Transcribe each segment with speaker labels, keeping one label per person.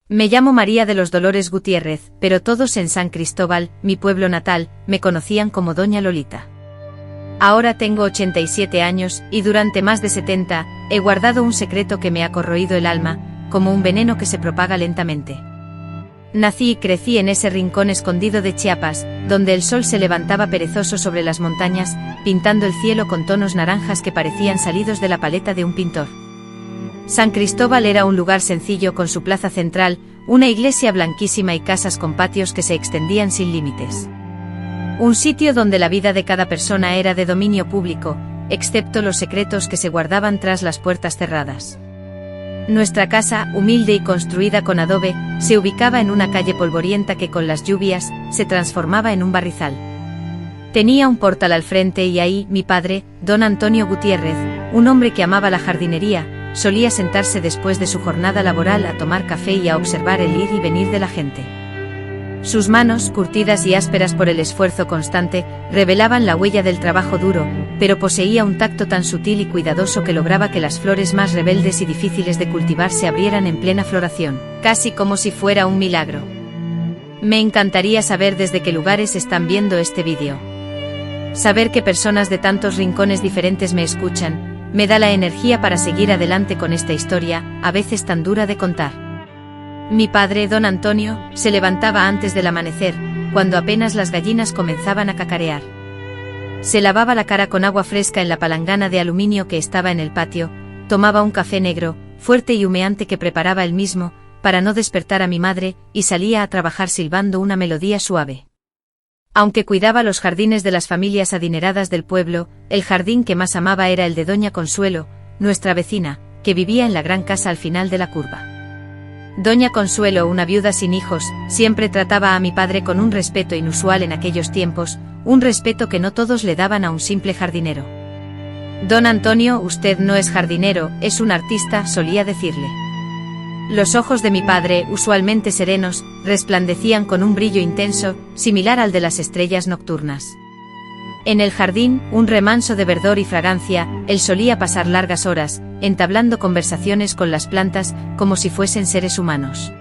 Speaker 1: Me llamo María de los Dolores Gutiérrez, pero todos en San Cristóbal, mi pueblo natal, me conocían como Doña Lolita. Ahora tengo 87 años, y durante más de 70, he guardado un secreto que me ha corroído el alma, como un veneno que se propaga lentamente. Nací y crecí en ese rincón escondido de Chiapas, donde el sol se levantaba perezoso sobre las montañas, pintando el cielo con tonos naranjas que parecían salidos de la paleta de un pintor. San Cristóbal era un lugar sencillo con su plaza central, una iglesia blanquísima y casas con patios que se extendían sin límites. Un sitio donde la vida de cada persona era de dominio público, excepto los secretos que se guardaban tras las puertas cerradas. Nuestra casa, humilde y construida con adobe, se ubicaba en una calle polvorienta que con las lluvias se transformaba en un barrizal. Tenía un portal al frente y ahí mi padre, don Antonio Gutiérrez, un hombre que amaba la jardinería, solía sentarse después de su jornada laboral a tomar café y a observar el ir y venir de la gente. Sus manos, curtidas y ásperas por el esfuerzo constante, revelaban la huella del trabajo duro, pero poseía un tacto tan sutil y cuidadoso que lograba que las flores más rebeldes y difíciles de cultivar se abrieran en plena floración, casi como si fuera un milagro. Me encantaría saber desde qué lugares están viendo este vídeo. Saber que personas de tantos rincones diferentes me escuchan, me da la energía para seguir adelante con esta historia, a veces tan dura de contar. Mi padre, don Antonio, se levantaba antes del amanecer, cuando apenas las gallinas comenzaban a cacarear. Se lavaba la cara con agua fresca en la palangana de aluminio que estaba en el patio, tomaba un café negro, fuerte y humeante que preparaba él mismo, para no despertar a mi madre, y salía a trabajar silbando una melodía suave. Aunque cuidaba los jardines de las familias adineradas del pueblo, el jardín que más amaba era el de doña Consuelo, nuestra vecina, que vivía en la gran casa al final de la curva. Doña Consuelo, una viuda sin hijos, siempre trataba a mi padre con un respeto inusual en aquellos tiempos, un respeto que no todos le daban a un simple jardinero. Don Antonio, usted no es jardinero, es un artista, solía decirle. Los ojos de mi padre, usualmente serenos, resplandecían con un brillo intenso, similar al de las estrellas nocturnas. En el jardín, un remanso de verdor y fragancia, él solía pasar largas horas, entablando conversaciones con las plantas, como si fuesen seres humanos.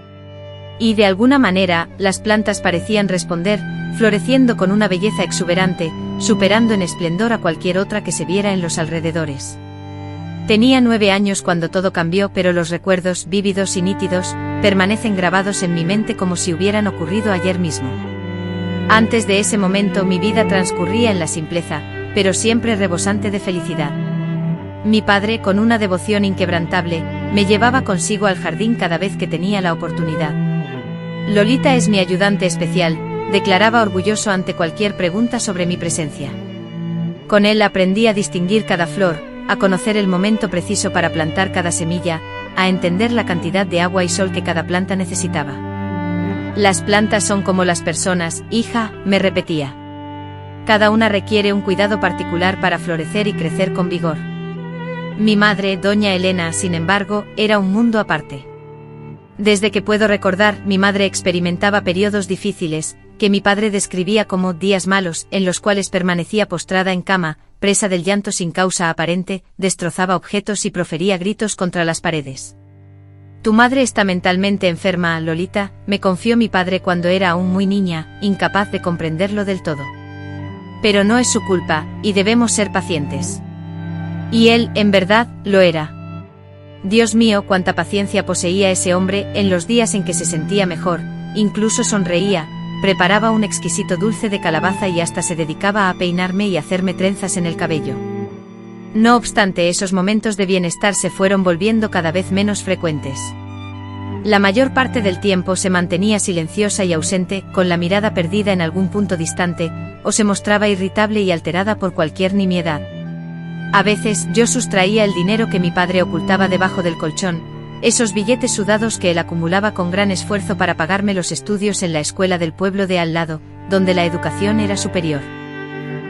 Speaker 1: Y de alguna manera, las plantas parecían responder, floreciendo con una belleza exuberante, superando en esplendor a cualquier otra que se viera en los alrededores. Tenía 9 años cuando todo cambió, pero los recuerdos, vívidos y nítidos, permanecen grabados en mi mente como si hubieran ocurrido ayer mismo. Antes de ese momento mi vida transcurría en la simpleza, pero siempre rebosante de felicidad. Mi padre, con una devoción inquebrantable, me llevaba consigo al jardín cada vez que tenía la oportunidad. Lolita es mi ayudante especial, declaraba orgulloso ante cualquier pregunta sobre mi presencia. Con él aprendí a distinguir cada flor, a conocer el momento preciso para plantar cada semilla, a entender la cantidad de agua y sol que cada planta necesitaba. Las plantas son como las personas, hija, me repetía. Cada una requiere un cuidado particular para florecer y crecer con vigor. Mi madre, doña Elena, sin embargo, era un mundo aparte. Desde que puedo recordar, mi madre experimentaba periodos difíciles, que mi padre describía como días malos, en los cuales permanecía postrada en cama, presa del llanto sin causa aparente, destrozaba objetos y profería gritos contra las paredes. Tu madre está mentalmente enferma, Lolita, me confió mi padre cuando era aún muy niña, incapaz de comprenderlo del todo. Pero no es su culpa, y debemos ser pacientes. Y él, en verdad, lo era. Dios mío, cuánta paciencia poseía ese hombre, en los días en que se sentía mejor, incluso sonreía, preparaba un exquisito dulce de calabaza y hasta se dedicaba a peinarme y hacerme trenzas en el cabello. No obstante, esos momentos de bienestar se fueron volviendo cada vez menos frecuentes. La mayor parte del tiempo se mantenía silenciosa y ausente, con la mirada perdida en algún punto distante, o se mostraba irritable y alterada por cualquier nimiedad. A veces, yo sustraía el dinero que mi padre ocultaba debajo del colchón, esos billetes sudados que él acumulaba con gran esfuerzo para pagarme los estudios en la escuela del pueblo de al lado, donde la educación era superior.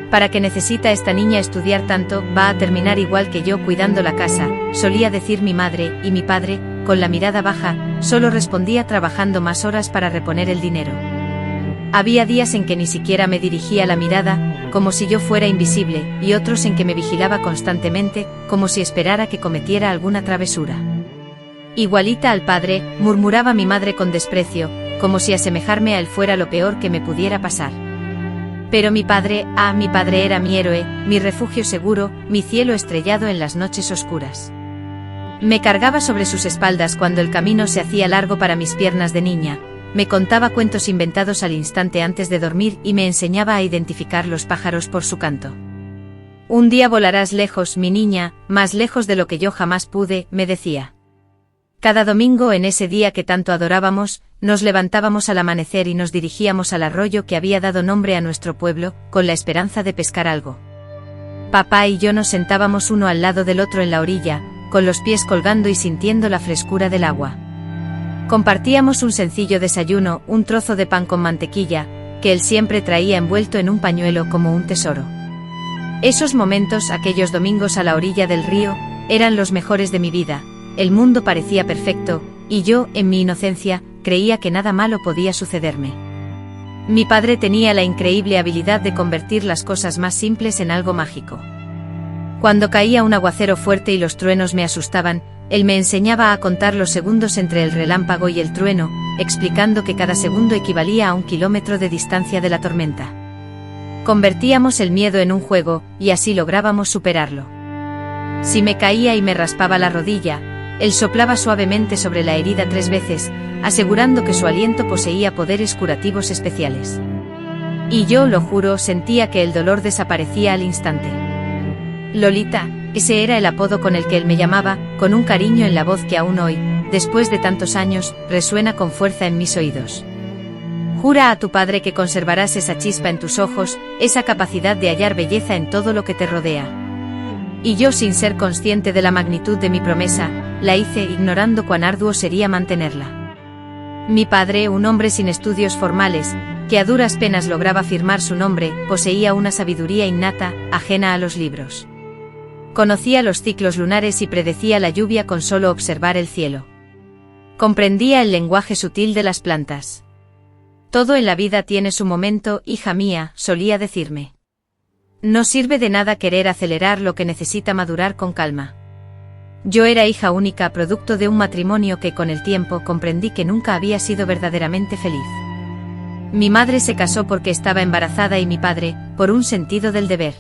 Speaker 1: ¿Para qué necesita esta niña estudiar tanto? Va a terminar igual que yo cuidando la casa, solía decir mi madre, y mi padre, con la mirada baja, solo respondía trabajando más horas para reponer el dinero. Había días en que ni siquiera me dirigía la mirada, como si yo fuera invisible, y otros en que me vigilaba constantemente, como si esperara que cometiera alguna travesura. Igualita al padre, murmuraba mi madre con desprecio, como si asemejarme a él fuera lo peor que me pudiera pasar. Pero mi padre era mi héroe, mi refugio seguro, mi cielo estrellado en las noches oscuras. Me cargaba sobre sus espaldas cuando el camino se hacía largo para mis piernas de niña, me contaba cuentos inventados al instante antes de dormir y me enseñaba a identificar los pájaros por su canto. Un día volarás lejos, mi niña, más lejos de lo que yo jamás pude, me decía. Cada domingo en ese día que tanto adorábamos, nos levantábamos al amanecer y nos dirigíamos al arroyo que había dado nombre a nuestro pueblo, con la esperanza de pescar algo. Papá y yo nos sentábamos uno al lado del otro en la orilla, con los pies colgando y sintiendo la frescura del agua. Compartíamos un sencillo desayuno, un trozo de pan con mantequilla, que él siempre traía envuelto en un pañuelo como un tesoro. Esos momentos, aquellos domingos a la orilla del río, eran los mejores de mi vida. El mundo parecía perfecto, y yo, en mi inocencia, creía que nada malo podía sucederme. Mi padre tenía la increíble habilidad de convertir las cosas más simples en algo mágico. Cuando caía un aguacero fuerte y los truenos me asustaban, él me enseñaba a contar los segundos entre el relámpago y el trueno, explicando que cada segundo equivalía a 1 kilómetro de distancia de la tormenta. Convertíamos el miedo en un juego, y así lográbamos superarlo. Si me caía y me raspaba la rodilla, él soplaba suavemente sobre la herida 3 veces, asegurando que su aliento poseía poderes curativos especiales. Y yo, lo juro, sentía que el dolor desaparecía al instante. Lolita, ese era el apodo con el que él me llamaba, con un cariño en la voz que aún hoy, después de tantos años, resuena con fuerza en mis oídos. Jura a tu padre que conservarás esa chispa en tus ojos, esa capacidad de hallar belleza en todo lo que te rodea. Y yo, sin ser consciente de la magnitud de mi promesa, la hice ignorando cuán arduo sería mantenerla. Mi padre, un hombre sin estudios formales, que a duras penas lograba firmar su nombre, poseía una sabiduría innata, ajena a los libros. Conocía los ciclos lunares y predecía la lluvia con solo observar el cielo. Comprendía el lenguaje sutil de las plantas. Todo en la vida tiene su momento, hija mía, solía decirme. No sirve de nada querer acelerar lo que necesita madurar con calma. Yo era hija única, producto de un matrimonio que con el tiempo comprendí que nunca había sido verdaderamente feliz. Mi madre se casó porque estaba embarazada y mi padre, por un sentido del deber.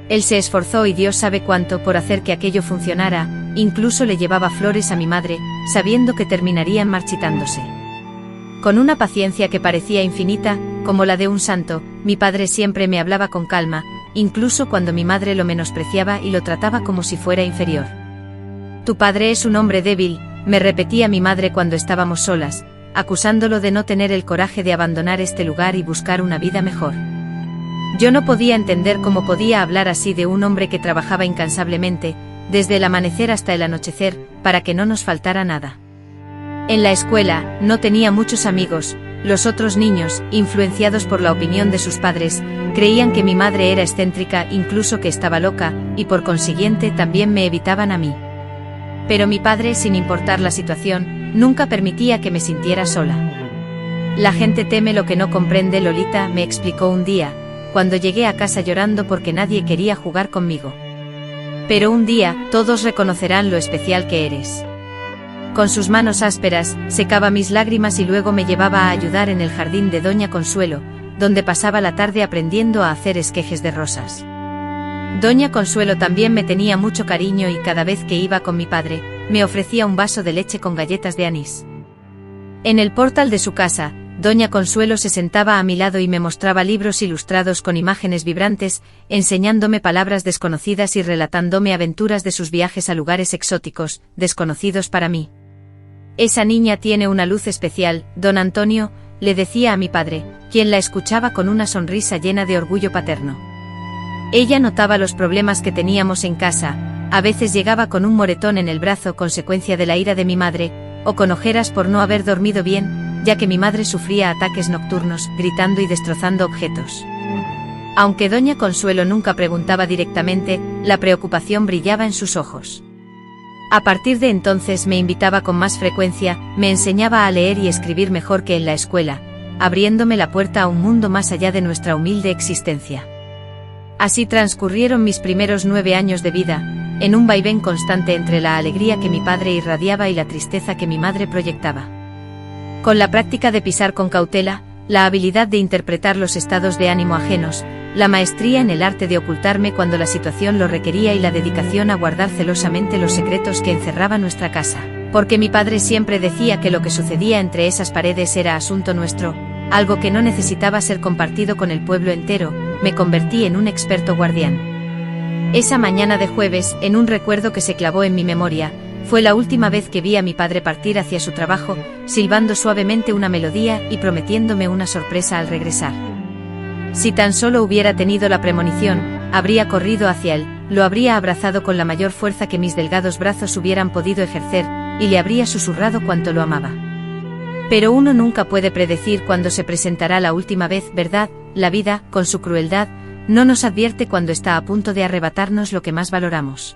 Speaker 1: Él se esforzó y Dios sabe cuánto por hacer que aquello funcionara, incluso le llevaba flores a mi madre, sabiendo que terminarían marchitándose. Con una paciencia que parecía infinita, como la de un santo, mi padre siempre me hablaba con calma, incluso cuando mi madre lo menospreciaba y lo trataba como si fuera inferior. Tu padre es un hombre débil, me repetía mi madre cuando estábamos solas, acusándolo de no tener el coraje de abandonar este lugar y buscar una vida mejor. Yo no podía entender cómo podía hablar así de un hombre que trabajaba incansablemente, desde el amanecer hasta el anochecer, para que no nos faltara nada. En la escuela, no tenía muchos amigos, los otros niños, influenciados por la opinión de sus padres, creían que mi madre era excéntrica, incluso que estaba loca, y por consiguiente también me evitaban a mí. Pero mi padre, sin importar la situación, nunca permitía que me sintiera sola. La gente teme lo que no comprende, Lolita, me explicó un día, cuando llegué a casa llorando porque nadie quería jugar conmigo. Pero un día, todos reconocerán lo especial que eres. Con sus manos ásperas, secaba mis lágrimas y luego me llevaba a ayudar en el jardín de Doña Consuelo, donde pasaba la tarde aprendiendo a hacer esquejes de rosas. Doña Consuelo también me tenía mucho cariño y cada vez que iba con mi padre, me ofrecía un vaso de leche con galletas de anís. En el portal de su casa, Doña Consuelo se sentaba a mi lado y me mostraba libros ilustrados con imágenes vibrantes, enseñándome palabras desconocidas y relatándome aventuras de sus viajes a lugares exóticos, desconocidos para mí. Esa niña tiene una luz especial, don Antonio, le decía a mi padre, quien la escuchaba con una sonrisa llena de orgullo paterno. Ella notaba los problemas que teníamos en casa, a veces llegaba con un moretón en el brazo consecuencia de la ira de mi madre, o con ojeras por no haber dormido bien, ya que mi madre sufría ataques nocturnos, gritando y destrozando objetos. Aunque Doña Consuelo nunca preguntaba directamente, la preocupación brillaba en sus ojos. A partir de entonces me invitaba con más frecuencia, me enseñaba a leer y escribir mejor que en la escuela, abriéndome la puerta a un mundo más allá de nuestra humilde existencia. Así transcurrieron mis primeros 9 años de vida, en un vaivén constante entre la alegría que mi padre irradiaba y la tristeza que mi madre proyectaba. Con la práctica de pisar con cautela, la habilidad de interpretar los estados de ánimo ajenos, la maestría en el arte de ocultarme cuando la situación lo requería y la dedicación a guardar celosamente los secretos que encerraba nuestra casa. Porque mi padre siempre decía que lo que sucedía entre esas paredes era asunto nuestro, algo que no necesitaba ser compartido con el pueblo entero, me convertí en un experto guardián. Esa mañana de jueves, en un recuerdo que se clavó en mi memoria, fue la última vez que vi a mi padre partir hacia su trabajo, silbando suavemente una melodía y prometiéndome una sorpresa al regresar. Si tan solo hubiera tenido la premonición, habría corrido hacia él, lo habría abrazado con la mayor fuerza que mis delgados brazos hubieran podido ejercer, y le habría susurrado cuánto lo amaba. Pero uno nunca puede predecir cuándo se presentará la última vez, ¿verdad? La vida, con su crueldad, no nos advierte cuando está a punto de arrebatarnos lo que más valoramos.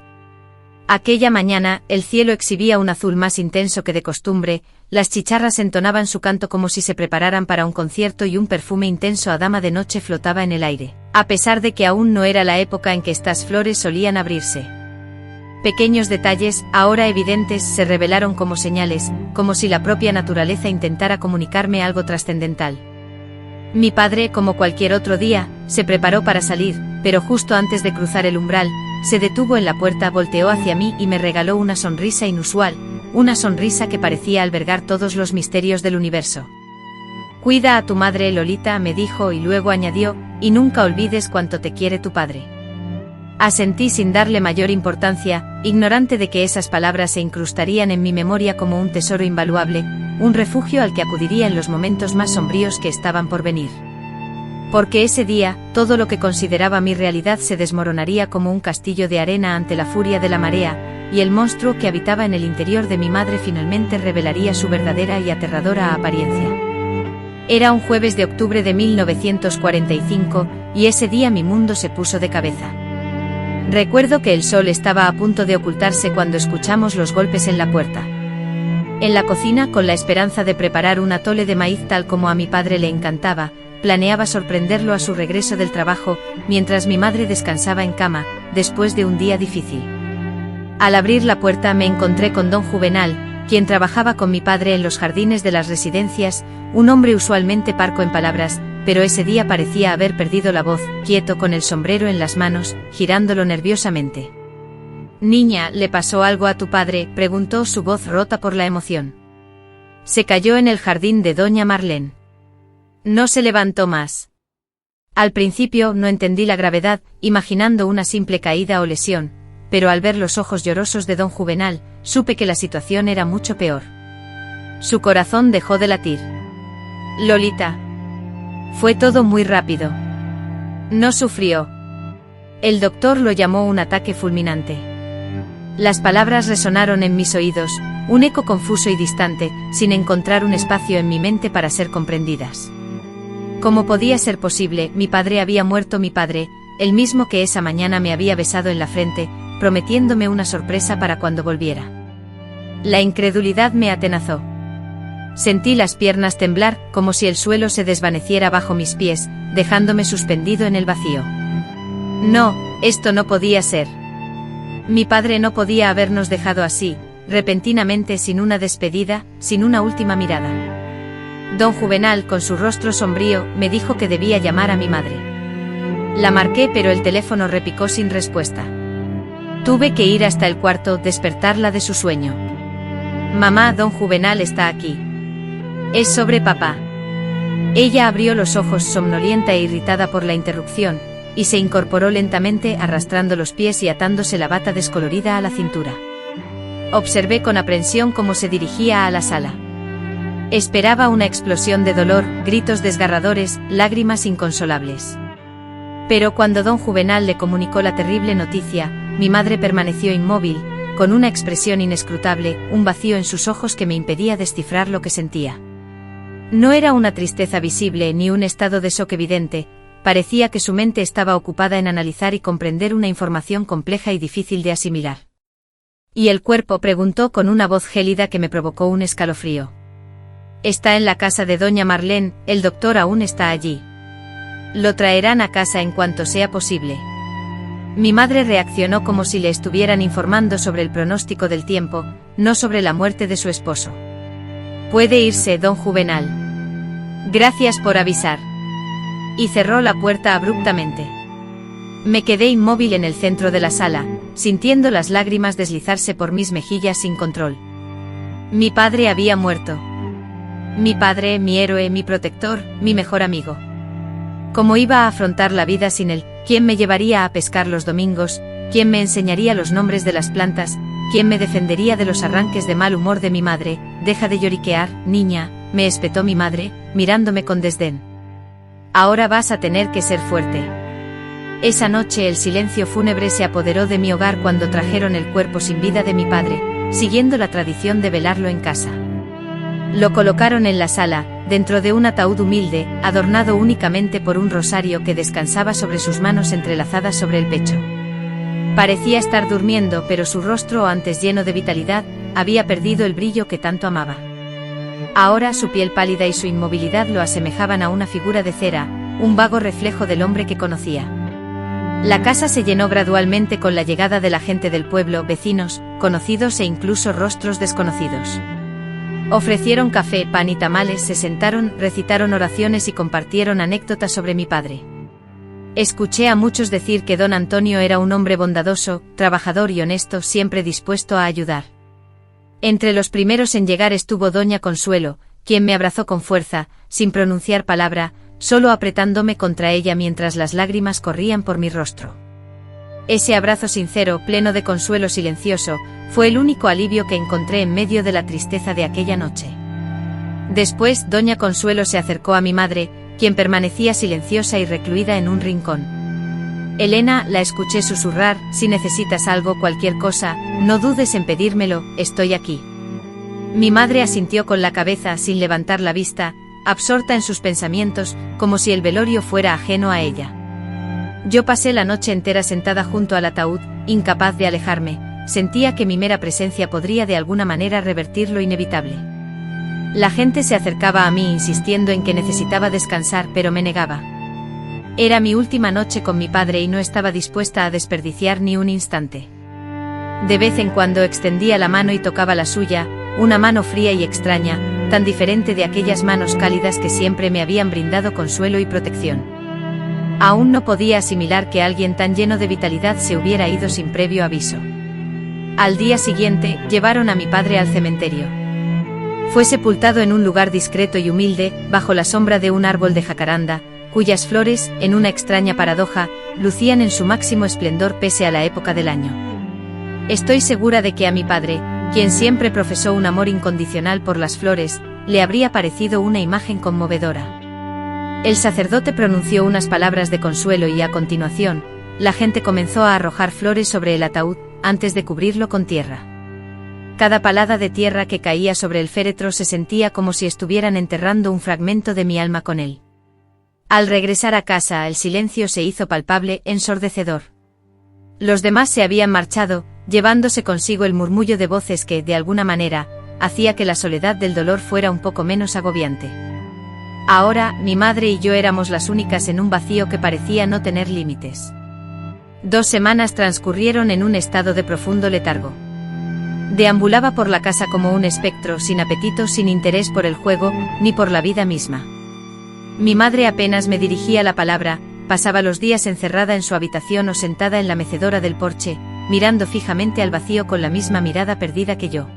Speaker 1: Aquella mañana, el cielo exhibía un azul más intenso que de costumbre, las chicharras entonaban su canto como si se prepararan para un concierto y un perfume intenso a dama de noche flotaba en el aire, a pesar de que aún no era la época en que estas flores solían abrirse. Pequeños detalles, ahora evidentes, se revelaron como señales, como si la propia naturaleza intentara comunicarme algo trascendental. Mi padre, como cualquier otro día, se preparó para salir, pero justo antes de cruzar el umbral, se detuvo en la puerta, volteó hacia mí y me regaló una sonrisa inusual, una sonrisa que parecía albergar todos los misterios del universo. «Cuida a tu madre, Lolita», me dijo y luego añadió, «y nunca olvides cuánto te quiere tu padre». Asentí sin darle mayor importancia, ignorante de que esas palabras se incrustarían en mi memoria como un tesoro invaluable, un refugio al que acudiría en los momentos más sombríos que estaban por venir. Porque ese día, todo lo que consideraba mi realidad se desmoronaría como un castillo de arena ante la furia de la marea, y el monstruo que habitaba en el interior de mi madre finalmente revelaría su verdadera y aterradora apariencia. Era un jueves de octubre de 1945, y ese día mi mundo se puso de cabeza. Recuerdo que el sol estaba a punto de ocultarse cuando escuchamos los golpes en la puerta. En la cocina, con la esperanza de preparar un atole de maíz tal como a mi padre le encantaba, planeaba sorprenderlo a su regreso del trabajo, mientras mi madre descansaba en cama, después de un día difícil. Al abrir la puerta me encontré con don Juvenal, quien trabajaba con mi padre en los jardines de las residencias, un hombre usualmente parco en palabras, pero ese día parecía haber perdido la voz, quieto con el sombrero en las manos, girándolo nerviosamente. «Niña, ¿le pasó algo a tu padre?», preguntó, su voz rota por la emoción. «Se cayó en el jardín de doña Marlene. No se levantó más». Al principio no entendí la gravedad, imaginando una simple caída o lesión, pero al ver los ojos llorosos de don Juvenal, supe que la situación era mucho peor. Su corazón dejó de latir. «Lolita». Fue todo muy rápido. No sufrió. El doctor lo llamó un ataque fulminante. Las palabras resonaron en mis oídos, un eco confuso y distante, sin encontrar un espacio en mi mente para ser comprendidas. ¿Cómo podía ser posible? Mi padre había muerto, mi padre, el mismo que esa mañana me había besado en la frente, prometiéndome una sorpresa para cuando volviera. La incredulidad me atenazó. Sentí las piernas temblar, como si el suelo se desvaneciera bajo mis pies, dejándome suspendido en el vacío. No, esto no podía ser. Mi padre no podía habernos dejado así, repentinamente, sin una despedida, sin una última mirada. Don Juvenal, con su rostro sombrío, me dijo que debía llamar a mi madre. La marqué, pero el teléfono repicó sin respuesta. Tuve que ir hasta el cuarto, despertarla de su sueño. «Mamá, don Juvenal está aquí». «Es sobre papá». Ella abrió los ojos, somnolienta e irritada por la interrupción, y se incorporó lentamente, arrastrando los pies y atándose la bata descolorida a la cintura. Observé con aprensión cómo se dirigía a la sala. Esperaba una explosión de dolor, gritos desgarradores, lágrimas inconsolables. Pero cuando don Juvenal le comunicó la terrible noticia, mi madre permaneció inmóvil, con una expresión inescrutable, un vacío en sus ojos que me impedía descifrar lo que sentía. No era una tristeza visible ni un estado de shock evidente, parecía que su mente estaba ocupada en analizar y comprender una información compleja y difícil de asimilar. «¿Y el cuerpo?», preguntó con una voz gélida que me provocó un escalofrío. «Está en la casa de doña Marlene, el doctor aún está allí. Lo traerán a casa en cuanto sea posible». Mi madre reaccionó como si le estuvieran informando sobre el pronóstico del tiempo, no sobre la muerte de su esposo. Puede irse, don Juvenal. Gracias por avisar. Y cerró la puerta abruptamente. Me quedé inmóvil en el centro de la sala, sintiendo las lágrimas deslizarse por mis mejillas sin control. Mi padre había muerto. Mi padre, mi héroe, mi protector, mi mejor amigo. ¿Cómo iba a afrontar la vida sin él? ¿Quién me llevaría a pescar los domingos? ¿Quién me enseñaría los nombres de las plantas? ¿Quién me defendería de los arranques de mal humor de mi madre? Deja de lloriquear, niña, me espetó mi madre, mirándome con desdén. Ahora vas a tener que ser fuerte. Esa noche el silencio fúnebre se apoderó de mi hogar cuando trajeron el cuerpo sin vida de mi padre, siguiendo la tradición de velarlo en casa. Lo colocaron en la sala, dentro de un ataúd humilde, adornado únicamente por un rosario que descansaba sobre sus manos entrelazadas sobre el pecho. Parecía estar durmiendo, pero su rostro, antes lleno de vitalidad, había perdido el brillo que tanto amaba. Ahora su piel pálida y su inmovilidad lo asemejaban a una figura de cera, un vago reflejo del hombre que conocía. La casa se llenó gradualmente con la llegada de la gente del pueblo, vecinos, conocidos e incluso rostros desconocidos. Ofrecieron café, pan y tamales, se sentaron, recitaron oraciones y compartieron anécdotas sobre mi padre. Escuché a muchos decir que don Antonio era un hombre bondadoso, trabajador y honesto, siempre dispuesto a ayudar. Entre los primeros en llegar estuvo doña Consuelo, quien me abrazó con fuerza, sin pronunciar palabra, solo apretándome contra ella mientras las lágrimas corrían por mi rostro. Ese abrazo sincero, pleno de consuelo silencioso, fue el único alivio que encontré en medio de la tristeza de aquella noche. Después, doña Consuelo se acercó a mi madre, quien permanecía silenciosa y recluida en un rincón. Elena, la escuché susurrar, si necesitas algo, cualquier cosa, no dudes en pedírmelo, estoy aquí. Mi madre asintió con la cabeza sin levantar la vista, absorta en sus pensamientos, como si el velorio fuera ajeno a ella. Yo pasé la noche entera sentada junto al ataúd, incapaz de alejarme, sentía que mi mera presencia podría de alguna manera revertir lo inevitable. La gente se acercaba a mí insistiendo en que necesitaba descansar, pero me negaba. Era mi última noche con mi padre y no estaba dispuesta a desperdiciar ni un instante. De vez en cuando extendía la mano y tocaba la suya, una mano fría y extraña, tan diferente de aquellas manos cálidas que siempre me habían brindado consuelo y protección. Aún no podía asimilar que alguien tan lleno de vitalidad se hubiera ido sin previo aviso. Al día siguiente, llevaron a mi padre al cementerio. Fue sepultado en un lugar discreto y humilde, bajo la sombra de un árbol de jacaranda, cuyas flores, en una extraña paradoja, lucían en su máximo esplendor pese a la época del año. Estoy segura de que a mi padre, quien siempre profesó un amor incondicional por las flores, le habría parecido una imagen conmovedora. El sacerdote pronunció unas palabras de consuelo y a continuación, la gente comenzó a arrojar flores sobre el ataúd, antes de cubrirlo con tierra. Cada palada de tierra que caía sobre el féretro se sentía como si estuvieran enterrando un fragmento de mi alma con él. Al regresar a casa, el silencio se hizo palpable, ensordecedor. Los demás se habían marchado, llevándose consigo el murmullo de voces que, de alguna manera, hacía que la soledad del dolor fuera un poco menos agobiante. Ahora, mi madre y yo éramos las únicas en un vacío que parecía no tener límites. 2 semanas transcurrieron en un estado de profundo letargo. Deambulaba por la casa como un espectro, sin apetito, sin interés por el juego, ni por la vida misma. Mi madre apenas me dirigía la palabra, pasaba los días encerrada en su habitación o sentada en la mecedora del porche, mirando fijamente al vacío con la misma mirada perdida que yo.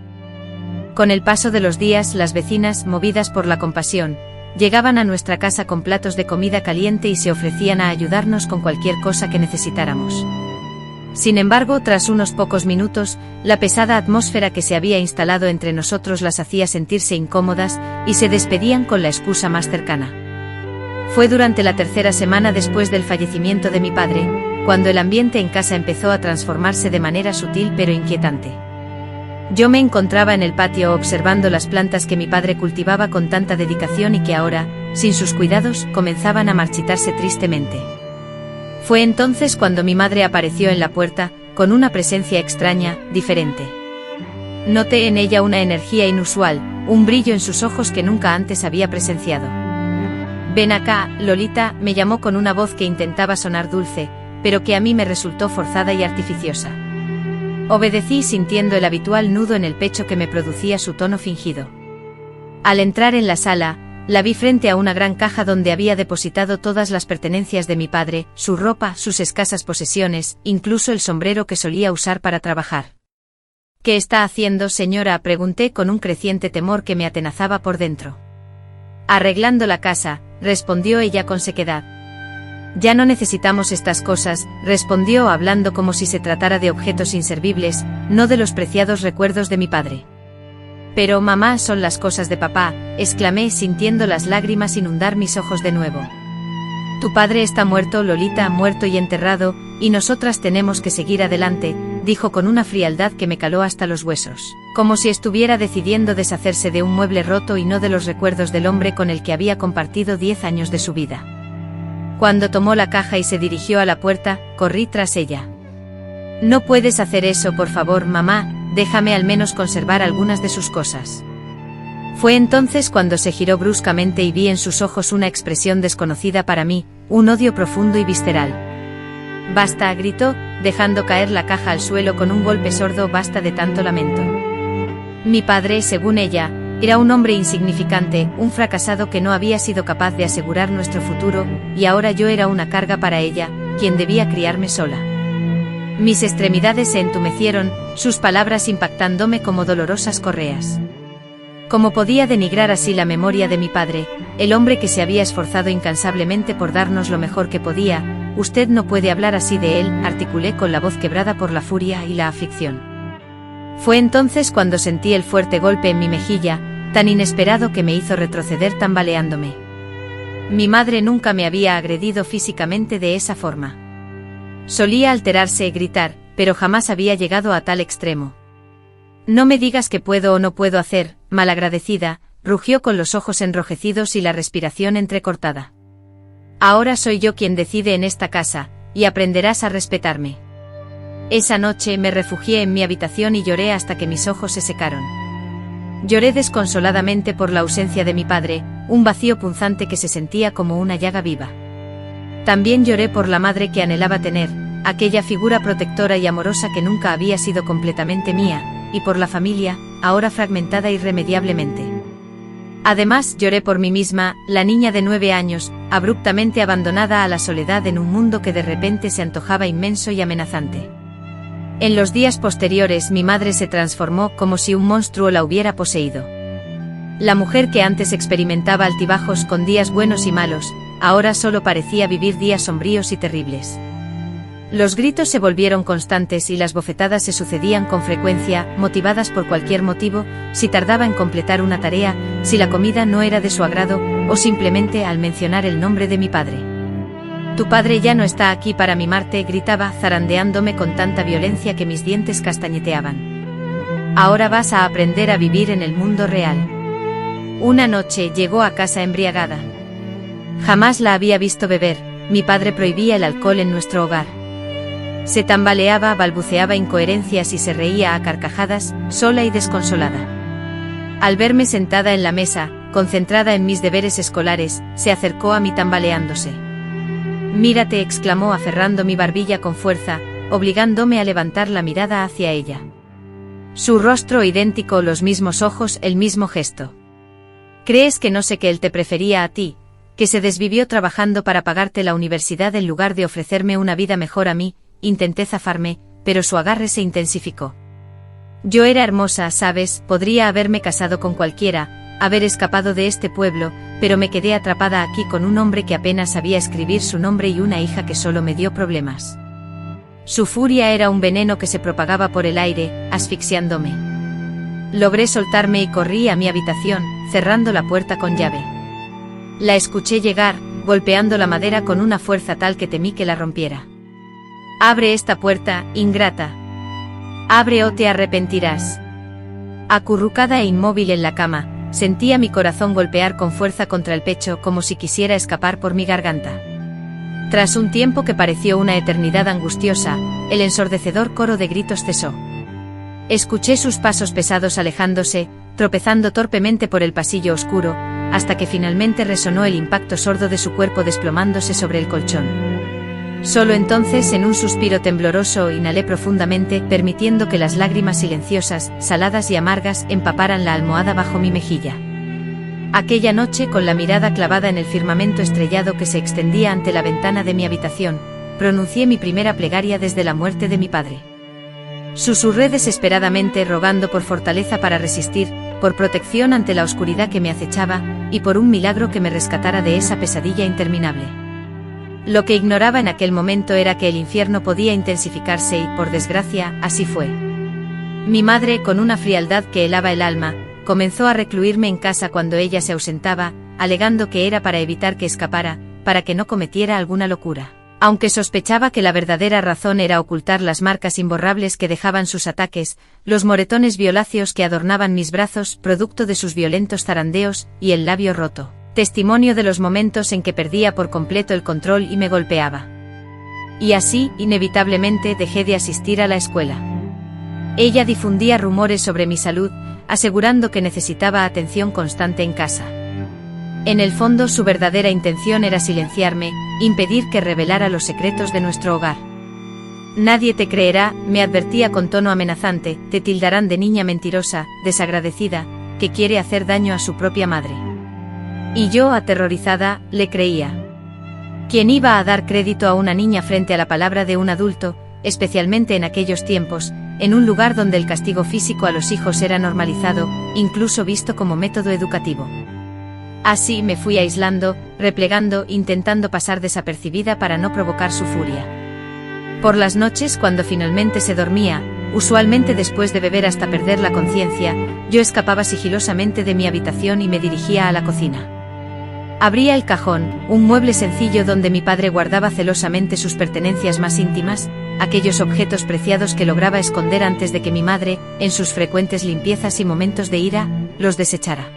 Speaker 1: Con el paso de los días, las vecinas, movidas por la compasión, llegaban a nuestra casa con platos de comida caliente y se ofrecían a ayudarnos con cualquier cosa que necesitáramos. Sin embargo, tras unos pocos minutos, la pesada atmósfera que se había instalado entre nosotros las hacía sentirse incómodas, y se despedían con la excusa más cercana. Fue durante la 3ª semana después del fallecimiento de mi padre, cuando el ambiente en casa empezó a transformarse de manera sutil pero inquietante. Yo me encontraba en el patio observando las plantas que mi padre cultivaba con tanta dedicación y que ahora, sin sus cuidados, comenzaban a marchitarse tristemente. Fue entonces cuando mi madre apareció en la puerta, con una presencia extraña, diferente. Noté en ella una energía inusual, un brillo en sus ojos que nunca antes había presenciado. «Ven acá, Lolita», me llamó con una voz que intentaba sonar dulce, pero que a mí me resultó forzada y artificiosa. Obedecí sintiendo el habitual nudo en el pecho que me producía su tono fingido. Al entrar en la sala, la vi frente a una gran caja donde había depositado todas las pertenencias de mi padre, su ropa, sus escasas posesiones, incluso el sombrero que solía usar para trabajar. «¿Qué está haciendo, señora?», pregunté con un creciente temor que me atenazaba por dentro. «Arreglando la casa», respondió ella con sequedad. «Ya no necesitamos estas cosas», respondió hablando como si se tratara de objetos inservibles, no de los preciados recuerdos de mi padre. «Pero mamá, son las cosas de papá», exclamé sintiendo las lágrimas inundar mis ojos de nuevo. «Tu padre está muerto, Lolita, muerto y enterrado, y nosotras tenemos que seguir adelante», dijo con una frialdad que me caló hasta los huesos, como si estuviera decidiendo deshacerse de un mueble roto y no de los recuerdos del hombre con el que había compartido 10 años de su vida. Cuando tomó la caja y se dirigió a la puerta, corrí tras ella. «No puedes hacer eso, por favor, mamá, déjame al menos conservar algunas de sus cosas». Fue entonces cuando se giró bruscamente y vi en sus ojos una expresión desconocida para mí, un odio profundo y visceral. «Basta», gritó, dejando caer la caja al suelo con un golpe sordo. «Basta de tanto lamento». Mi padre, según ella, era un hombre insignificante, un fracasado que no había sido capaz de asegurar nuestro futuro, y ahora yo era una carga para ella, quien debía criarme sola. Mis extremidades se entumecieron, sus palabras impactándome como dolorosas correas. ¿Cómo podía denigrar así la memoria de mi padre, el hombre que se había esforzado incansablemente por darnos lo mejor que podía? «Usted no puede hablar así de él», articulé con la voz quebrada por la furia y la aflicción. Fue entonces cuando sentí el fuerte golpe en mi mejilla, tan inesperado que me hizo retroceder tambaleándome. Mi madre nunca me había agredido físicamente de esa forma. Solía alterarse y gritar, pero jamás había llegado a tal extremo. «No me digas qué puedo o no puedo hacer, malagradecida», rugió con los ojos enrojecidos y la respiración entrecortada. «Ahora soy yo quien decide en esta casa, y aprenderás a respetarme». Esa noche me refugié en mi habitación y lloré hasta que mis ojos se secaron. Lloré desconsoladamente por la ausencia de mi padre, un vacío punzante que se sentía como una llaga viva. También lloré por la madre que anhelaba tener, aquella figura protectora y amorosa que nunca había sido completamente mía, y por la familia, ahora fragmentada irremediablemente. Además, lloré por mí misma, la niña de 9 años, abruptamente abandonada a la soledad en un mundo que de repente se antojaba inmenso y amenazante. En los días posteriores mi madre se transformó como si un monstruo la hubiera poseído. La mujer que antes experimentaba altibajos con días buenos y malos, ahora solo parecía vivir días sombríos y terribles. Los gritos se volvieron constantes y las bofetadas se sucedían con frecuencia, motivadas por cualquier motivo, si tardaba en completar una tarea, si la comida no era de su agrado, o simplemente al mencionar el nombre de mi padre. «Tu padre ya no está aquí para mimarte», gritaba, zarandeándome con tanta violencia que mis dientes castañeteaban. «Ahora vas a aprender a vivir en el mundo real». Una noche llegó a casa embriagada. Jamás la había visto beber, mi padre prohibía el alcohol en nuestro hogar. Se tambaleaba, balbuceaba incoherencias y se reía a carcajadas, sola y desconsolada. Al verme sentada en la mesa, concentrada en mis deberes escolares, se acercó a mí tambaleándose. «Mírate», exclamó aferrando mi barbilla con fuerza, obligándome a levantar la mirada hacia ella. Su rostro idéntico, los mismos ojos, el mismo gesto. «¿Crees que no sé que él te prefería a ti, que se desvivió trabajando para pagarte la universidad en lugar de ofrecerme una vida mejor a mí?» Intenté zafarme, pero su agarre se intensificó. Yo era hermosa, ¿sabes? Podría haberme casado con cualquiera, haber escapado de este pueblo, pero me quedé atrapada aquí con un hombre que apenas sabía escribir su nombre y una hija que solo me dio problemas. Su furia era un veneno que se propagaba por el aire, asfixiándome. Logré soltarme y corrí a mi habitación, cerrando la puerta con llave. La escuché llegar, golpeando la madera con una fuerza tal que temí que la rompiera. «Abre esta puerta, ingrata. Abre o te arrepentirás». Acurrucada e inmóvil en la cama, sentía mi corazón golpear con fuerza contra el pecho como si quisiera escapar por mi garganta. Tras un tiempo que pareció una eternidad angustiosa, el ensordecedor coro de gritos cesó. Escuché sus pasos pesados alejándose, tropezando torpemente por el pasillo oscuro, hasta que finalmente resonó el impacto sordo de su cuerpo desplomándose sobre el colchón. Solo entonces, en un suspiro tembloroso, inhalé profundamente, permitiendo que las lágrimas silenciosas, saladas y amargas, empaparan la almohada bajo mi mejilla. Aquella noche, con la mirada clavada en el firmamento estrellado que se extendía ante la ventana de mi habitación, pronuncié mi primera plegaria desde la muerte de mi padre. Susurré desesperadamente, rogando por fortaleza para resistir, por protección ante la oscuridad que me acechaba, y por un milagro que me rescatara de esa pesadilla interminable. Lo que ignoraba en aquel momento era que el infierno podía intensificarse y, por desgracia, así fue. Mi madre, con una frialdad que helaba el alma, comenzó a recluirme en casa cuando ella se ausentaba, alegando que era para evitar que escapara, para que no cometiera alguna locura. Aunque sospechaba que la verdadera razón era ocultar las marcas imborrables que dejaban sus ataques, los moretones violáceos que adornaban mis brazos, producto de sus violentos zarandeos, y el labio roto, testimonio de los momentos en que perdía por completo el control y me golpeaba. Y así, inevitablemente, dejé de asistir a la escuela. Ella difundía rumores sobre mi salud, asegurando que necesitaba atención constante en casa. En el fondo, su verdadera intención era silenciarme, impedir que revelara los secretos de nuestro hogar. Nadie te creerá, me advertía con tono amenazante, te tildarán de niña mentirosa, desagradecida, que quiere hacer daño a su propia madre. Y yo, aterrorizada, le creía. ¿Quién iba a dar crédito a una niña frente a la palabra de un adulto, especialmente en aquellos tiempos, en un lugar donde el castigo físico a los hijos era normalizado, incluso visto como método educativo? Así me fui aislando, replegando, intentando pasar desapercibida para no provocar su furia. Por las noches, cuando finalmente se dormía, usualmente después de beber hasta perder la conciencia, yo escapaba sigilosamente de mi habitación y me dirigía a la cocina. Abría el cajón, un mueble sencillo donde mi padre guardaba celosamente sus pertenencias más íntimas, aquellos objetos preciados que lograba esconder antes de que mi madre, en sus frecuentes limpiezas y momentos de ira, los desechara.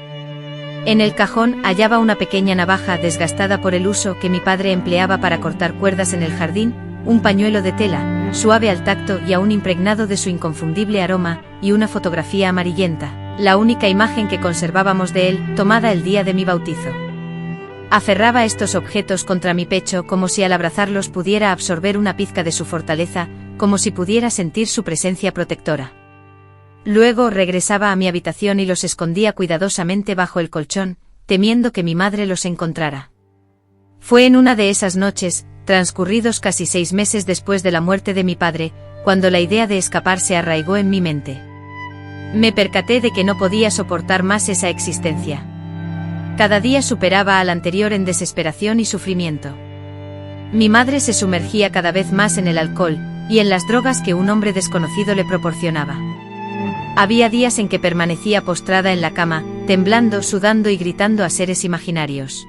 Speaker 1: En el cajón hallaba una pequeña navaja desgastada por el uso que mi padre empleaba para cortar cuerdas en el jardín, un pañuelo de tela, suave al tacto y aún impregnado de su inconfundible aroma, y una fotografía amarillenta, la única imagen que conservábamos de él, tomada el día de mi bautizo. Aferraba estos objetos contra mi pecho como si al abrazarlos pudiera absorber una pizca de su fortaleza, como si pudiera sentir su presencia protectora. Luego regresaba a mi habitación y los escondía cuidadosamente bajo el colchón, temiendo que mi madre los encontrara. Fue en una de esas noches, transcurridos casi 6 meses después de la muerte de mi padre, cuando la idea de escapar se arraigó en mi mente. Me percaté de que no podía soportar más esa existencia. Cada día superaba al anterior en desesperación y sufrimiento. Mi madre se sumergía cada vez más en el alcohol y en las drogas que un hombre desconocido le proporcionaba. Había días en que permanecía postrada en la cama, temblando, sudando y gritando a seres imaginarios.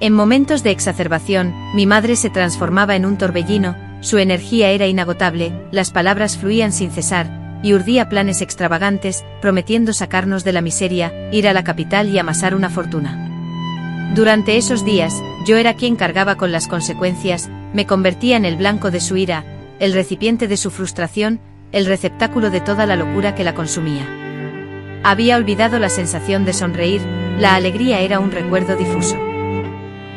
Speaker 1: En momentos de exacerbación, mi madre se transformaba en un torbellino, su energía era inagotable, las palabras fluían sin cesar, y urdía planes extravagantes, prometiendo sacarnos de la miseria, ir a la capital y amasar una fortuna. Durante esos días, yo era quien cargaba con las consecuencias, me convertía en el blanco de su ira, el recipiente de su frustración, el receptáculo de toda la locura que la consumía. Había olvidado la sensación de sonreír, la alegría era un recuerdo difuso.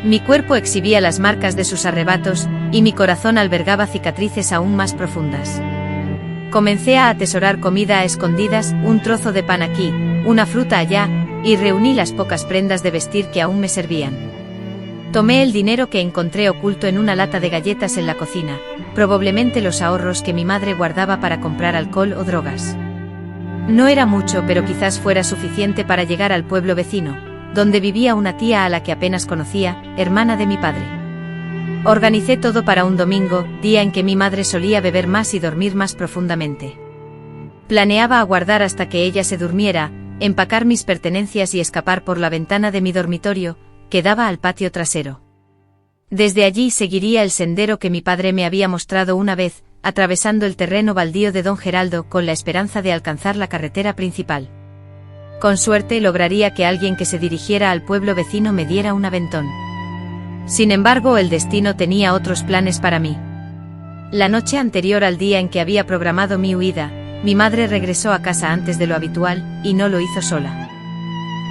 Speaker 1: Mi cuerpo exhibía las marcas de sus arrebatos, y mi corazón albergaba cicatrices aún más profundas. Comencé a atesorar comida a escondidas, un trozo de pan aquí, una fruta allá, y reuní las pocas prendas de vestir que aún me servían. Tomé el dinero que encontré oculto en una lata de galletas en la cocina, probablemente los ahorros que mi madre guardaba para comprar alcohol o drogas. No era mucho, pero quizás fuera suficiente para llegar al pueblo vecino, donde vivía una tía a la que apenas conocía, hermana de mi padre. Organicé todo para un domingo, día en que mi madre solía beber más y dormir más profundamente. Planeaba aguardar hasta que ella se durmiera, empacar mis pertenencias y escapar por la ventana de mi dormitorio, que daba al patio trasero. Desde allí seguiría el sendero que mi padre me había mostrado una vez, atravesando el terreno baldío de don Geraldo con la esperanza de alcanzar la carretera principal. Con suerte lograría que alguien que se dirigiera al pueblo vecino me diera un aventón. Sin embargo, el destino tenía otros planes para mí. La noche anterior al día en que había programado mi huida, mi madre regresó a casa antes de lo habitual, y no lo hizo sola.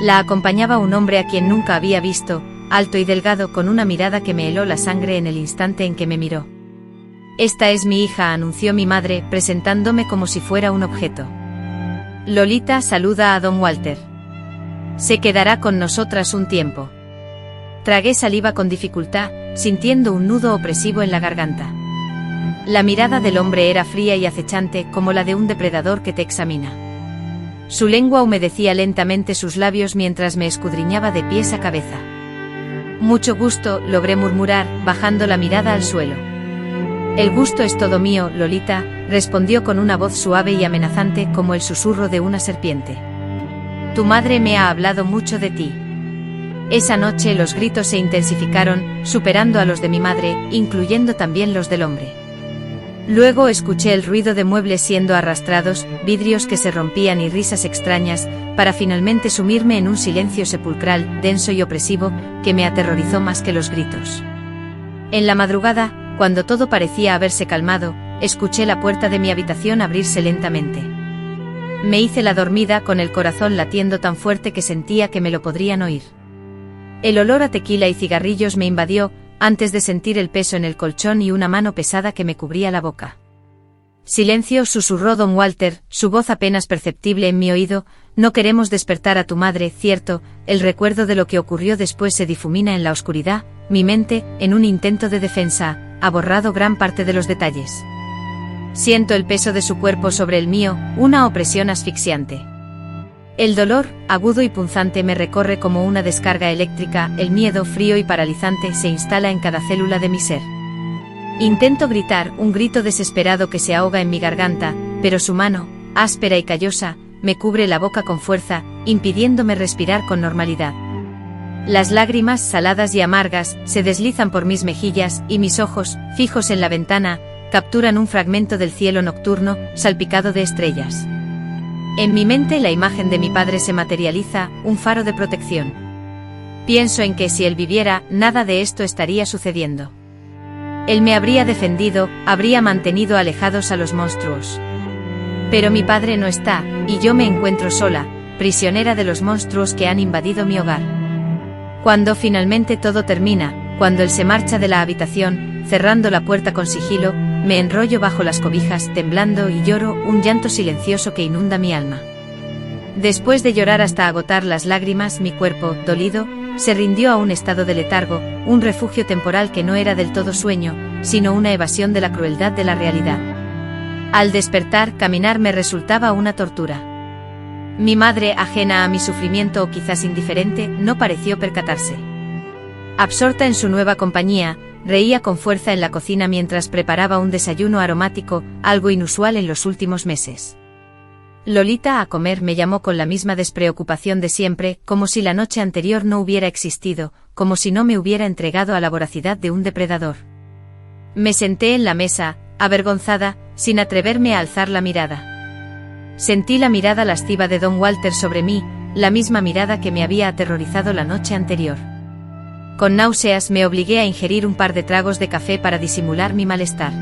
Speaker 1: La acompañaba un hombre a quien nunca había visto, alto y delgado, con una mirada que me heló la sangre en el instante en que me miró. «Esta es mi hija», anunció mi madre, presentándome como si fuera un objeto. «Lolita saluda a don Walter. Se quedará con nosotras un tiempo». Tragué saliva con dificultad, sintiendo un nudo opresivo en la garganta. La mirada del hombre era fría y acechante, como la de un depredador que te examina. Su lengua humedecía lentamente sus labios mientras me escudriñaba de pies a cabeza. «Mucho gusto», logré murmurar, bajando la mirada al suelo. «El gusto es todo mío, Lolita», respondió con una voz suave y amenazante como el susurro de una serpiente. «Tu madre me ha hablado mucho de ti». Esa noche los gritos se intensificaron, superando a los de mi madre, incluyendo también los del hombre. Luego escuché el ruido de muebles siendo arrastrados, vidrios que se rompían y risas extrañas, para finalmente sumirme en un silencio sepulcral, denso y opresivo, que me aterrorizó más que los gritos. En la madrugada, cuando todo parecía haberse calmado, escuché la puerta de mi habitación abrirse lentamente. Me hice la dormida con el corazón latiendo tan fuerte que sentía que me lo podrían oír. El olor a tequila y cigarrillos me invadió, antes de sentir el peso en el colchón y una mano pesada que me cubría la boca. «Silencio», susurró don Walter, su voz apenas perceptible en mi oído, «no queremos despertar a tu madre, ¿cierto?». El recuerdo de lo que ocurrió después se difumina en la oscuridad, mi mente, en un intento de defensa, ha borrado gran parte de los detalles. Siento el peso de su cuerpo sobre el mío, una opresión asfixiante. El dolor, agudo y punzante, me recorre como una descarga eléctrica, el miedo frío y paralizante se instala en cada célula de mi ser. Intento gritar, un grito desesperado que se ahoga en mi garganta, pero su mano, áspera y callosa, me cubre la boca con fuerza, impidiéndome respirar con normalidad. Las lágrimas, saladas y amargas, se deslizan por mis mejillas, y mis ojos, fijos en la ventana, capturan un fragmento del cielo nocturno, salpicado de estrellas. En mi mente la imagen de mi padre se materializa, un faro de protección. Pienso en que si él viviera, nada de esto estaría sucediendo. Él me habría defendido, habría mantenido alejados a los monstruos. Pero mi padre no está, y yo me encuentro sola, prisionera de los monstruos que han invadido mi hogar. Cuando finalmente todo termina, cuando él se marcha de la habitación, cerrando la puerta con sigilo, me enrollo bajo las cobijas, temblando, y lloro, un llanto silencioso que inunda mi alma. Después de llorar hasta agotar las lágrimas, mi cuerpo, dolido, se rindió a un estado de letargo, un refugio temporal que no era del todo sueño, sino una evasión de la crueldad de la realidad. Al despertar, caminar me resultaba una tortura. Mi madre, ajena a mi sufrimiento o quizás indiferente, no pareció percatarse. Absorta en su nueva compañía, reía con fuerza en la cocina mientras preparaba un desayuno aromático, algo inusual en los últimos meses. «Lolita, a comer», me llamó con la misma despreocupación de siempre, como si la noche anterior no hubiera existido, como si no me hubiera entregado a la voracidad de un depredador. Me senté en la mesa, avergonzada, sin atreverme a alzar la mirada. Sentí la mirada lasciva de don Walter sobre mí, la misma mirada que me había aterrorizado la noche anterior. Con náuseas me obligué a ingerir un par de tragos de café para disimular mi malestar.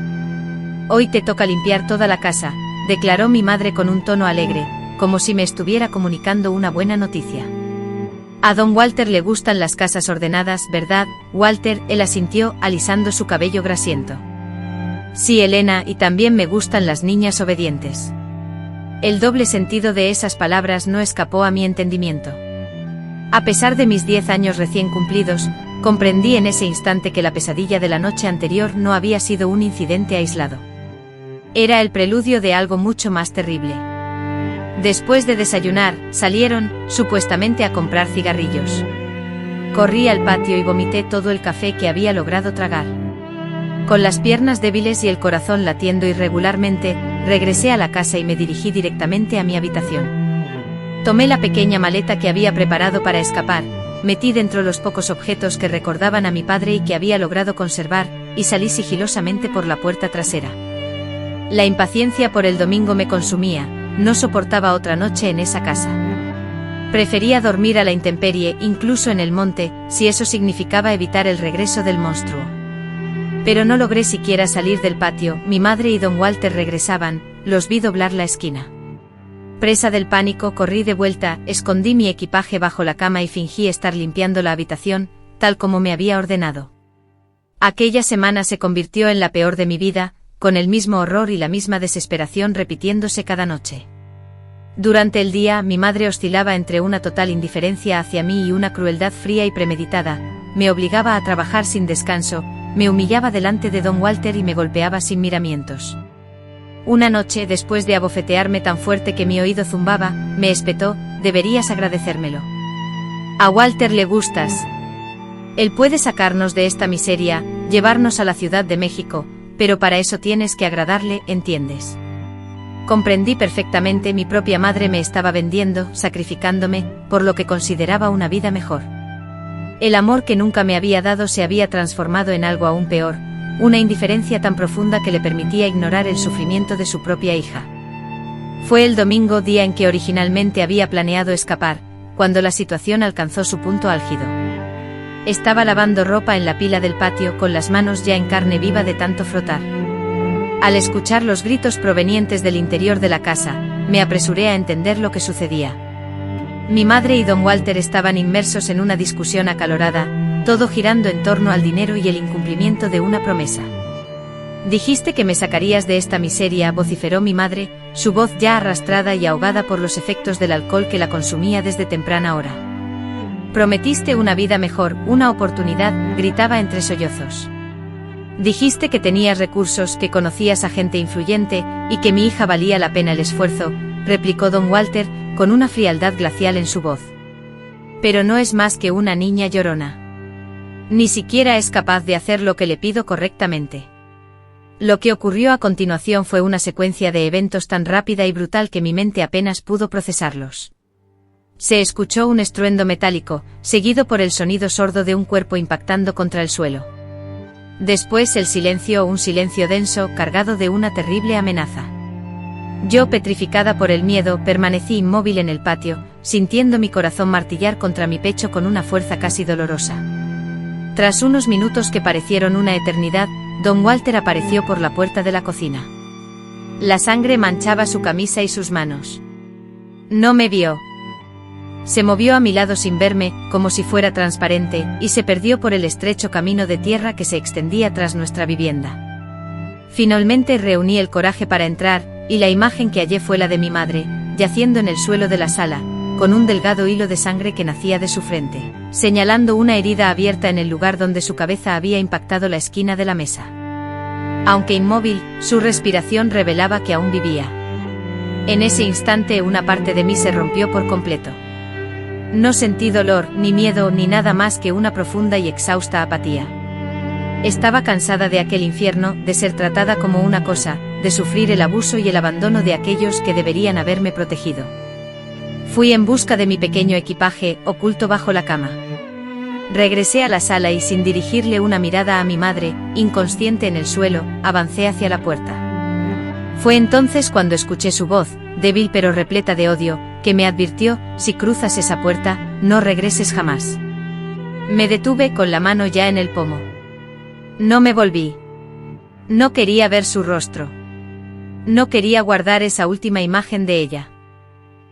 Speaker 1: «Hoy te toca limpiar toda la casa», declaró mi madre con un tono alegre, como si me estuviera comunicando una buena noticia. «A don Walter le gustan las casas ordenadas, ¿verdad, Walter?», él asintió, alisando su cabello grasiento. «Sí, Elena, y también me gustan las niñas obedientes». El doble sentido de esas palabras no escapó a mi entendimiento. A pesar de mis 10 años recién cumplidos, comprendí en ese instante que la pesadilla de la noche anterior no había sido un incidente aislado. Era el preludio de algo mucho más terrible. Después de desayunar, salieron, supuestamente a comprar cigarrillos. Corrí al patio y vomité todo el café que había logrado tragar. Con las piernas débiles y el corazón latiendo irregularmente, regresé a la casa y me dirigí directamente a mi habitación. Tomé la pequeña maleta que había preparado para escapar, metí dentro los pocos objetos que recordaban a mi padre y que había logrado conservar, y salí sigilosamente por la puerta trasera. La impaciencia por el domingo me consumía, no soportaba otra noche en esa casa. Prefería dormir a la intemperie, incluso en el monte, si eso significaba evitar el regreso del monstruo. Pero no logré siquiera salir del patio, mi madre y don Walter regresaban, los vi doblar la esquina. Presa del pánico, corrí de vuelta, escondí mi equipaje bajo la cama y fingí estar limpiando la habitación, tal como me había ordenado. Aquella semana se convirtió en la peor de mi vida, con el mismo horror y la misma desesperación repitiéndose cada noche. Durante el día, mi madre oscilaba entre una total indiferencia hacia mí y una crueldad fría y premeditada, me obligaba a trabajar sin descanso, me humillaba delante de don Walter y me golpeaba sin miramientos. Una noche, después de abofetearme tan fuerte que mi oído zumbaba, me espetó: deberías agradecérmelo. A Walter le gustas. Él puede sacarnos de esta miseria, llevarnos a la Ciudad de México, pero para eso tienes que agradarle, ¿entiendes? Comprendí perfectamente, mi propia madre me estaba vendiendo, sacrificándome, por lo que consideraba una vida mejor. El amor que nunca me había dado se había transformado en algo aún peor, una indiferencia tan profunda que le permitía ignorar el sufrimiento de su propia hija. Fue el domingo, día en que originalmente había planeado escapar, cuando la situación alcanzó su punto álgido. Estaba lavando ropa en la pila del patio, con las manos ya en carne viva de tanto frotar. Al escuchar los gritos provenientes del interior de la casa, me apresuré a entender lo que sucedía. Mi madre y don Walter estaban inmersos en una discusión acalorada, todo girando en torno al dinero y el incumplimiento de una promesa. Dijiste que me sacarías de esta miseria, vociferó mi madre, su voz ya arrastrada y ahogada por los efectos del alcohol que la consumía desde temprana hora. Prometiste una vida mejor, una oportunidad, gritaba entre sollozos. Dijiste que tenías recursos, que conocías a gente influyente, y que mi hija valía la pena el esfuerzo, replicó don Walter, con una frialdad glacial en su voz. Pero no es más que una niña llorona. Ni siquiera es capaz de hacer lo que le pido correctamente. Lo que ocurrió a continuación fue una secuencia de eventos tan rápida y brutal que mi mente apenas pudo procesarlos. Se escuchó un estruendo metálico, seguido por el sonido sordo de un cuerpo impactando contra el suelo. Después el silencio, un silencio denso, cargado de una terrible amenaza. Yo, petrificada por el miedo, permanecí inmóvil en el patio, sintiendo mi corazón martillar contra mi pecho con una fuerza casi dolorosa. Tras unos minutos que parecieron una eternidad, don Walter apareció por la puerta de la cocina. La sangre manchaba su camisa y sus manos. No me vio. Se movió a mi lado sin verme, como si fuera transparente, y se perdió por el estrecho camino de tierra que se extendía tras nuestra vivienda. Finalmente reuní el coraje para entrar, y la imagen que hallé fue la de mi madre, yaciendo en el suelo de la sala, con un delgado hilo de sangre que nacía de su frente, señalando una herida abierta en el lugar donde su cabeza había impactado la esquina de la mesa. Aunque inmóvil, su respiración revelaba que aún vivía. En ese instante una parte de mí se rompió por completo. No sentí dolor, ni miedo, ni nada más que una profunda y exhausta apatía. Estaba cansada de aquel infierno, de ser tratada como una cosa, de sufrir el abuso y el abandono de aquellos que deberían haberme protegido. Fui en busca de mi pequeño equipaje, oculto bajo la cama. Regresé a la sala y, sin dirigirle una mirada a mi madre, inconsciente en el suelo, avancé hacia la puerta. Fue entonces cuando escuché su voz, débil pero repleta de odio, que me advirtió: si cruzas esa puerta, no regreses jamás. Me detuve con la mano ya en el pomo. No me volví. No quería ver su rostro. No quería guardar esa última imagen de ella.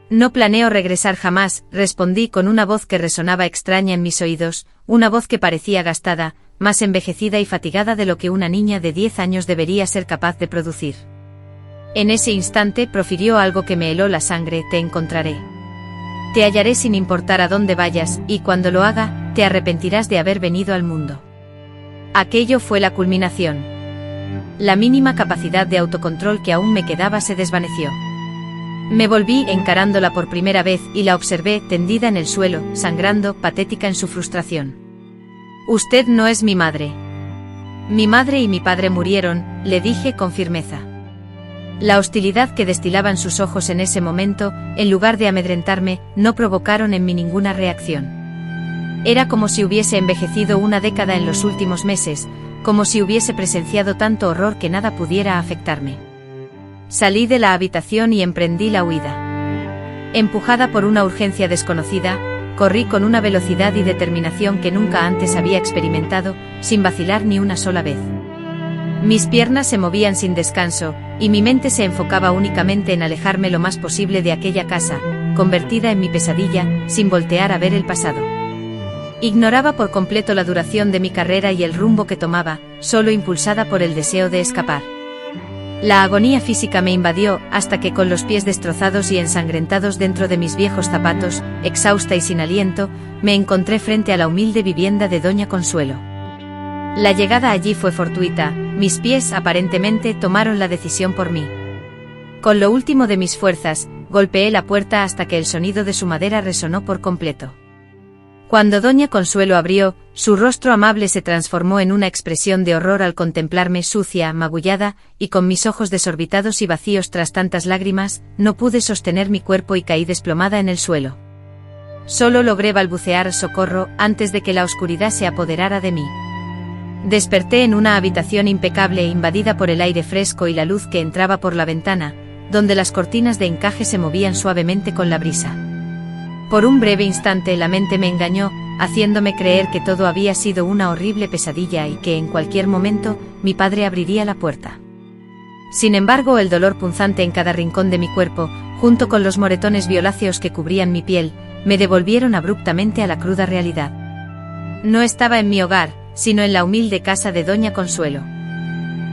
Speaker 1: No planeo regresar jamás, respondí con una voz que resonaba extraña en mis oídos, una voz que parecía gastada, más envejecida y fatigada de lo que una niña de 10 años debería ser capaz de producir. En ese instante profirió algo que me heló la sangre: te encontraré. Te hallaré sin importar a dónde vayas, y cuando lo haga, te arrepentirás de haber venido al mundo. Aquello fue la culminación. La mínima capacidad de autocontrol que aún me quedaba se desvaneció. Me volví encarándola por primera vez y la observé tendida en el suelo, sangrando, patética en su frustración. Usted no es mi madre. Mi madre y mi padre murieron, le dije con firmeza. La hostilidad que destilaban sus ojos en ese momento, en lugar de amedrentarme, no provocaron en mí ninguna reacción. Era como si hubiese envejecido una década en los últimos meses, como si hubiese presenciado tanto horror que nada pudiera afectarme. Salí de la habitación y emprendí la huida. Empujada por una urgencia desconocida, corrí con una velocidad y determinación que nunca antes había experimentado, sin vacilar ni una sola vez. Mis piernas se movían sin descanso, y mi mente se enfocaba únicamente en alejarme lo más posible de aquella casa, convertida en mi pesadilla, sin voltear a ver el pasado. Ignoraba por completo la duración de mi carrera y el rumbo que tomaba, solo impulsada por el deseo de escapar. La agonía física me invadió, hasta que con los pies destrozados y ensangrentados dentro de mis viejos zapatos, exhausta y sin aliento, me encontré frente a la humilde vivienda de doña Consuelo. La llegada allí fue fortuita, mis pies aparentemente tomaron la decisión por mí. Con lo último de mis fuerzas, golpeé la puerta hasta que el sonido de su madera resonó por completo. Cuando doña Consuelo abrió, su rostro amable se transformó en una expresión de horror al contemplarme sucia, magullada, y con mis ojos desorbitados y vacíos tras tantas lágrimas, no pude sostener mi cuerpo y caí desplomada en el suelo. Solo logré balbucear socorro antes de que la oscuridad se apoderara de mí. Desperté en una habitación impecable invadida por el aire fresco y la luz que entraba por la ventana, donde las cortinas de encaje se movían suavemente con la brisa. Por un breve instante la mente me engañó, haciéndome creer que todo había sido una horrible pesadilla y que en cualquier momento mi padre abriría la puerta. Sin embargo, el dolor punzante en cada rincón de mi cuerpo, junto con los moretones violáceos que cubrían mi piel, me devolvieron abruptamente a la cruda realidad. No estaba en mi hogar, sino en la humilde casa de doña Consuelo.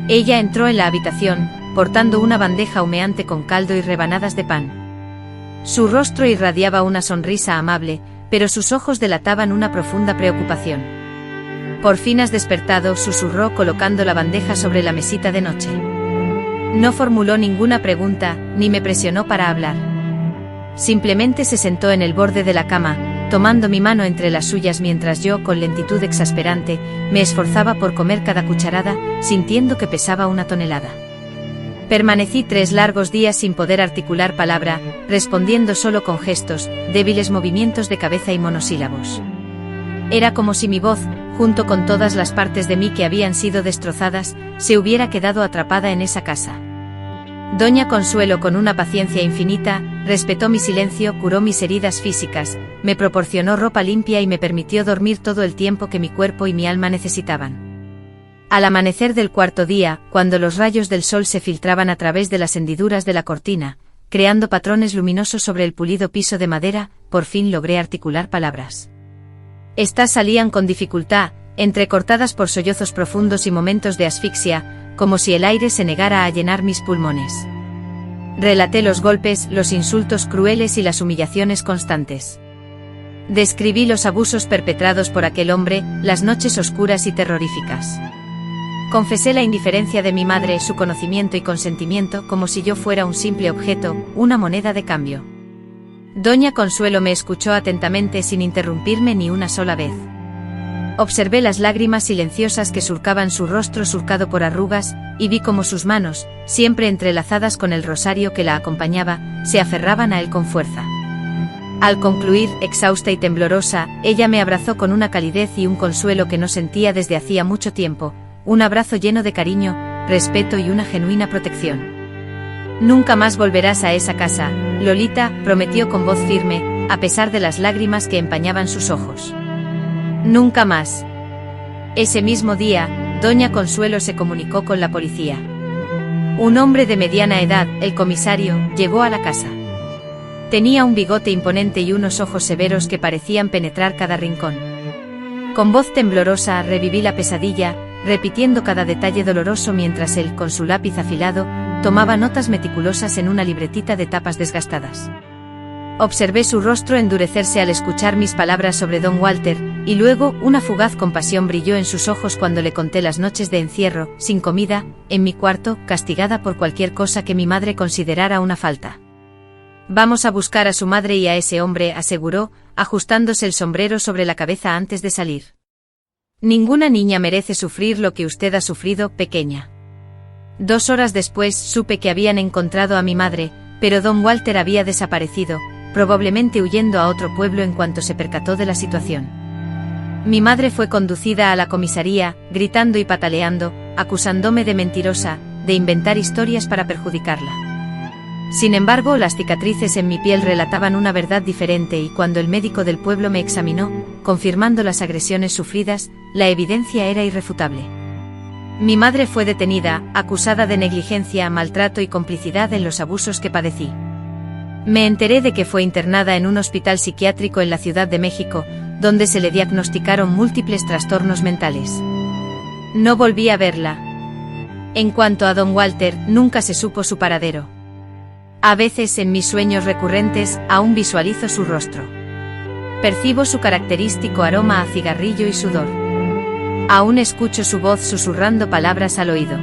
Speaker 1: Ella entró en la habitación, portando una bandeja humeante con caldo y rebanadas de pan. Su rostro irradiaba una sonrisa amable, pero sus ojos delataban una profunda preocupación. «Por fin has despertado», susurró colocando la bandeja sobre la mesita de noche. No formuló ninguna pregunta, ni me presionó para hablar. Simplemente se sentó en el borde de la cama, tomando mi mano entre las suyas mientras yo, con lentitud exasperante, me esforzaba por comer cada cucharada, sintiendo que pesaba una tonelada. Permanecí 3 largos días sin poder articular palabra, respondiendo solo con gestos, débiles movimientos de cabeza y monosílabos. Era como si mi voz, junto con todas las partes de mí que habían sido destrozadas, se hubiera quedado atrapada en esa casa. Doña Consuelo, con una paciencia infinita, respetó mi silencio, curó mis heridas físicas, me proporcionó ropa limpia y me permitió dormir todo el tiempo que mi cuerpo y mi alma necesitaban. Al amanecer del 4.º día, cuando los rayos del sol se filtraban a través de las hendiduras de la cortina, creando patrones luminosos sobre el pulido piso de madera, por fin logré articular palabras. Estas salían con dificultad, entrecortadas por sollozos profundos y momentos de asfixia, como si el aire se negara a llenar mis pulmones. Relaté los golpes, los insultos crueles y las humillaciones constantes. Describí los abusos perpetrados por aquel hombre, las noches oscuras y terroríficas. Confesé la indiferencia de mi madre, su conocimiento y consentimiento, como si yo fuera un simple objeto, una moneda de cambio. Doña Consuelo me escuchó atentamente sin interrumpirme ni una sola vez. Observé las lágrimas silenciosas que surcaban su rostro surcado por arrugas, y vi cómo sus manos, siempre entrelazadas con el rosario que la acompañaba, se aferraban a él con fuerza. Al concluir, exhausta y temblorosa, ella me abrazó con una calidez y un consuelo que no sentía desde hacía mucho tiempo, un abrazo lleno de cariño, respeto y una genuina protección. «Nunca más volverás a esa casa, Lolita», prometió con voz firme, a pesar de las lágrimas que empañaban sus ojos. «Nunca más». Ese mismo día, doña Consuelo se comunicó con la policía. Un hombre de mediana edad, el comisario, llegó a la casa. Tenía un bigote imponente y unos ojos severos que parecían penetrar cada rincón. Con voz temblorosa reviví la pesadilla, repitiendo cada detalle doloroso mientras él, con su lápiz afilado, tomaba notas meticulosas en una libretita de tapas desgastadas. Observé su rostro endurecerse al escuchar mis palabras sobre don Walter, y luego una fugaz compasión brilló en sus ojos cuando le conté las noches de encierro, sin comida, en mi cuarto, castigada por cualquier cosa que mi madre considerara una falta. «Vamos a buscar a su madre y a ese hombre», aseguró, ajustándose el sombrero sobre la cabeza antes de salir. «Ninguna niña merece sufrir lo que usted ha sufrido, pequeña». 2 horas después supe que habían encontrado a mi madre, pero don Walter había desaparecido, probablemente huyendo a otro pueblo en cuanto se percató de la situación. Mi madre fue conducida a la comisaría, gritando y pataleando, acusándome de mentirosa, de inventar historias para perjudicarla. Sin embargo, las cicatrices en mi piel relataban una verdad diferente y cuando el médico del pueblo me examinó, confirmando las agresiones sufridas, la evidencia era irrefutable. Mi madre fue detenida, acusada de negligencia, maltrato y complicidad en los abusos que padecí. Me enteré de que fue internada en un hospital psiquiátrico en la Ciudad de México, donde se le diagnosticaron múltiples trastornos mentales. No volví a verla. En cuanto a don Walter, nunca se supo su paradero. A veces en mis sueños recurrentes, aún visualizo su rostro. Percibo su característico aroma a cigarrillo y sudor. Aún escucho su voz susurrando palabras al oído.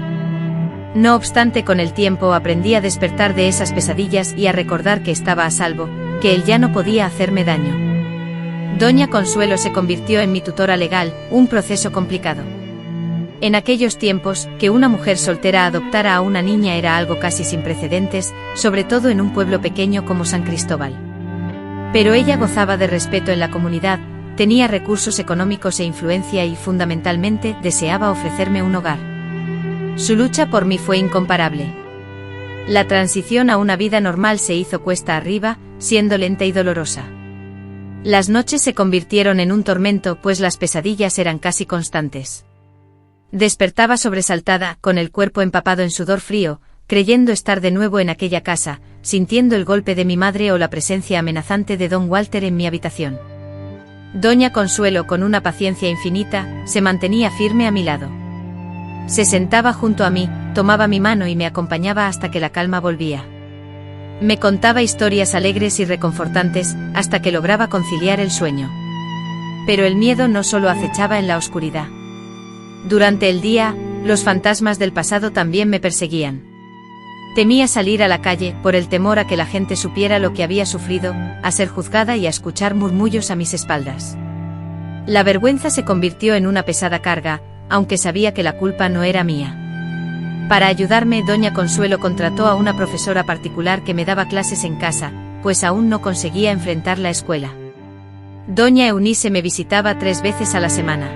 Speaker 1: No obstante, con el tiempo aprendí a despertar de esas pesadillas y a recordar que estaba a salvo, que él ya no podía hacerme daño. Doña Consuelo se convirtió en mi tutora legal, un proceso complicado. En aquellos tiempos, que una mujer soltera adoptara a una niña era algo casi sin precedentes, sobre todo en un pueblo pequeño como San Cristóbal. Pero ella gozaba de respeto en la comunidad, tenía recursos económicos e influencia y, fundamentalmente, deseaba ofrecerme un hogar. Su lucha por mí fue incomparable. La transición a una vida normal se hizo cuesta arriba, siendo lenta y dolorosa. Las noches se convirtieron en un tormento, pues las pesadillas eran casi constantes. Despertaba sobresaltada, con el cuerpo empapado en sudor frío, creyendo estar de nuevo en aquella casa, sintiendo el golpe de mi madre o la presencia amenazante de don Walter en mi habitación. Doña Consuelo, con una paciencia infinita, se mantenía firme a mi lado. Se sentaba junto a mí, tomaba mi mano y me acompañaba hasta que la calma volvía. Me contaba historias alegres y reconfortantes, hasta que lograba conciliar el sueño. Pero el miedo no solo acechaba en la oscuridad. Durante el día, los fantasmas del pasado también me perseguían. Temía salir a la calle, por el temor a que la gente supiera lo que había sufrido, a ser juzgada y a escuchar murmullos a mis espaldas. La vergüenza se convirtió en una pesada carga, aunque sabía que la culpa no era mía. Para ayudarme, doña Consuelo contrató a una profesora particular que me daba clases en casa, pues aún no conseguía enfrentar la escuela. Doña Eunice me visitaba 3 veces a la semana.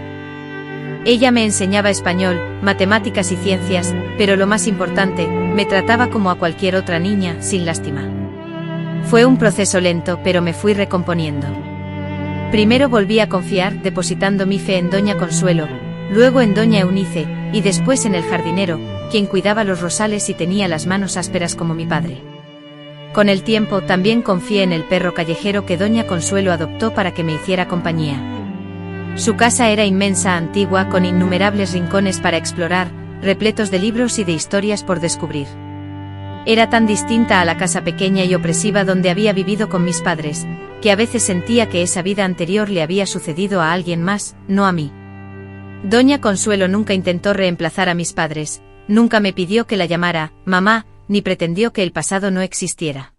Speaker 1: Ella me enseñaba español, matemáticas y ciencias, pero lo más importante, me trataba como a cualquier otra niña, sin lástima. Fue un proceso lento, pero me fui recomponiendo. Primero volví a confiar, depositando mi fe en doña Consuelo, luego en doña Eunice, y después en el jardinero, quien cuidaba los rosales y tenía las manos ásperas como mi padre. Con el tiempo también confié en el perro callejero que doña Consuelo adoptó para que me hiciera compañía. Su casa era inmensa, antigua, con innumerables rincones para explorar, repletos de libros y de historias por descubrir. Era tan distinta a la casa pequeña y opresiva donde había vivido con mis padres, que a veces sentía que esa vida anterior le había sucedido a alguien más, no a mí. Doña Consuelo nunca intentó reemplazar a mis padres, nunca me pidió que la llamara mamá, ni pretendió que el pasado no existiera.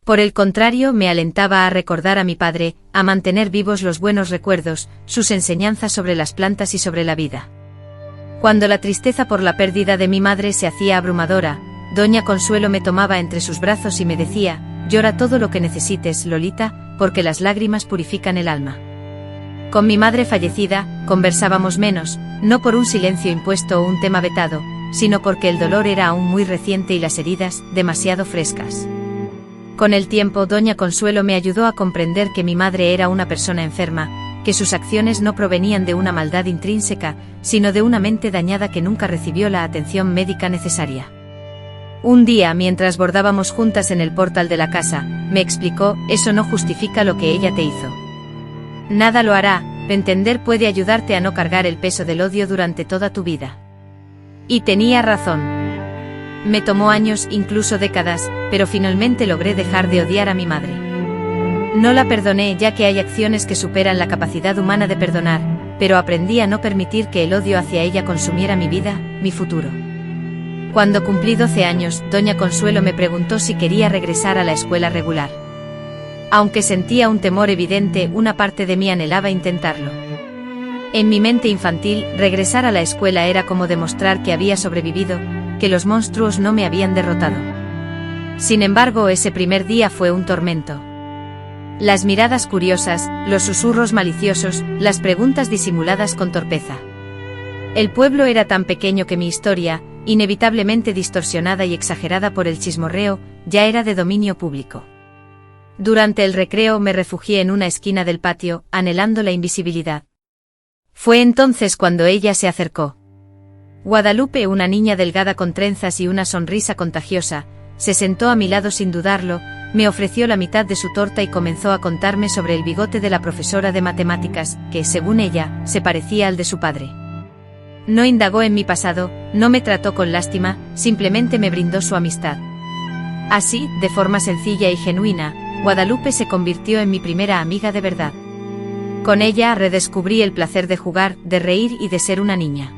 Speaker 1: Por el contrario, me alentaba a recordar a mi padre, a mantener vivos los buenos recuerdos, sus enseñanzas sobre las plantas y sobre la vida. Cuando la tristeza por la pérdida de mi madre se hacía abrumadora, doña Consuelo me tomaba entre sus brazos y me decía: llora todo lo que necesites, Lolita, porque las lágrimas purifican el alma. Con mi madre fallecida, conversábamos menos, no por un silencio impuesto o un tema vetado, sino porque el dolor era aún muy reciente y las heridas, demasiado frescas. Con el tiempo, doña Consuelo me ayudó a comprender que mi madre era una persona enferma, que sus acciones no provenían de una maldad intrínseca, sino de una mente dañada que nunca recibió la atención médica necesaria. Un día, mientras bordábamos juntas en el portal de la casa, me explicó: eso no justifica lo que ella te hizo. Nada lo hará, entender puede ayudarte a no cargar el peso del odio durante toda tu vida. Y tenía razón. Me tomó años, incluso décadas, pero finalmente logré dejar de odiar a mi madre. No la perdoné, ya que hay acciones que superan la capacidad humana de perdonar, pero aprendí a no permitir que el odio hacia ella consumiera mi vida, mi futuro. Cuando cumplí 12 años, doña Consuelo me preguntó si quería regresar a la escuela regular. Aunque sentía un temor evidente, una parte de mí anhelaba intentarlo. En mi mente infantil, regresar a la escuela era como demostrar que había sobrevivido, que los monstruos no me habían derrotado. Sin embargo, ese primer día fue un tormento. Las miradas curiosas, los susurros maliciosos, las preguntas disimuladas con torpeza. El pueblo era tan pequeño que mi historia, inevitablemente distorsionada y exagerada por el chismorreo, ya era de dominio público. Durante el recreo me refugié en una esquina del patio, anhelando la invisibilidad. Fue entonces cuando ella se acercó. Guadalupe, una niña delgada con trenzas y una sonrisa contagiosa, se sentó a mi lado sin dudarlo, me ofreció la mitad de su torta y comenzó a contarme sobre el bigote de la profesora de matemáticas, que, según ella, se parecía al de su padre. No indagó en mi pasado, no me trató con lástima, simplemente me brindó su amistad. Así, de forma sencilla y genuina, Guadalupe se convirtió en mi primera amiga de verdad. Con ella redescubrí el placer de jugar, de reír y de ser una niña.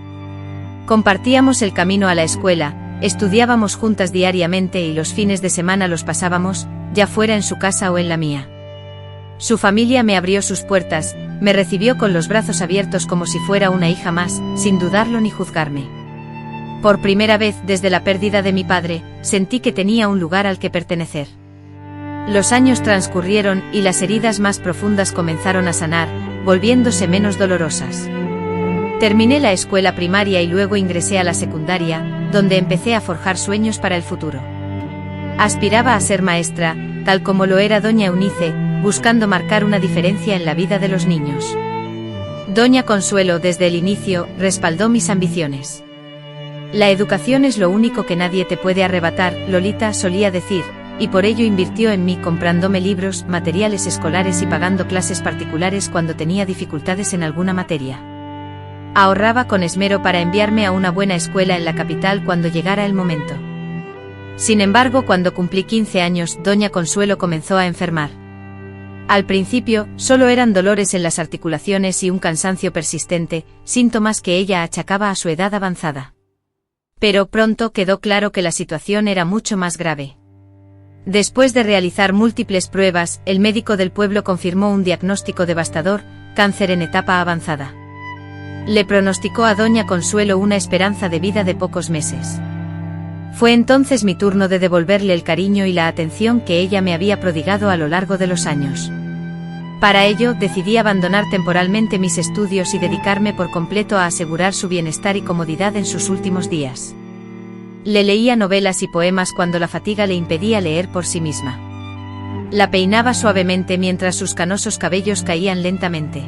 Speaker 1: Compartíamos el camino a la escuela, estudiábamos juntas diariamente y los fines de semana los pasábamos, ya fuera en su casa o en la mía. Su familia me abrió sus puertas, me recibió con los brazos abiertos como si fuera una hija más, sin dudarlo ni juzgarme. Por primera vez desde la pérdida de mi padre, sentí que tenía un lugar al que pertenecer. Los años transcurrieron y las heridas más profundas comenzaron a sanar, volviéndose menos dolorosas. Terminé la escuela primaria y luego ingresé a la secundaria, donde empecé a forjar sueños para el futuro. Aspiraba a ser maestra, tal como lo era doña Eunice, buscando marcar una diferencia en la vida de los niños. Doña Consuelo desde el inicio respaldó mis ambiciones. La educación es lo único que nadie te puede arrebatar, Lolita solía decir, y por ello invirtió en mí comprándome libros, materiales escolares y pagando clases particulares cuando tenía dificultades en alguna materia. Ahorraba con esmero para enviarme a una buena escuela en la capital cuando llegara el momento. Sin embargo, cuando cumplí 15 años, doña Consuelo comenzó a enfermar. Al principio, solo eran dolores en las articulaciones y un cansancio persistente, síntomas que ella achacaba a su edad avanzada. Pero pronto quedó claro que la situación era mucho más grave. Después de realizar múltiples pruebas, el médico del pueblo confirmó un diagnóstico devastador, cáncer en etapa avanzada. Le pronosticó a doña Consuelo una esperanza de vida de pocos meses. Fue entonces mi turno de devolverle el cariño y la atención que ella me había prodigado a lo largo de los años. Para ello, decidí abandonar temporalmente mis estudios y dedicarme por completo a asegurar su bienestar y comodidad en sus últimos días. Le leía novelas y poemas cuando la fatiga le impedía leer por sí misma. La peinaba suavemente mientras sus canosos cabellos caían lentamente.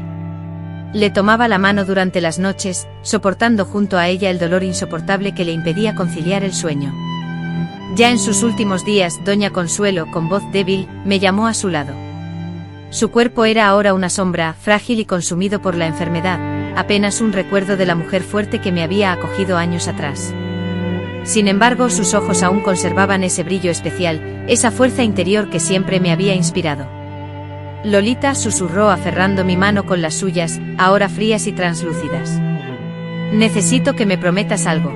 Speaker 1: Le tomaba la mano durante las noches, soportando junto a ella el dolor insoportable que le impedía conciliar el sueño. Ya en sus últimos días, doña Consuelo, con voz débil, me llamó a su lado. Su cuerpo era ahora una sombra, frágil y consumido por la enfermedad, apenas un recuerdo de la mujer fuerte que me había acogido años atrás. Sin embargo, sus ojos aún conservaban ese brillo especial, esa fuerza interior que siempre me había inspirado. Lolita, susurró aferrando mi mano con las suyas, ahora frías y translúcidas. Necesito que me prometas algo.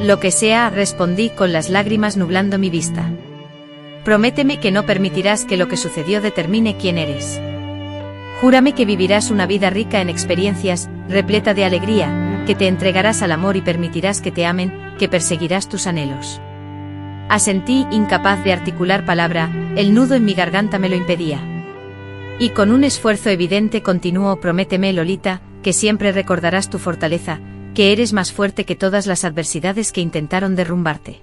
Speaker 1: Lo que sea, respondí con las lágrimas nublando mi vista. Prométeme que no permitirás que lo que sucedió determine quién eres. Júrame que vivirás una vida rica en experiencias, repleta de alegría, que te entregarás al amor y permitirás que te amen, que perseguirás tus anhelos. Asentí, incapaz de articular palabra, el nudo en mi garganta me lo impedía. Y con un esfuerzo evidente continuó: prométeme, Lolita, que siempre recordarás tu fortaleza, que eres más fuerte que todas las adversidades que intentaron derrumbarte.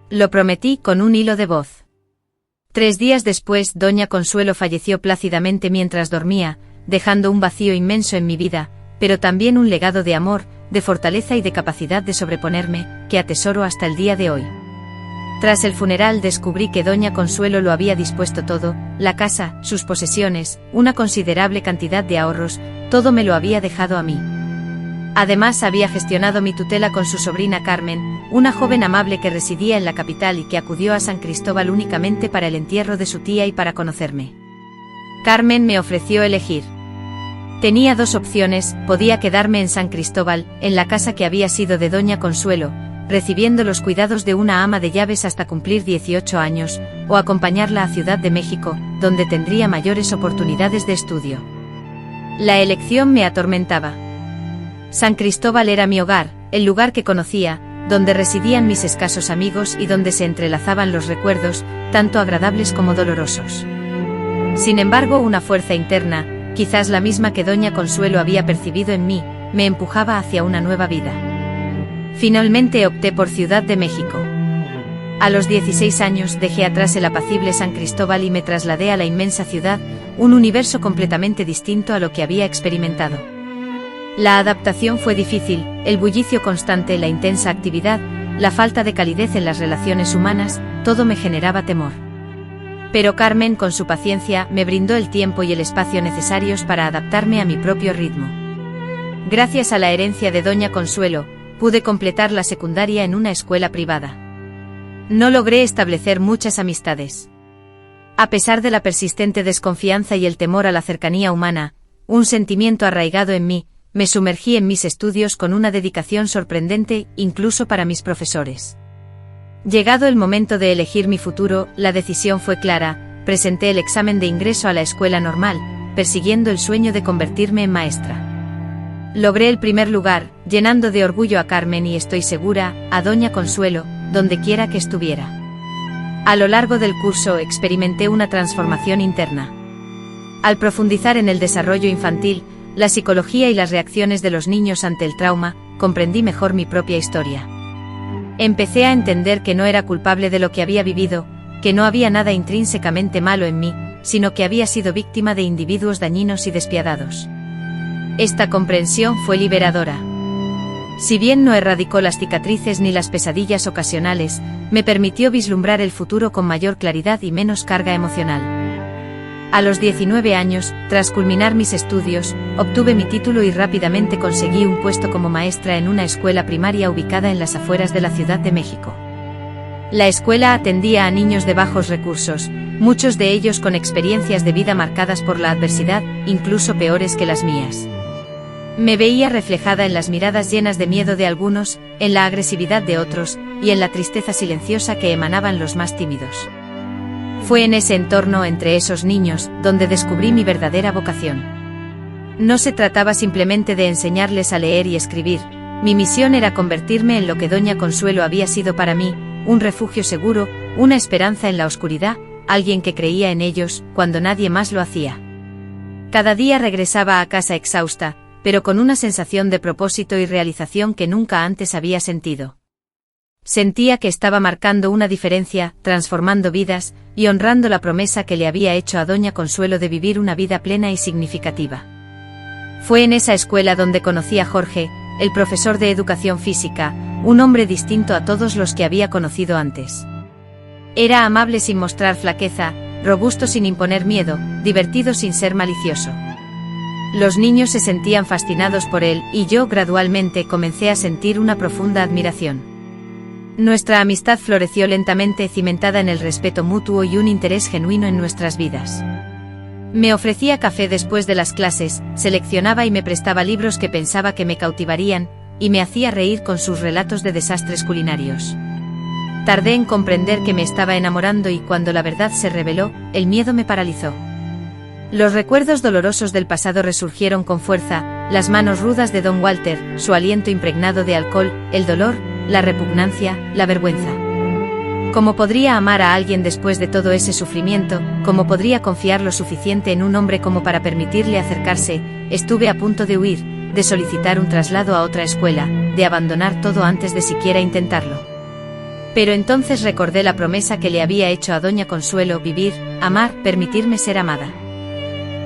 Speaker 1: Lo prometí con un hilo de voz. 3 días después, doña Consuelo falleció plácidamente mientras dormía, dejando un vacío inmenso en mi vida, pero también un legado de amor, de fortaleza y de capacidad de sobreponerme, que atesoro hasta el día de hoy. Tras el funeral descubrí que doña Consuelo lo había dispuesto todo, la casa, sus posesiones, una considerable cantidad de ahorros, todo me lo había dejado a mí. Además había gestionado mi tutela con su sobrina Carmen, una joven amable que residía en la capital y que acudió a San Cristóbal únicamente para el entierro de su tía y para conocerme. Carmen me ofreció elegir. Tenía 2 opciones: podía quedarme en San Cristóbal, en la casa que había sido de doña Consuelo, recibiendo los cuidados de una ama de llaves hasta cumplir 18 años, o acompañarla a Ciudad de México, donde tendría mayores oportunidades de estudio. La elección me atormentaba. San Cristóbal era mi hogar, el lugar que conocía, donde residían mis escasos amigos y donde se entrelazaban los recuerdos, tanto agradables como dolorosos. Sin embargo, una fuerza interna, quizás la misma que doña Consuelo había percibido en mí, me empujaba hacia una nueva vida. Finalmente opté por Ciudad de México. A los 16 años dejé atrás el apacible San Cristóbal y me trasladé a la inmensa ciudad, un universo completamente distinto a lo que había experimentado. La adaptación fue difícil, el bullicio constante, la intensa actividad, la falta de calidez en las relaciones humanas, todo me generaba temor. Pero Carmen, con su paciencia, me brindó el tiempo y el espacio necesarios para adaptarme a mi propio ritmo. Gracias a la herencia de doña Consuelo, pude completar la secundaria en una escuela privada. No logré establecer muchas amistades. A pesar de la persistente desconfianza y el temor a la cercanía humana, un sentimiento arraigado en mí, me sumergí en mis estudios con una dedicación sorprendente, incluso para mis profesores. Llegado el momento de elegir mi futuro, la decisión fue clara: presenté el examen de ingreso a la escuela normal, persiguiendo el sueño de convertirme en maestra. Logré el primer lugar, llenando de orgullo a Carmen y, estoy segura, a doña Consuelo, donde quiera que estuviera. A lo largo del curso experimenté una transformación interna. Al profundizar en el desarrollo infantil, la psicología y las reacciones de los niños ante el trauma, comprendí mejor mi propia historia. Empecé a entender que no era culpable de lo que había vivido, que no había nada intrínsecamente malo en mí, sino que había sido víctima de individuos dañinos y despiadados. Esta comprensión fue liberadora. Si bien no erradicó las cicatrices ni las pesadillas ocasionales, me permitió vislumbrar el futuro con mayor claridad y menos carga emocional. A los 19 años, tras culminar mis estudios, obtuve mi título y rápidamente conseguí un puesto como maestra en una escuela primaria ubicada en las afueras de la Ciudad de México. La escuela atendía a niños de bajos recursos, muchos de ellos con experiencias de vida marcadas por la adversidad, incluso peores que las mías. Me veía reflejada en las miradas llenas de miedo de algunos, en la agresividad de otros, y en la tristeza silenciosa que emanaban los más tímidos. Fue en ese entorno, entre esos niños, donde descubrí mi verdadera vocación. No se trataba simplemente de enseñarles a leer y escribir, mi misión era convertirme en lo que doña Consuelo había sido para mí, un refugio seguro, una esperanza en la oscuridad, alguien que creía en ellos, cuando nadie más lo hacía. Cada día regresaba a casa exhausta, pero con una sensación de propósito y realización que nunca antes había sentido. Sentía que estaba marcando una diferencia, transformando vidas, y honrando la promesa que le había hecho a doña Consuelo de vivir una vida plena y significativa. Fue en esa escuela donde conocí a Jorge, el profesor de educación física, un hombre distinto a todos los que había conocido antes. Era amable sin mostrar flaqueza, robusto sin imponer miedo, divertido sin ser malicioso. Los niños se sentían fascinados por él, y yo gradualmente comencé a sentir una profunda admiración. Nuestra amistad floreció lentamente, cimentada en el respeto mutuo y un interés genuino en nuestras vidas. Me ofrecía café después de las clases, seleccionaba y me prestaba libros que pensaba que me cautivarían, y me hacía reír con sus relatos de desastres culinarios. Tardé en comprender que me estaba enamorando y cuando la verdad se reveló, el miedo me paralizó. Los recuerdos dolorosos del pasado resurgieron con fuerza, las manos rudas de don Walter, su aliento impregnado de alcohol, el dolor, la repugnancia, la vergüenza. ¿Cómo podría amar a alguien después de todo ese sufrimiento? ¿Cómo podría confiar lo suficiente en un hombre como para permitirle acercarse? Estuve a punto de huir, de solicitar un traslado a otra escuela, de abandonar todo antes de siquiera intentarlo. Pero entonces recordé la promesa que le había hecho a doña Consuelo: vivir, amar, permitirme ser amada.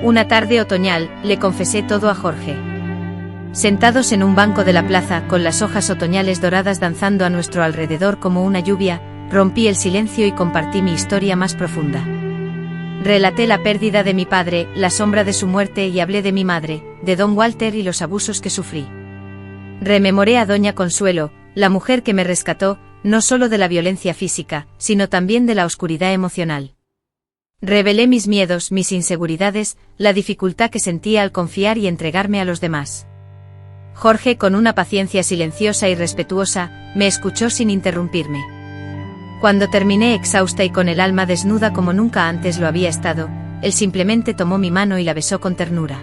Speaker 1: Una tarde otoñal, le confesé todo a Jorge. Sentados en un banco de la plaza, con las hojas otoñales doradas danzando a nuestro alrededor como una lluvia, rompí el silencio y compartí mi historia más profunda. Relaté la pérdida de mi padre, la sombra de su muerte, y hablé de mi madre, de don Walter y los abusos que sufrí. Rememoré a doña Consuelo, la mujer que me rescató, no solo de la violencia física, sino también de la oscuridad emocional. Revelé mis miedos, mis inseguridades, la dificultad que sentía al confiar y entregarme a los demás. Jorge, con una paciencia silenciosa y respetuosa, me escuchó sin interrumpirme. Cuando terminé exhausta y con el alma desnuda como nunca antes lo había estado, él simplemente tomó mi mano y la besó con ternura.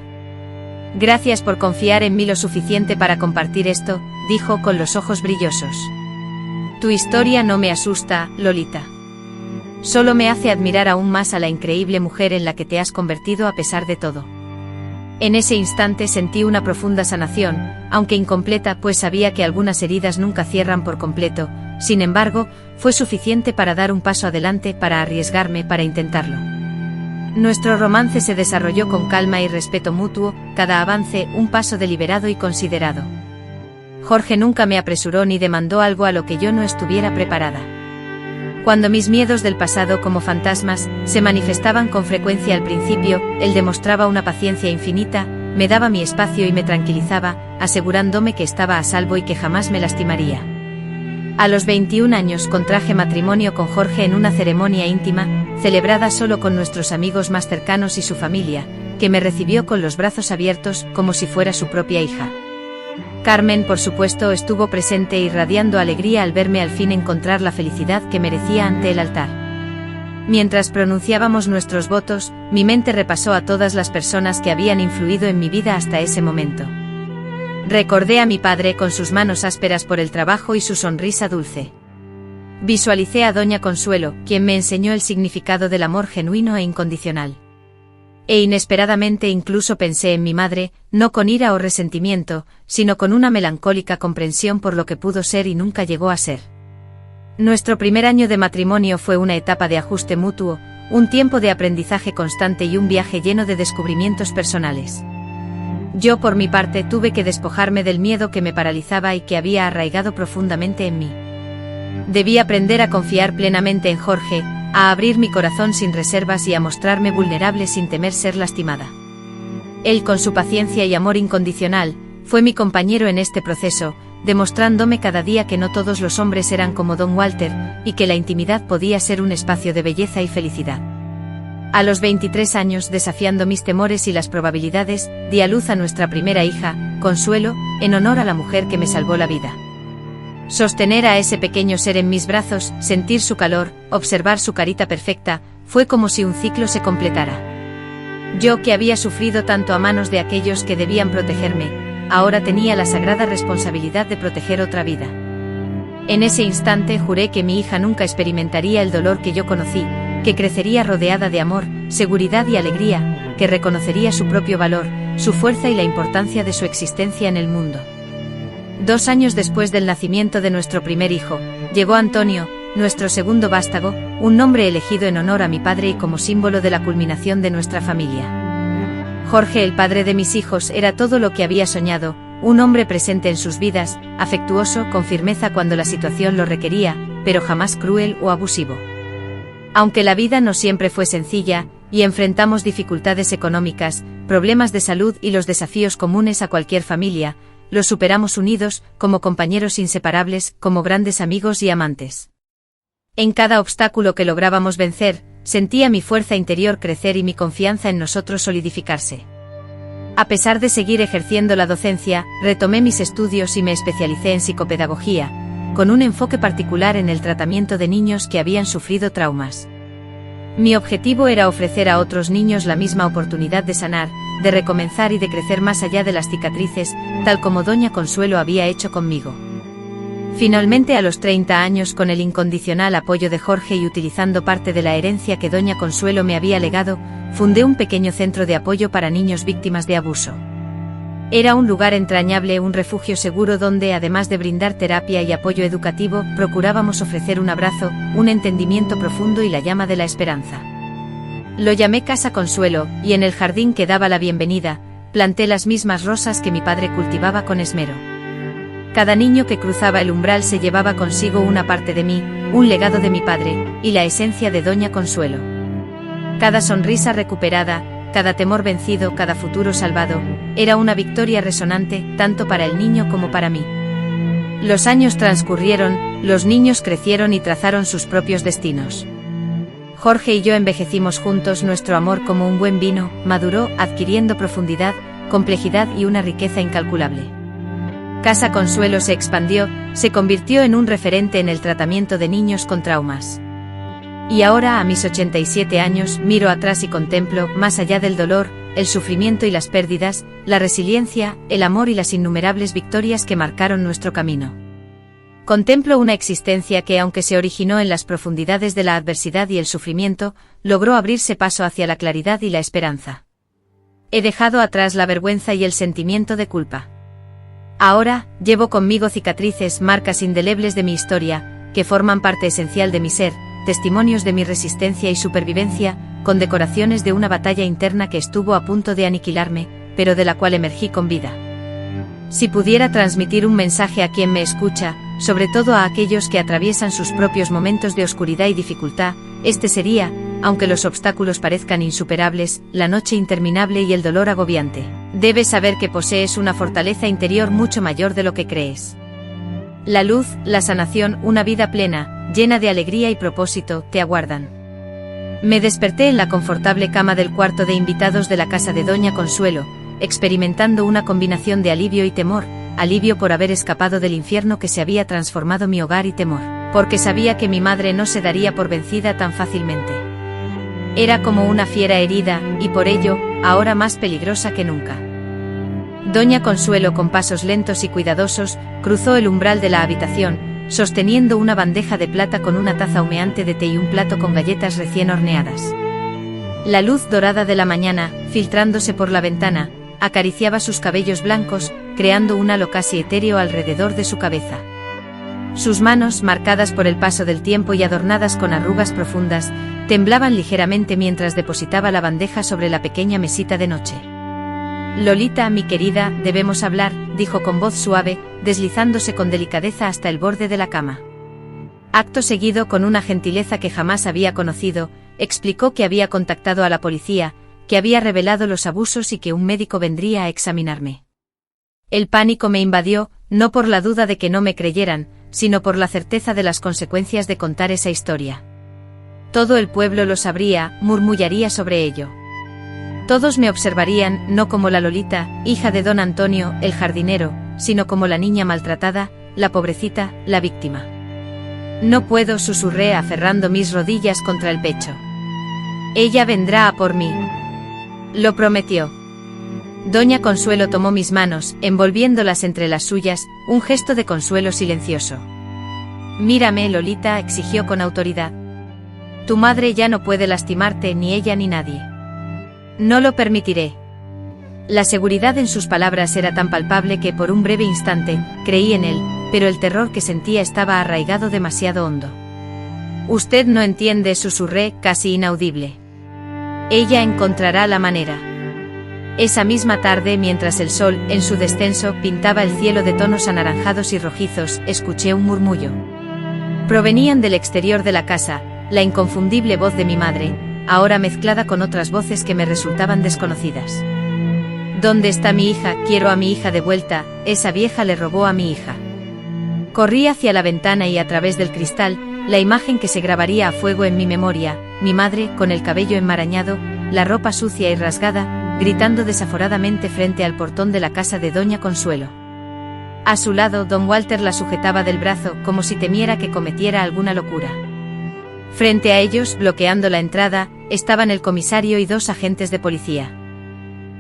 Speaker 1: Gracias por confiar en mí lo suficiente para compartir esto, dijo con los ojos brillosos. Tu historia no me asusta, Lolita. Solo me hace admirar aún más a la increíble mujer en la que te has convertido a pesar de todo. En ese instante sentí una profunda sanación, aunque incompleta, pues sabía que algunas heridas nunca cierran por completo. Sin embargo, fue suficiente para dar un paso adelante, para arriesgarme, para intentarlo. Nuestro romance se desarrolló con calma y respeto mutuo, cada avance un paso deliberado y considerado. Jorge nunca me apresuró ni demandó algo a lo que yo no estuviera preparada. Cuando mis miedos del pasado como fantasmas se manifestaban con frecuencia al principio, él demostraba una paciencia infinita, me daba mi espacio y me tranquilizaba, asegurándome que estaba a salvo y que jamás me lastimaría. A los 21 años contraje matrimonio con Jorge en una ceremonia íntima, celebrada solo con nuestros amigos más cercanos y su familia, que me recibió con los brazos abiertos como si fuera su propia hija. Carmen, por supuesto, estuvo presente irradiando alegría al verme al fin encontrar la felicidad que merecía ante el altar. Mientras pronunciábamos nuestros votos, mi mente repasó a todas las personas que habían influido en mi vida hasta ese momento. Recordé a mi padre con sus manos ásperas por el trabajo y su sonrisa dulce. Visualicé a Doña Consuelo, quien me enseñó el significado del amor genuino e incondicional. E inesperadamente incluso pensé en mi madre, no con ira o resentimiento, sino con una melancólica comprensión por lo que pudo ser y nunca llegó a ser. Nuestro primer año de matrimonio fue una etapa de ajuste mutuo, un tiempo de aprendizaje constante y un viaje lleno de descubrimientos personales. Yo, por mi parte, tuve que despojarme del miedo que me paralizaba y que había arraigado profundamente en mí. Debí aprender a confiar plenamente en Jorge, a abrir mi corazón sin reservas y a mostrarme vulnerable sin temer ser lastimada. Él, con su paciencia y amor incondicional, fue mi compañero en este proceso, demostrándome cada día que no todos los hombres eran como Don Walter, y que la intimidad podía ser un espacio de belleza y felicidad. A los 23 años, desafiando mis temores y las probabilidades, di a luz a nuestra primera hija, Consuelo, en honor a la mujer que me salvó la vida. Sostener a ese pequeño ser en mis brazos, sentir su calor, observar su carita perfecta, fue como si un ciclo se completara. Yo, que había sufrido tanto a manos de aquellos que debían protegerme, ahora tenía la sagrada responsabilidad de proteger otra vida. En ese instante juré que mi hija nunca experimentaría el dolor que yo conocí, que crecería rodeada de amor, seguridad y alegría, que reconocería su propio valor, su fuerza y la importancia de su existencia en el mundo. 2 años después del nacimiento de nuestro primer hijo, llegó Antonio, nuestro segundo vástago, un nombre elegido en honor a mi padre y como símbolo de la culminación de nuestra familia. Jorge, el padre de mis hijos, era todo lo que había soñado, un hombre presente en sus vidas, afectuoso, con firmeza cuando la situación lo requería, pero jamás cruel o abusivo. Aunque la vida no siempre fue sencilla, y enfrentamos dificultades económicas, problemas de salud y los desafíos comunes a cualquier familia, los superamos unidos, como compañeros inseparables, como grandes amigos y amantes. En cada obstáculo que lográbamos vencer, sentía mi fuerza interior crecer y mi confianza en nosotros solidificarse. A pesar de seguir ejerciendo la docencia, retomé mis estudios y me especialicé en psicopedagogía, con un enfoque particular en el tratamiento de niños que habían sufrido traumas. Mi objetivo era ofrecer a otros niños la misma oportunidad de sanar, de recomenzar y de crecer más allá de las cicatrices, tal como Doña Consuelo había hecho conmigo. Finalmente, a los 30 años, con el incondicional apoyo de Jorge y utilizando parte de la herencia que Doña Consuelo me había legado, fundé un pequeño centro de apoyo para niños víctimas de abuso. Era un lugar entrañable, un refugio seguro donde, además de brindar terapia y apoyo educativo, procurábamos ofrecer un abrazo, un entendimiento profundo y la llama de la esperanza. Lo llamé Casa Consuelo, y en el jardín que daba la bienvenida, planté las mismas rosas que mi padre cultivaba con esmero. Cada niño que cruzaba el umbral se llevaba consigo una parte de mí, un legado de mi padre, y la esencia de Doña Consuelo. Cada sonrisa recuperada, cada temor vencido, cada futuro salvado, era una victoria resonante, tanto para el niño como para mí. Los años transcurrieron, los niños crecieron y trazaron sus propios destinos. Jorge y yo envejecimos juntos, nuestro amor, como un buen vino, maduró, adquiriendo profundidad, complejidad y una riqueza incalculable. Casa Consuelo se expandió, se convirtió en un referente en el tratamiento de niños con traumas. Y ahora, a mis 87 años, miro atrás y contemplo, más allá del dolor, el sufrimiento y las pérdidas, la resiliencia, el amor y las innumerables victorias que marcaron nuestro camino. Contemplo una existencia que, aunque se originó en las profundidades de la adversidad y el sufrimiento, logró abrirse paso hacia la claridad y la esperanza. He dejado atrás la vergüenza y el sentimiento de culpa. Ahora, llevo conmigo cicatrices, marcas indelebles de mi historia, que forman parte esencial de mi ser, testimonios de mi resistencia y supervivencia, condecoraciones de una batalla interna que estuvo a punto de aniquilarme, pero de la cual emergí con vida. Si pudiera transmitir un mensaje a quien me escucha, sobre todo a aquellos que atraviesan sus propios momentos de oscuridad y dificultad. Este sería, aunque los obstáculos parezcan insuperables, la noche interminable y el dolor agobiante. Debes saber que posees una fortaleza interior mucho mayor de lo que crees. La luz, la sanación, una vida plena, llena de alegría y propósito, te aguardan. Me desperté en la confortable cama del cuarto de invitados de la casa de Doña Consuelo, experimentando una combinación de alivio y temor, alivio por haber escapado del infierno que se había transformado mi hogar y temor, porque sabía que mi madre no se daría por vencida tan fácilmente. Era como una fiera herida, y por ello, ahora más peligrosa que nunca. Doña Consuelo, con pasos lentos y cuidadosos, cruzó el umbral de la habitación, sosteniendo una bandeja de plata con una taza humeante de té y un plato con galletas recién horneadas. La luz dorada de la mañana, filtrándose por la ventana, acariciaba sus cabellos blancos, creando un halo casi etéreo alrededor de su cabeza. Sus manos, marcadas por el paso del tiempo y adornadas con arrugas profundas, temblaban ligeramente mientras depositaba la bandeja sobre la pequeña mesita de noche. Lolita, mi querida, debemos hablar, dijo con voz suave, deslizándose con delicadeza hasta el borde de la cama. Acto seguido, con una gentileza que jamás había conocido, explicó que había contactado a la policía, que había revelado los abusos y que un médico vendría a examinarme. El pánico me invadió, no por la duda de que no me creyeran, sino por la certeza de las consecuencias de contar esa historia. Todo el pueblo lo sabría, murmuraría sobre ello. Todos me observarían, no como la Lolita, hija de don Antonio, el jardinero, sino como la niña maltratada, la pobrecita, la víctima. No puedo, susurré aferrando mis rodillas contra el pecho. Ella vendrá a por mí. Lo prometió. Doña Consuelo tomó mis manos, envolviéndolas entre las suyas, un gesto de consuelo silencioso. Mírame, Lolita, exigió con autoridad. Tu madre ya no puede lastimarte, ni ella ni nadie. No lo permitiré. La seguridad en sus palabras era tan palpable que por un breve instante, creí en él, pero el terror que sentía estaba arraigado demasiado hondo. Usted no entiende, susurré, casi inaudible. Ella encontrará la manera. Esa misma tarde, mientras el sol, en su descenso, pintaba el cielo de tonos anaranjados y rojizos, escuché un murmullo. Provenían del exterior de la casa, la inconfundible voz de mi madre, ahora mezclada con otras voces que me resultaban desconocidas. ¿Dónde está mi hija? Quiero a mi hija de vuelta, esa vieja le robó a mi hija. Corrí hacia la ventana y a través del cristal, la imagen que se grabaría a fuego en mi memoria, mi madre, con el cabello enmarañado, la ropa sucia y rasgada, gritando desaforadamente frente al portón de la casa de Doña Consuelo. A su lado, don Walter la sujetaba del brazo, como si temiera que cometiera alguna locura. Frente a ellos, bloqueando la entrada, estaban el comisario y 2 agentes de policía.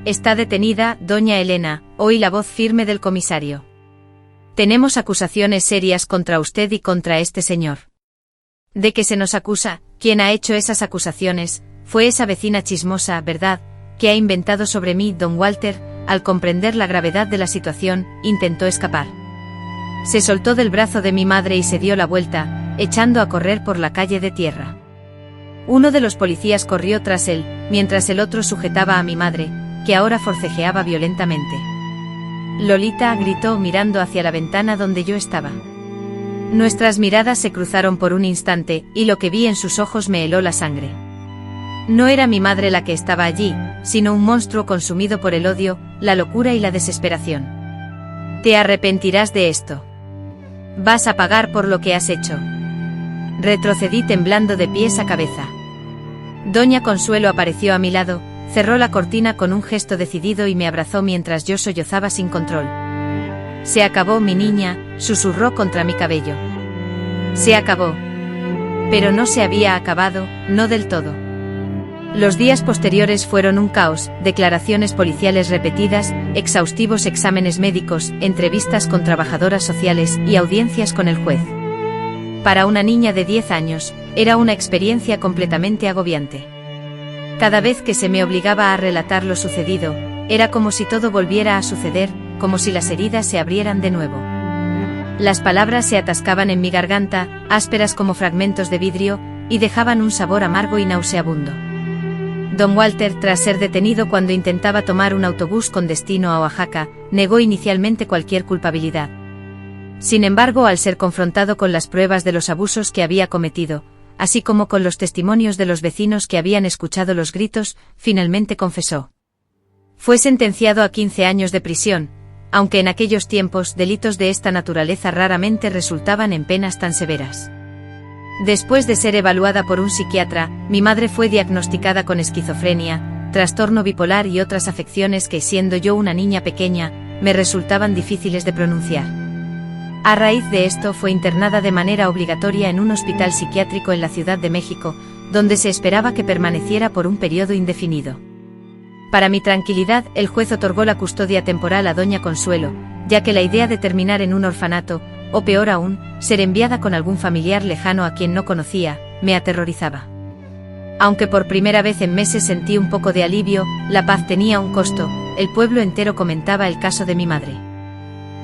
Speaker 1: Está detenida, doña Elena, oí la voz firme del comisario. Tenemos acusaciones serias contra usted y contra este señor. ¿De qué se nos acusa? ¿Quién ha hecho esas acusaciones? Fue esa vecina chismosa, ¿verdad?, que ha inventado sobre mí. Don Walter, al comprender la gravedad de la situación, intentó escapar. Se soltó del brazo de mi madre y se dio la vuelta, echando a correr por la calle de tierra. Uno de los policías corrió tras él, mientras el otro sujetaba a mi madre, que ahora forcejeaba violentamente. Lolita, gritó mirando hacia la ventana donde yo estaba. Nuestras miradas se cruzaron por un instante, y lo que vi en sus ojos me heló la sangre. No era mi madre la que estaba allí, sino un monstruo consumido por el odio, la locura y la desesperación. Te arrepentirás de esto. Vas a pagar por lo que has hecho. Retrocedí temblando de pies a cabeza. Doña Consuelo apareció a mi lado, cerró la cortina con un gesto decidido y me abrazó mientras yo sollozaba sin control. Se acabó, mi niña, susurró contra mi cabello. Se acabó. Pero no se había acabado, no del todo. Los días posteriores fueron un caos, declaraciones policiales repetidas, exhaustivos exámenes médicos, entrevistas con trabajadoras sociales y audiencias con el juez. Para una niña de 10 años, era una experiencia completamente agobiante. Cada vez que se me obligaba a relatar lo sucedido, era como si todo volviera a suceder, como si las heridas se abrieran de nuevo. Las palabras se atascaban en mi garganta, ásperas como fragmentos de vidrio, y dejaban un sabor amargo y nauseabundo. Don Walter, tras ser detenido cuando intentaba tomar un autobús con destino a Oaxaca, negó inicialmente cualquier culpabilidad. Sin embargo, al ser confrontado con las pruebas de los abusos que había cometido, así como con los testimonios de los vecinos que habían escuchado los gritos, finalmente confesó. Fue sentenciado a 15 años de prisión, aunque en aquellos tiempos delitos de esta naturaleza raramente resultaban en penas tan severas. Después de ser evaluada por un psiquiatra, mi madre fue diagnosticada con esquizofrenia, trastorno bipolar y otras afecciones que, siendo yo una niña pequeña, me resultaban difíciles de pronunciar. A raíz de esto fue internada de manera obligatoria en un hospital psiquiátrico en la Ciudad de México, donde se esperaba que permaneciera por un periodo indefinido. Para mi tranquilidad, el juez otorgó la custodia temporal a doña Consuelo, ya que la idea de terminar en un orfanato, o peor aún, ser enviada con algún familiar lejano a quien no conocía, me aterrorizaba. Aunque por primera vez en meses sentí un poco de alivio, la paz tenía un costo, el pueblo entero comentaba el caso de mi madre.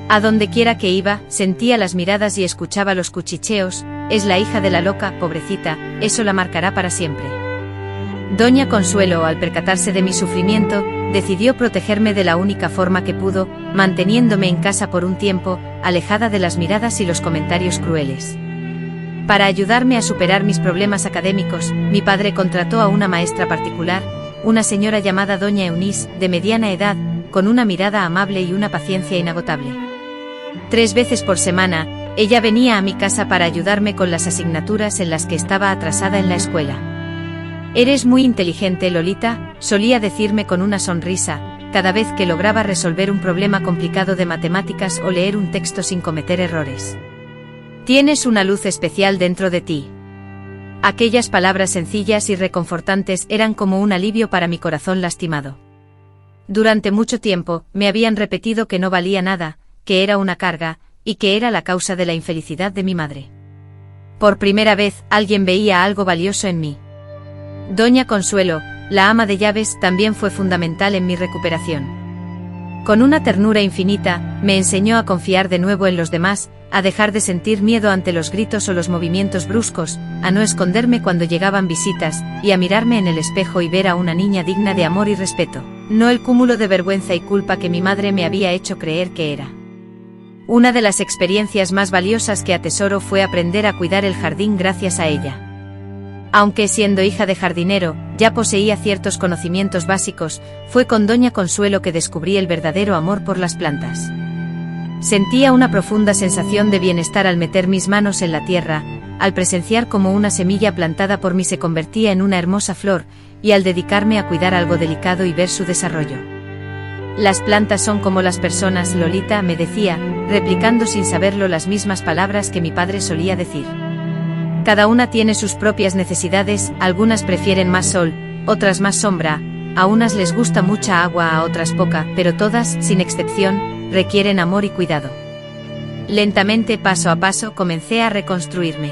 Speaker 1: A donde quiera que iba, sentía las miradas y escuchaba los cuchicheos, es la hija de la loca, pobrecita, eso la marcará para siempre. Doña Consuelo, al percatarse de mi sufrimiento, decidió protegerme de la única forma que pudo, manteniéndome en casa por un tiempo, alejada de las miradas y los comentarios crueles. Para ayudarme a superar mis problemas académicos, mi padre contrató a una maestra particular, una señora llamada doña Eunice, de mediana edad, con una mirada amable y una paciencia inagotable. 3 veces por semana, ella venía a mi casa para ayudarme con las asignaturas en las que estaba atrasada en la escuela. «Eres muy inteligente, Lolita», solía decirme con una sonrisa, cada vez que lograba resolver un problema complicado de matemáticas o leer un texto sin cometer errores. «Tienes una luz especial dentro de ti». Aquellas palabras sencillas y reconfortantes eran como un alivio para mi corazón lastimado. Durante mucho tiempo, me habían repetido que no valía nada, que era una carga, y que era la causa de la infelicidad de mi madre. Por primera vez, alguien veía algo valioso en mí. Doña Consuelo, la ama de llaves, también fue fundamental en mi recuperación. Con una ternura infinita, me enseñó a confiar de nuevo en los demás, a dejar de sentir miedo ante los gritos o los movimientos bruscos, a no esconderme cuando llegaban visitas, y a mirarme en el espejo y ver a una niña digna de amor y respeto, no el cúmulo de vergüenza y culpa que mi madre me había hecho creer que era. Una de las experiencias más valiosas que atesoro fue aprender a cuidar el jardín gracias a ella. Aunque siendo hija de jardinero, ya poseía ciertos conocimientos básicos, fue con doña Consuelo que descubrí el verdadero amor por las plantas. Sentía una profunda sensación de bienestar al meter mis manos en la tierra, al presenciar cómo una semilla plantada por mí se convertía en una hermosa flor, y al dedicarme a cuidar algo delicado y ver su desarrollo. Las plantas son como las personas, Lolita, me decía, replicando sin saberlo las mismas palabras que mi padre solía decir. Cada una tiene sus propias necesidades, algunas prefieren más sol, otras más sombra, a unas les gusta mucha agua, a otras poca, pero todas, sin excepción, requieren amor y cuidado. Lentamente, paso a paso, comencé a reconstruirme.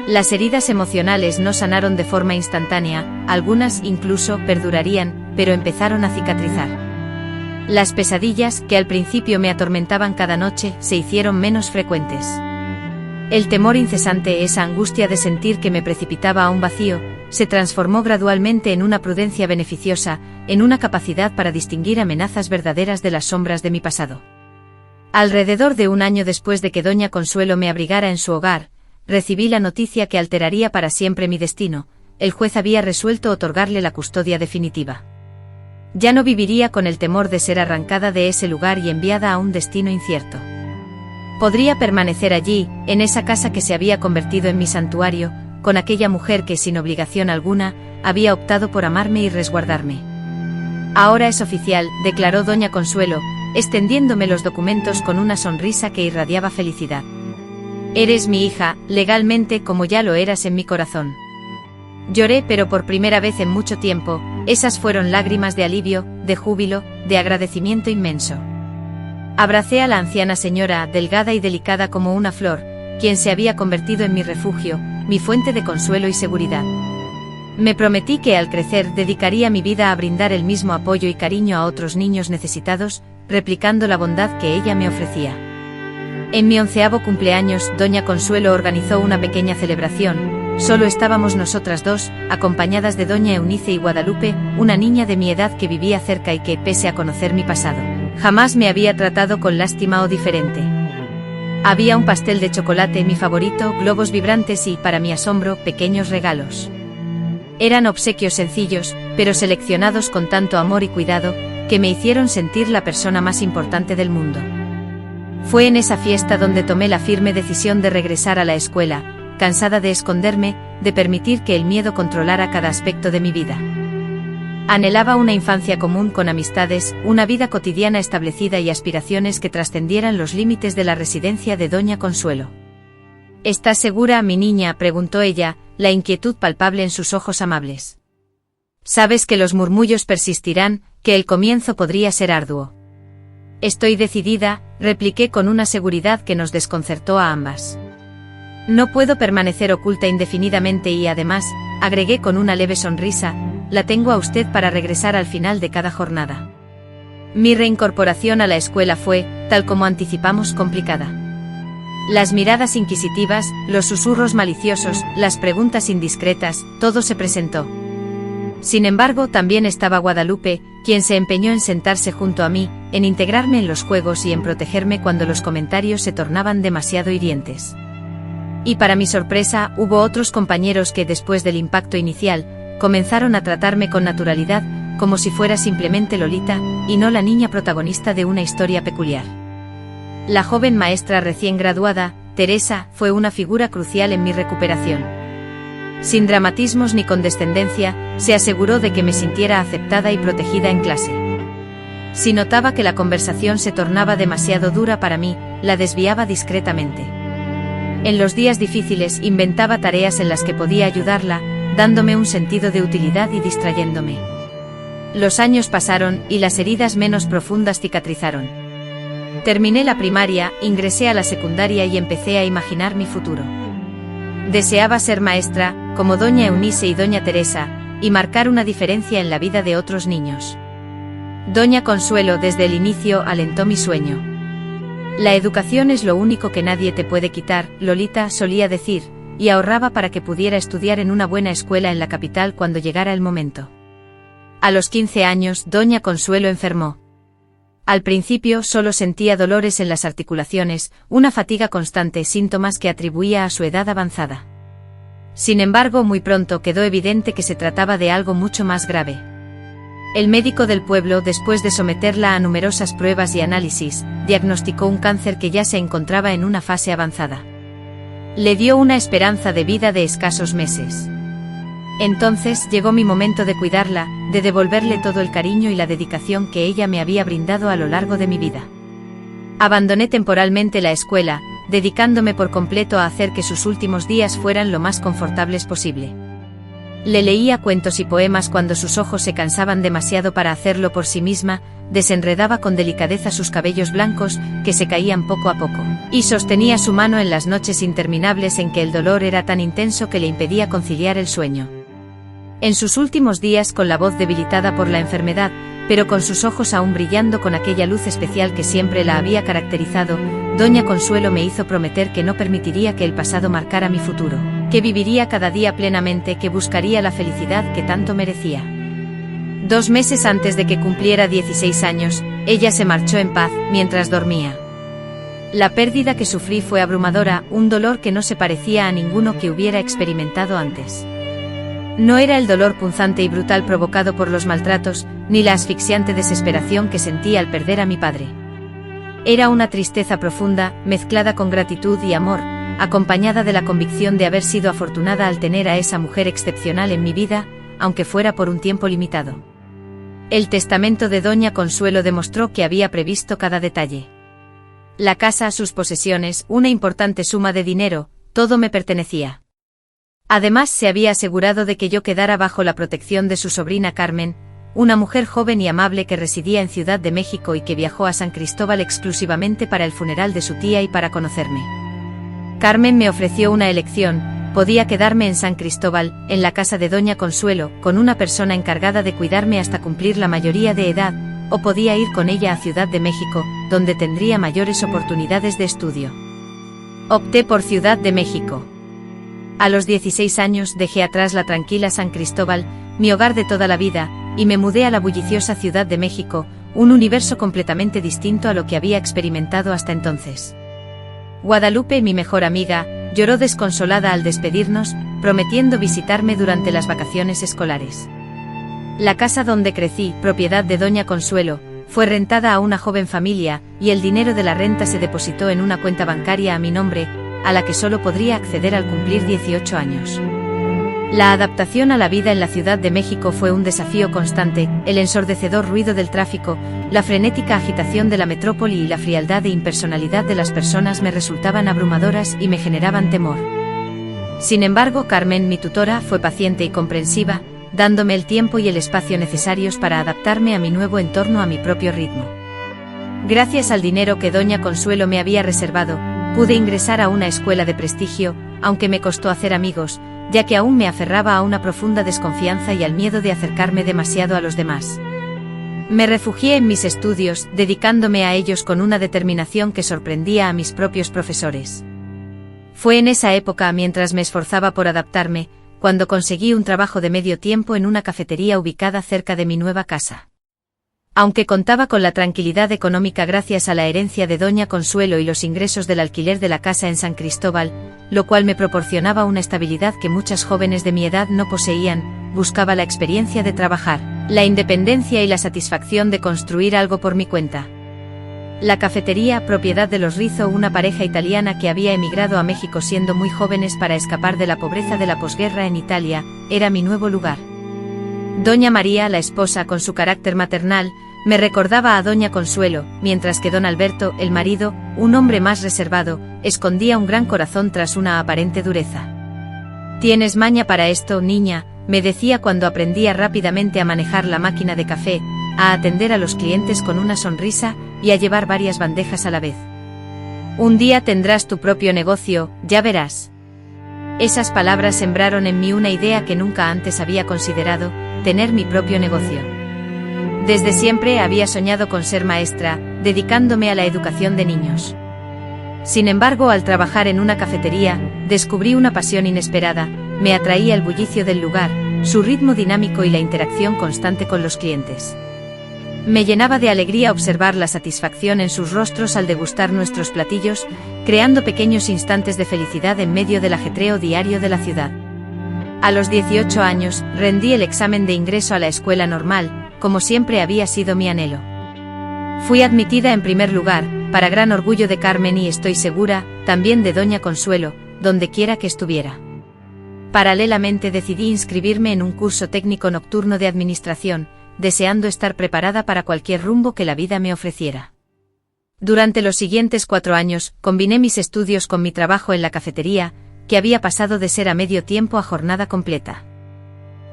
Speaker 1: Las heridas emocionales no sanaron de forma instantánea, algunas incluso perdurarían, pero empezaron a cicatrizar. Las pesadillas, que al principio me atormentaban cada noche, se hicieron menos frecuentes. El temor incesante, esa angustia de sentir que me precipitaba a un vacío, se transformó gradualmente en una prudencia beneficiosa, en una capacidad para distinguir amenazas verdaderas de las sombras de mi pasado. Alrededor de un año después de que doña Consuelo me abrigara en su hogar, recibí la noticia que alteraría para siempre mi destino. El juez había resuelto otorgarle la custodia definitiva. Ya no viviría con el temor de ser arrancada de ese lugar y enviada a un destino incierto. Podría permanecer allí, en esa casa que se había convertido en mi santuario, con aquella mujer que sin obligación alguna, había optado por amarme y resguardarme. Ahora es oficial, declaró doña Consuelo, extendiéndome los documentos con una sonrisa que irradiaba felicidad. Eres mi hija, legalmente como ya lo eras en mi corazón. Lloré, pero por primera vez en mucho tiempo, esas fueron lágrimas de alivio, de júbilo, de agradecimiento inmenso. Abracé a la anciana señora, delgada y delicada como una flor, quien se había convertido en mi refugio, mi fuente de consuelo y seguridad. Me prometí que al crecer dedicaría mi vida a brindar el mismo apoyo y cariño a otros niños necesitados, replicando la bondad que ella me ofrecía. En mi 11º cumpleaños, doña Consuelo organizó una pequeña celebración. Solo estábamos nosotras dos, acompañadas de doña Eunice y Guadalupe, una niña de mi edad que vivía cerca y que, pese a conocer mi pasado, jamás me había tratado con lástima o diferente. Había un pastel de chocolate, mi favorito, globos vibrantes y, para mi asombro, pequeños regalos. Eran obsequios sencillos, pero seleccionados con tanto amor y cuidado, que me hicieron sentir la persona más importante del mundo. Fue en esa fiesta donde tomé la firme decisión de regresar a la escuela, cansada de esconderme, de permitir que el miedo controlara cada aspecto de mi vida. Anhelaba una infancia común con amistades, una vida cotidiana establecida y aspiraciones que trascendieran los límites de la residencia de Doña Consuelo. ¿Estás segura, mi niña?, preguntó ella, la inquietud palpable en sus ojos amables. Sabes que los murmullos persistirán, que el comienzo podría ser arduo. Estoy decidida, repliqué con una seguridad que nos desconcertó a ambas. No puedo permanecer oculta indefinidamente y además, agregué con una leve sonrisa, la tengo a usted para regresar al final de cada jornada. Mi reincorporación a la escuela fue, tal como anticipamos, complicada. Las miradas inquisitivas, los susurros maliciosos, las preguntas indiscretas, todo se presentó. Sin embargo, también estaba Guadalupe, quien se empeñó en sentarse junto a mí, en integrarme en los juegos y en protegerme cuando los comentarios se tornaban demasiado hirientes. Y para mi sorpresa, hubo otros compañeros que, después del impacto inicial, comenzaron a tratarme con naturalidad, como si fuera simplemente Lolita, y no la niña protagonista de una historia peculiar. La joven maestra recién graduada, Teresa, fue una figura crucial en mi recuperación. Sin dramatismos ni condescendencia, se aseguró de que me sintiera aceptada y protegida en clase. Si notaba que la conversación se tornaba demasiado dura para mí, la desviaba discretamente. En los días difíciles inventaba tareas en las que podía ayudarla, dándome un sentido de utilidad y distrayéndome. Los años pasaron y las heridas menos profundas cicatrizaron. Terminé la primaria, ingresé a la secundaria y empecé a imaginar mi futuro. Deseaba ser maestra, como Doña Eunice y Doña Teresa, y marcar una diferencia en la vida de otros niños. Doña Consuelo desde el inicio alentó mi sueño. La educación es lo único que nadie te puede quitar, Lolita solía decir, y ahorraba para que pudiera estudiar en una buena escuela en la capital cuando llegara el momento. A los 15 años, Doña Consuelo enfermó. Al principio solo sentía dolores en las articulaciones, una fatiga constante, síntomas que atribuía a su edad avanzada. Sin embargo, muy pronto quedó evidente que se trataba de algo mucho más grave. El médico del pueblo, después de someterla a numerosas pruebas y análisis, diagnosticó un cáncer que ya se encontraba en una fase avanzada. Le dio una esperanza de vida de escasos meses. Entonces llegó mi momento de cuidarla, de devolverle todo el cariño y la dedicación que ella me había brindado a lo largo de mi vida. Abandoné temporalmente la escuela, dedicándome por completo a hacer que sus últimos días fueran lo más confortables posible. Le leía cuentos y poemas cuando sus ojos se cansaban demasiado para hacerlo por sí misma, desenredaba con delicadeza sus cabellos blancos, que se caían poco a poco, y sostenía su mano en las noches interminables en que el dolor era tan intenso que le impedía conciliar el sueño. En sus últimos días, con la voz debilitada por la enfermedad, pero con sus ojos aún brillando con aquella luz especial que siempre la había caracterizado, Doña Consuelo me hizo prometer que no permitiría que el pasado marcara mi futuro, que viviría cada día plenamente, que buscaría la felicidad que tanto merecía. 2 meses antes de que cumpliera 16 años, ella se marchó en paz, mientras dormía. La pérdida que sufrí fue abrumadora, un dolor que no se parecía a ninguno que hubiera experimentado antes. No era el dolor punzante y brutal provocado por los maltratos, ni la asfixiante desesperación que sentí al perder a mi padre. Era una tristeza profunda, mezclada con gratitud y amor, acompañada de la convicción de haber sido afortunada al tener a esa mujer excepcional en mi vida, aunque fuera por un tiempo limitado. El testamento de Doña Consuelo demostró que había previsto cada detalle. La casa, sus posesiones, una importante suma de dinero, todo me pertenecía. Además, se había asegurado de que yo quedara bajo la protección de su sobrina Carmen, una mujer joven y amable que residía en Ciudad de México y que viajó a San Cristóbal exclusivamente para el funeral de su tía y para conocerme. Carmen me ofreció una elección: podía quedarme en San Cristóbal, en la casa de Doña Consuelo, con una persona encargada de cuidarme hasta cumplir la mayoría de edad, o podía ir con ella a Ciudad de México, donde tendría mayores oportunidades de estudio. Opté por Ciudad de México. A los 16 años dejé atrás la tranquila San Cristóbal, mi hogar de toda la vida, y me mudé a la bulliciosa Ciudad de México, un universo completamente distinto a lo que había experimentado hasta entonces. Guadalupe, mi mejor amiga, lloró desconsolada al despedirnos, prometiendo visitarme durante las vacaciones escolares. La casa donde crecí, propiedad de doña Consuelo, fue rentada a una joven familia, y el dinero de la renta se depositó en una cuenta bancaria a mi nombre, a la que solo podría acceder al cumplir 18 años. La adaptación a la vida en la Ciudad de México fue un desafío constante, el ensordecedor ruido del tráfico, la frenética agitación de la metrópoli y la frialdad e impersonalidad de las personas me resultaban abrumadoras y me generaban temor. Sin embargo, Carmen, mi tutora, fue paciente y comprensiva, dándome el tiempo y el espacio necesarios para adaptarme a mi nuevo entorno a mi propio ritmo. Gracias al dinero que doña Consuelo me había reservado, pude ingresar a una escuela de prestigio, aunque me costó hacer amigos, ya que aún me aferraba a una profunda desconfianza y al miedo de acercarme demasiado a los demás. Me refugié en mis estudios, dedicándome a ellos con una determinación que sorprendía a mis propios profesores. Fue en esa época, mientras me esforzaba por adaptarme, cuando conseguí un trabajo de medio tiempo en una cafetería ubicada cerca de mi nueva casa. Aunque contaba con la tranquilidad económica gracias a la herencia de doña Consuelo y los ingresos del alquiler de la casa en San Cristóbal, lo cual me proporcionaba una estabilidad que muchas jóvenes de mi edad no poseían, buscaba la experiencia de trabajar, la independencia y la satisfacción de construir algo por mi cuenta. La cafetería, propiedad de los Rizzo, una pareja italiana que había emigrado a México siendo muy jóvenes para escapar de la pobreza de la posguerra en Italia, era mi nuevo lugar. Doña María, la esposa, con su carácter maternal, me recordaba a doña Consuelo, mientras que don Alberto, el marido, un hombre más reservado, escondía un gran corazón tras una aparente dureza. «Tienes maña para esto, niña», me decía cuando aprendía rápidamente a manejar la máquina de café, a atender a los clientes con una sonrisa y a llevar varias bandejas a la vez. «Un día tendrás tu propio negocio, ya verás». Esas palabras sembraron en mí una idea que nunca antes había considerado: tener mi propio negocio. Desde siempre había soñado con ser maestra, dedicándome a la educación de niños. Sin embargo, al trabajar en una cafetería, descubrí una pasión inesperada, me atraía el bullicio del lugar, su ritmo dinámico y la interacción constante con los clientes. Me llenaba de alegría observar la satisfacción en sus rostros al degustar nuestros platillos, creando pequeños instantes de felicidad en medio del ajetreo diario de la ciudad. A los 18 años, rendí el examen de ingreso a la escuela normal, como siempre había sido mi anhelo. Fui admitida en primer lugar, para gran orgullo de Carmen y, estoy segura, también de doña Consuelo, donde quiera que estuviera. Paralelamente decidí inscribirme en un curso técnico nocturno de administración, deseando estar preparada para cualquier rumbo que la vida me ofreciera. Durante los siguientes 4 años, combiné mis estudios con mi trabajo en la cafetería, que había pasado de ser a medio tiempo a jornada completa.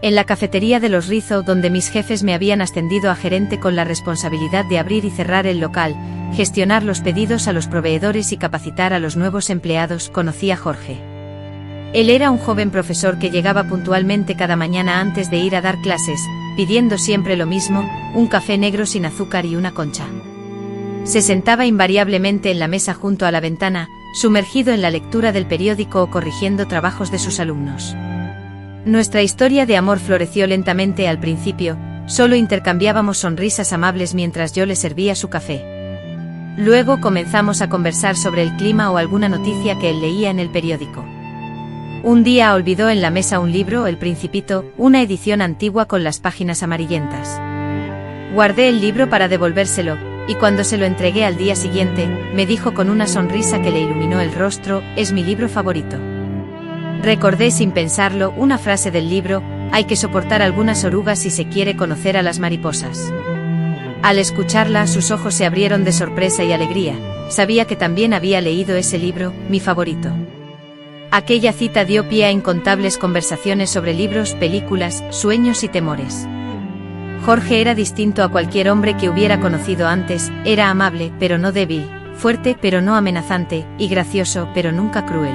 Speaker 1: En la cafetería de los Rizzo, donde mis jefes me habían ascendido a gerente con la responsabilidad de abrir y cerrar el local, gestionar los pedidos a los proveedores y capacitar a los nuevos empleados, conocí a Jorge. Él era un joven profesor que llegaba puntualmente cada mañana antes de ir a dar clases, pidiendo siempre lo mismo: un café negro sin azúcar y una concha. Se sentaba invariablemente en la mesa junto a la ventana, sumergido en la lectura del periódico o corrigiendo trabajos de sus alumnos. Nuestra historia de amor floreció lentamente al principio, solo intercambiábamos sonrisas amables mientras yo le servía su café. Luego comenzamos a conversar sobre el clima o alguna noticia que él leía en el periódico. Un día olvidó en la mesa un libro, El Principito, una edición antigua con las páginas amarillentas. Guardé el libro para devolvérselo, y cuando se lo entregué al día siguiente, me dijo con una sonrisa que le iluminó el rostro: «Es mi libro favorito». Recordé sin pensarlo una frase del libro: «Hay que soportar algunas orugas si se quiere conocer a las mariposas». Al escucharla, sus ojos se abrieron de sorpresa y alegría. Sabía que también había leído ese libro, mi favorito. Aquella cita dio pie a incontables conversaciones sobre libros, películas, sueños y temores. Jorge era distinto a cualquier hombre que hubiera conocido antes, era amable, pero no débil, fuerte, pero no amenazante, y gracioso, pero nunca cruel.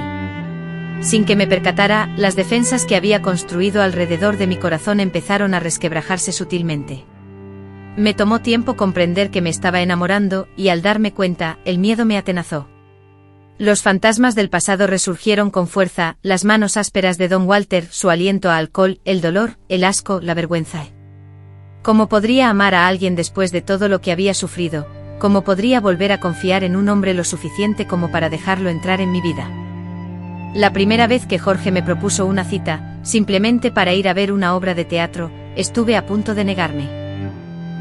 Speaker 1: Sin que me percatara, las defensas que había construido alrededor de mi corazón empezaron a resquebrajarse sutilmente. Me tomó tiempo comprender que me estaba enamorando, y al darme cuenta, el miedo me atenazó. Los fantasmas del pasado resurgieron con fuerza: las manos ásperas de don Walter, su aliento a alcohol, el dolor, el asco, la vergüenza. ¿Cómo podría amar a alguien después de todo lo que había sufrido? ¿cómo podría volver a confiar en un hombre lo suficiente como para dejarlo entrar en mi vida? La primera vez que Jorge me propuso una cita, simplemente para ir a ver una obra de teatro, estuve a punto de negarme.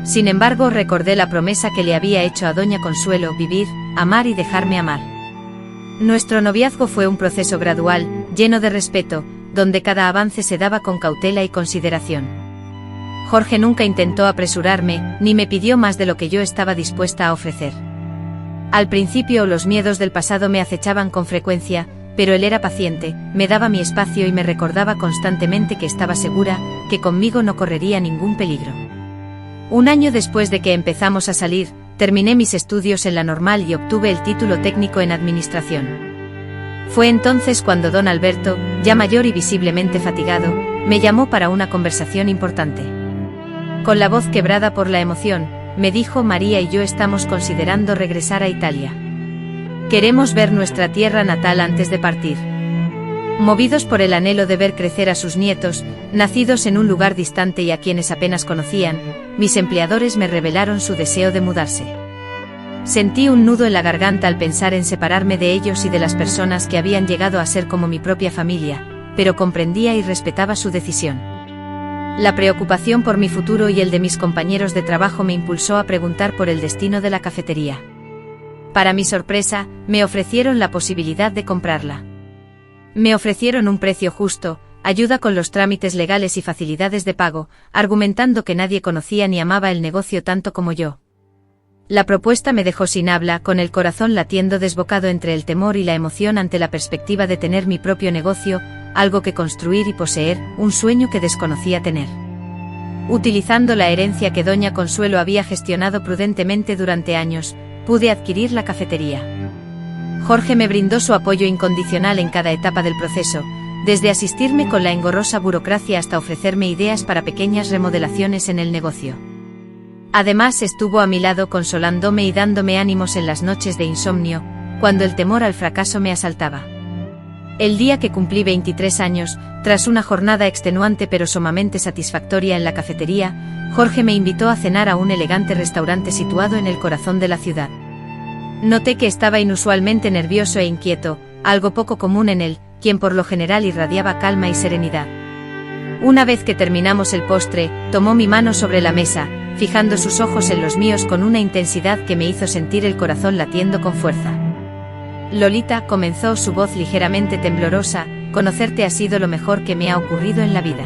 Speaker 1: Sin embargo, recordé la promesa que le había hecho a doña Consuelo: vivir, amar y dejarme amar. Nuestro noviazgo fue un proceso gradual, lleno de respeto, donde cada avance se daba con cautela y consideración. Jorge nunca intentó apresurarme, ni me pidió más de lo que yo estaba dispuesta a ofrecer. Al principio los miedos del pasado me acechaban con frecuencia, pero él era paciente, me daba mi espacio y me recordaba constantemente que estaba segura, que conmigo no correría ningún peligro. Un año después de que empezamos a salir, terminé mis estudios en la Normal y obtuve el título técnico en administración. Fue entonces cuando don Alberto, ya mayor y visiblemente fatigado, me llamó para una conversación importante. Con la voz quebrada por la emoción, me dijo: María y yo estamos considerando regresar a Italia. Queremos ver nuestra tierra natal antes de partir. Movidos por el anhelo de ver crecer a sus nietos, nacidos en un lugar distante y a quienes apenas conocían, mis empleadores me revelaron su deseo de mudarse. Sentí un nudo en la garganta al pensar en separarme de ellos y de las personas que habían llegado a ser como mi propia familia, pero comprendía y respetaba su decisión. La preocupación por mi futuro y el de mis compañeros de trabajo me impulsó a preguntar por el destino de la cafetería. Para mi sorpresa, me ofrecieron la posibilidad de comprarla. Me ofrecieron un precio justo, ayuda con los trámites legales y facilidades de pago, argumentando que nadie conocía ni amaba el negocio tanto como yo. La propuesta me dejó sin habla, con el corazón latiendo desbocado entre el temor y la emoción ante la perspectiva de tener mi propio negocio, algo que construir y poseer, un sueño que desconocía tener. Utilizando la herencia que doña Consuelo había gestionado prudentemente durante años, pude adquirir la cafetería. Jorge me brindó su apoyo incondicional en cada etapa del proceso, desde asistirme con la engorrosa burocracia hasta ofrecerme ideas para pequeñas remodelaciones en el negocio. Además, estuvo a mi lado consolándome y dándome ánimos en las noches de insomnio, cuando el temor al fracaso me asaltaba. El día que cumplí 23 años, tras una jornada extenuante pero sumamente satisfactoria en la cafetería, Jorge me invitó a cenar a un elegante restaurante situado en el corazón de la ciudad. Noté que estaba inusualmente nervioso e inquieto, algo poco común en él, quien por lo general irradiaba calma y serenidad. Una vez que terminamos el postre, tomó mi mano sobre la mesa, fijando sus ojos en los míos con una intensidad que me hizo sentir el corazón latiendo con fuerza. Lolita, comenzó su voz ligeramente temblorosa, conocerte ha sido lo mejor que me ha ocurrido en la vida.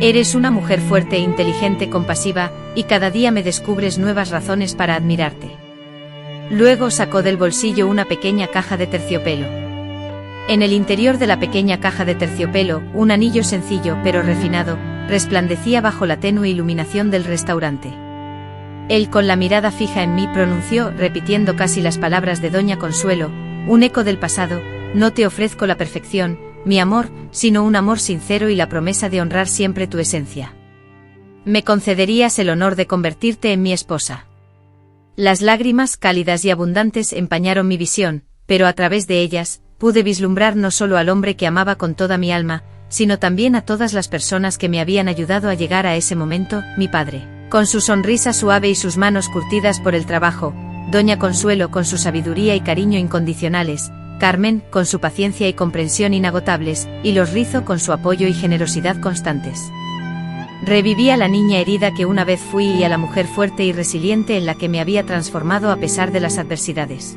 Speaker 1: Eres una mujer fuerte e inteligente, compasiva, y cada día me descubres nuevas razones para admirarte. Luego sacó del bolsillo una pequeña caja de terciopelo. En el interior de la pequeña caja de terciopelo, un anillo sencillo pero refinado, resplandecía bajo la tenue iluminación del restaurante. Él, con la mirada fija en mí, pronunció, repitiendo casi las palabras de doña Consuelo, un eco del pasado: no te ofrezco la perfección, mi amor, sino un amor sincero y la promesa de honrar siempre tu esencia. Me concederías el honor de convertirte en mi esposa. Las lágrimas cálidas y abundantes empañaron mi visión, pero a través de ellas, pude vislumbrar no solo al hombre que amaba con toda mi alma, sino también a todas las personas que me habían ayudado a llegar a ese momento: mi padre, con su sonrisa suave y sus manos curtidas por el trabajo; doña Consuelo, con su sabiduría y cariño incondicionales; Carmen, con su paciencia y comprensión inagotables; y los Rizo, con su apoyo y generosidad constantes. Reviví a la niña herida que una vez fui y a la mujer fuerte y resiliente en la que me había transformado a pesar de las adversidades.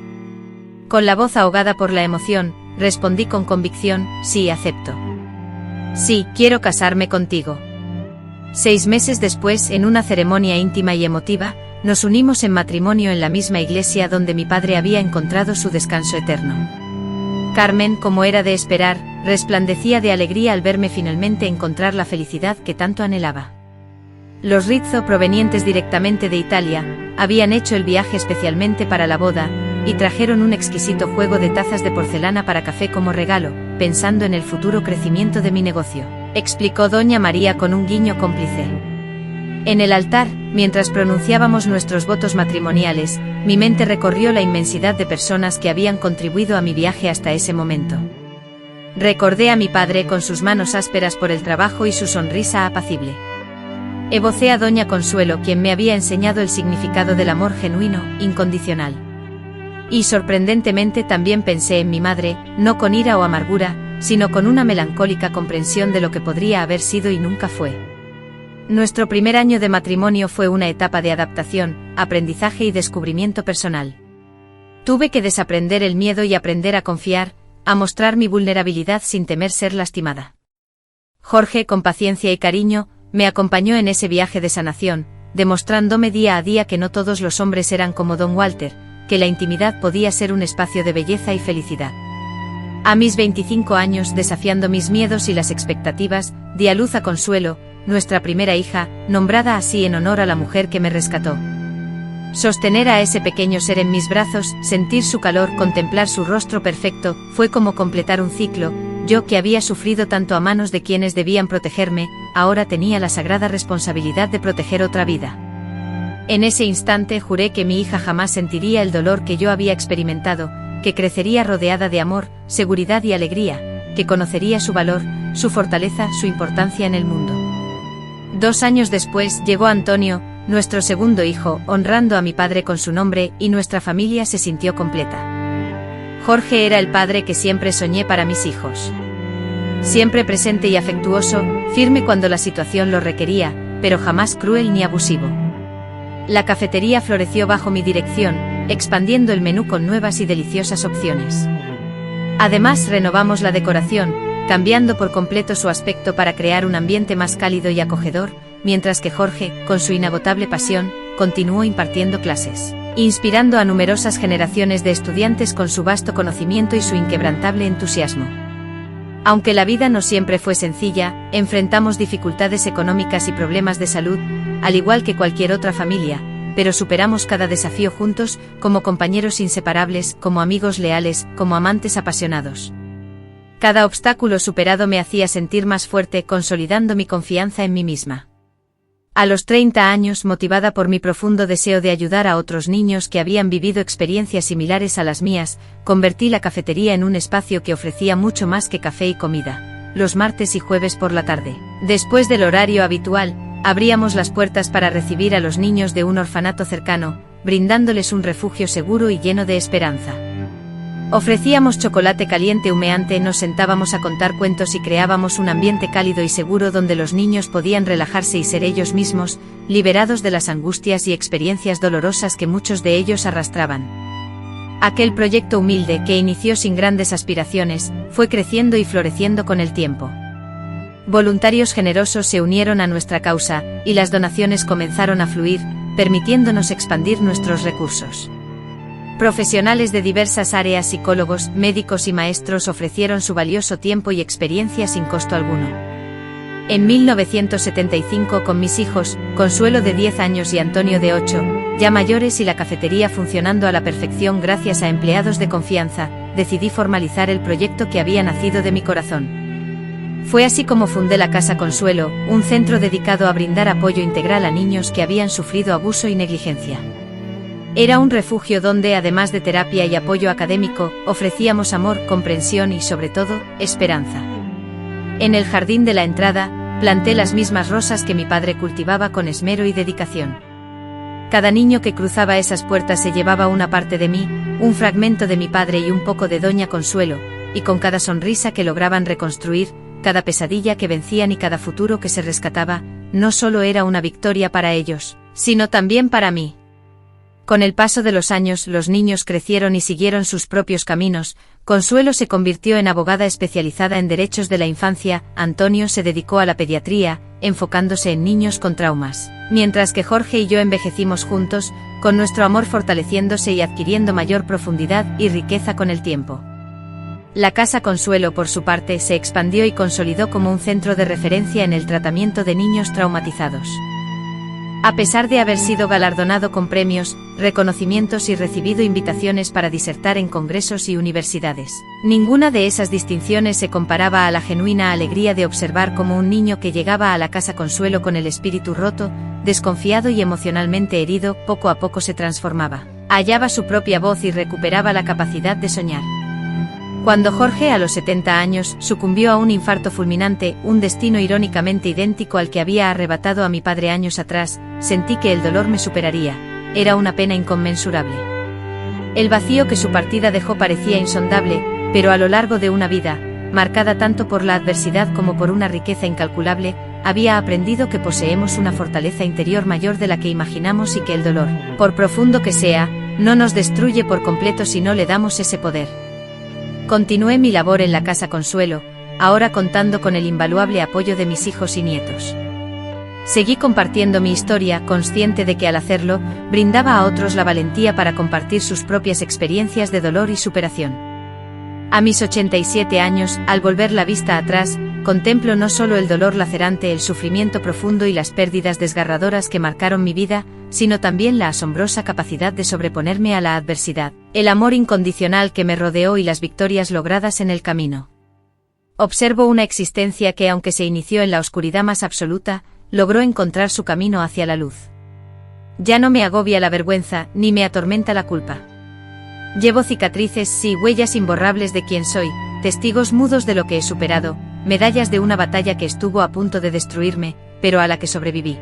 Speaker 1: Con la voz ahogada por la emoción, respondí con convicción: sí, acepto. Sí, quiero casarme contigo. 6 meses después, en una ceremonia íntima y emotiva, nos unimos en matrimonio en la misma iglesia donde mi padre había encontrado su descanso eterno. Carmen, como era de esperar, resplandecía de alegría al verme finalmente encontrar la felicidad que tanto anhelaba. Los Rizzo, provenientes directamente de Italia, habían hecho el viaje especialmente para la boda, y trajeron un exquisito juego de tazas de porcelana para café como regalo, pensando en el futuro crecimiento de mi negocio, explicó doña María con un guiño cómplice. En el altar, mientras pronunciábamos nuestros votos matrimoniales, mi mente recorrió la inmensidad de personas que habían contribuido a mi viaje hasta ese momento. Recordé a mi padre con sus manos ásperas por el trabajo y su sonrisa apacible. Evocé a doña Consuelo, quien me había enseñado el significado del amor genuino, incondicional. Y sorprendentemente también pensé en mi madre, no con ira o amargura, sino con una melancólica comprensión de lo que podría haber sido y nunca fue. Nuestro primer año de matrimonio fue una etapa de adaptación, aprendizaje y descubrimiento personal. Tuve que desaprender el miedo y aprender a confiar, a mostrar mi vulnerabilidad sin temer ser lastimada. Jorge, con paciencia y cariño, me acompañó en ese viaje de sanación, demostrándome día a día que no todos los hombres eran como Don Walter, que la intimidad podía ser un espacio de belleza y felicidad. A mis 25 años, desafiando mis miedos y las expectativas, di a luz a Consuelo, nuestra primera hija, nombrada así en honor a la mujer que me rescató. Sostener a ese pequeño ser en mis brazos, sentir su calor, contemplar su rostro perfecto, fue como completar un ciclo. Yo, que había sufrido tanto a manos de quienes debían protegerme, ahora tenía la sagrada responsabilidad de proteger otra vida. En ese instante juré que mi hija jamás sentiría el dolor que yo había experimentado, que crecería rodeada de amor, seguridad y alegría, que conocería su valor, su fortaleza, su importancia en el mundo. 2 años después llegó Antonio, nuestro segundo hijo, honrando a mi padre con su nombre, y nuestra familia se sintió completa. Jorge era el padre que siempre soñé para mis hijos. Siempre presente y afectuoso, firme cuando la situación lo requería, pero jamás cruel ni abusivo. La cafetería floreció bajo mi dirección, expandiendo el menú con nuevas y deliciosas opciones. Además, renovamos la decoración, cambiando por completo su aspecto para crear un ambiente más cálido y acogedor, mientras que Jorge, con su inagotable pasión, continuó impartiendo clases, inspirando a numerosas generaciones de estudiantes con su vasto conocimiento y su inquebrantable entusiasmo. Aunque la vida no siempre fue sencilla, enfrentamos dificultades económicas y problemas de salud, al igual que cualquier otra familia, pero superamos cada desafío juntos, como compañeros inseparables, como amigos leales, como amantes apasionados. Cada obstáculo superado me hacía sentir más fuerte, consolidando mi confianza en mí misma. A los 30 años, motivada por mi profundo deseo de ayudar a otros niños que habían vivido experiencias similares a las mías, convertí la cafetería en un espacio que ofrecía mucho más que café y comida. Los martes y jueves por la tarde, después del horario habitual, abríamos las puertas para recibir a los niños de un orfanato cercano, brindándoles un refugio seguro y lleno de esperanza. Ofrecíamos chocolate caliente humeante, nos sentábamos a contar cuentos y creábamos un ambiente cálido y seguro donde los niños podían relajarse y ser ellos mismos, liberados de las angustias y experiencias dolorosas que muchos de ellos arrastraban. Aquel proyecto humilde, que inició sin grandes aspiraciones, fue creciendo y floreciendo con el tiempo. Voluntarios generosos se unieron a nuestra causa, y las donaciones comenzaron a fluir, permitiéndonos expandir nuestros recursos. Profesionales de diversas áreas, psicólogos, médicos y maestros ofrecieron su valioso tiempo y experiencia sin costo alguno. En 1975, con mis hijos, Consuelo de 10 años y Antonio de 8, ya mayores, y la cafetería funcionando a la perfección gracias a empleados de confianza, decidí formalizar el proyecto que había nacido de mi corazón. Fue así como fundé la Casa Consuelo, un centro dedicado a brindar apoyo integral a niños que habían sufrido abuso y negligencia. Era un refugio donde, además de terapia y apoyo académico, ofrecíamos amor, comprensión y, sobre todo, esperanza. En el jardín de la entrada, planté las mismas rosas que mi padre cultivaba con esmero y dedicación. Cada niño que cruzaba esas puertas se llevaba una parte de mí, un fragmento de mi padre y un poco de doña Consuelo, y con cada sonrisa que lograban reconstruir, cada pesadilla que vencían y cada futuro que se rescataba, no solo era una victoria para ellos, sino también para mí. Con el paso de los años, los niños crecieron y siguieron sus propios caminos. Consuelo se convirtió en abogada especializada en derechos de la infancia, Antonio se dedicó a la pediatría, enfocándose en niños con traumas, mientras que Jorge y yo envejecimos juntos, con nuestro amor fortaleciéndose y adquiriendo mayor profundidad y riqueza con el tiempo. La Casa Consuelo, por su parte, se expandió y consolidó como un centro de referencia en el tratamiento de niños traumatizados. A pesar de haber sido galardonado con premios, reconocimientos y recibido invitaciones para disertar en congresos y universidades, ninguna de esas distinciones se comparaba a la genuina alegría de observar cómo un niño que llegaba a la Casa Consuelo con el espíritu roto, desconfiado y emocionalmente herido, poco a poco se transformaba, hallaba su propia voz y recuperaba la capacidad de soñar. Cuando Jorge, a los 70 años, sucumbió a un infarto fulminante, un destino irónicamente idéntico al que había arrebatado a mi padre años atrás, sentí que el dolor me superaría. Era una pena inconmensurable. El vacío que su partida dejó parecía insondable, pero a lo largo de una vida, marcada tanto por la adversidad como por una riqueza incalculable, había aprendido que poseemos una fortaleza interior mayor de la que imaginamos y que el dolor, por profundo que sea, no nos destruye por completo si no le damos ese poder. Continué mi labor en la Casa Consuelo, ahora contando con el invaluable apoyo de mis hijos y nietos. Seguí compartiendo mi historia, consciente de que al hacerlo, brindaba a otros la valentía para compartir sus propias experiencias de dolor y superación. A mis 87 años, al volver la vista atrás, contemplo no solo el dolor lacerante, el sufrimiento profundo y las pérdidas desgarradoras que marcaron mi vida, sino también la asombrosa capacidad de sobreponerme a la adversidad, el amor incondicional que me rodeó y las victorias logradas en el camino. Observo una existencia que, aunque se inició en la oscuridad más absoluta, logró encontrar su camino hacia la luz. Ya no me agobia la vergüenza, ni me atormenta la culpa. Llevo cicatrices, sí, huellas imborrables de quién soy, testigos mudos de lo que he superado, medallas de una batalla que estuvo a punto de destruirme, pero a la que sobreviví.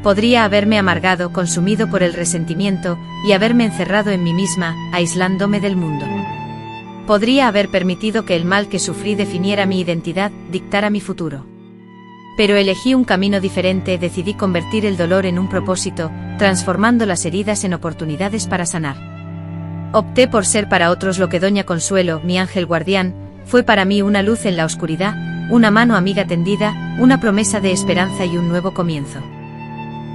Speaker 1: Podría haberme amargado, consumido por el resentimiento, y haberme encerrado en mí misma, aislándome del mundo. Podría haber permitido que el mal que sufrí definiera mi identidad, dictara mi futuro. Pero elegí un camino diferente, decidí convertir el dolor en un propósito, transformando las heridas en oportunidades para sanar. Opté por ser para otros lo que Doña Consuelo, mi ángel guardián, fue para mí una luz en la oscuridad, una mano amiga tendida, una promesa de esperanza y un nuevo comienzo.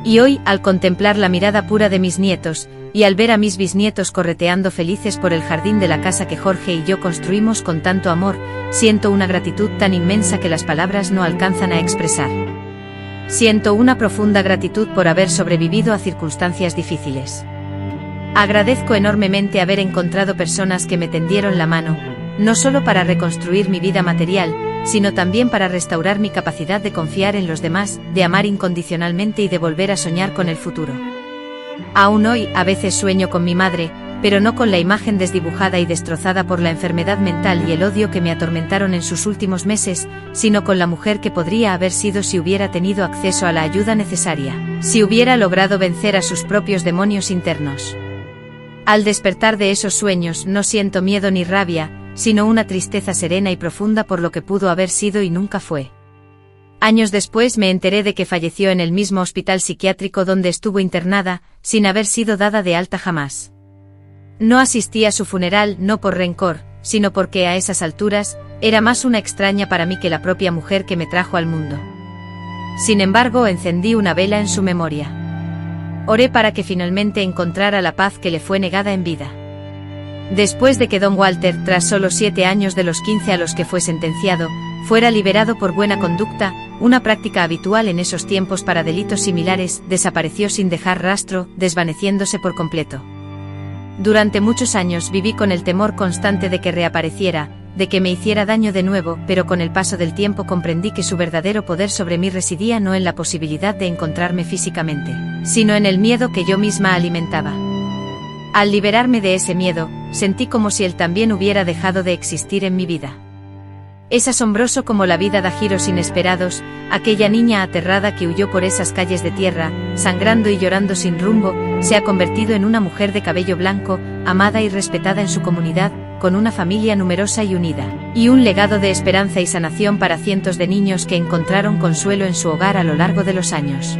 Speaker 1: Y hoy, al contemplar la mirada pura de mis nietos, y al ver a mis bisnietos correteando felices por el jardín de la casa que Jorge y yo construimos con tanto amor, siento una gratitud tan inmensa que las palabras no alcanzan a expresar. Siento una profunda gratitud por haber sobrevivido a circunstancias difíciles. Agradezco enormemente haber encontrado personas que me tendieron la mano, no solo para reconstruir mi vida material, sino también para restaurar mi capacidad de confiar en los demás, de amar incondicionalmente y de volver a soñar con el futuro. Aún hoy, a veces sueño con mi madre, pero no con la imagen desdibujada y destrozada por la enfermedad mental y el odio que me atormentaron en sus últimos meses, sino con la mujer que podría haber sido si hubiera tenido acceso a la ayuda necesaria, si hubiera logrado vencer a sus propios demonios internos. Al despertar de esos sueños no siento miedo ni rabia, sino una tristeza serena y profunda por lo que pudo haber sido y nunca fue. Años después me enteré de que falleció en el mismo hospital psiquiátrico donde estuvo internada, sin haber sido dada de alta jamás. No asistí a su funeral no por rencor, sino porque a esas alturas, era más una extraña para mí que la propia mujer que me trajo al mundo. Sin embargo, encendí una vela en su memoria. Oré para que finalmente encontrara la paz que le fue negada en vida. Después de que don Walter, tras solo 7 años de los 15 a los que fue sentenciado, fuera liberado por buena conducta, una práctica habitual en esos tiempos para delitos similares, desapareció sin dejar rastro, desvaneciéndose por completo. Durante muchos años viví con el temor constante de que reapareciera, de que me hiciera daño de nuevo, pero con el paso del tiempo comprendí que su verdadero poder sobre mí residía no en la posibilidad de encontrarme físicamente, sino en el miedo que yo misma alimentaba. Al liberarme de ese miedo, sentí como si él también hubiera dejado de existir en mi vida. Es asombroso cómo la vida da giros inesperados, aquella niña aterrada que huyó por esas calles de tierra, sangrando y llorando sin rumbo, se ha convertido en una mujer de cabello blanco, amada y respetada en su comunidad, con una familia numerosa y unida, y un legado de esperanza y sanación para cientos de niños que encontraron consuelo en su hogar a lo largo de los años.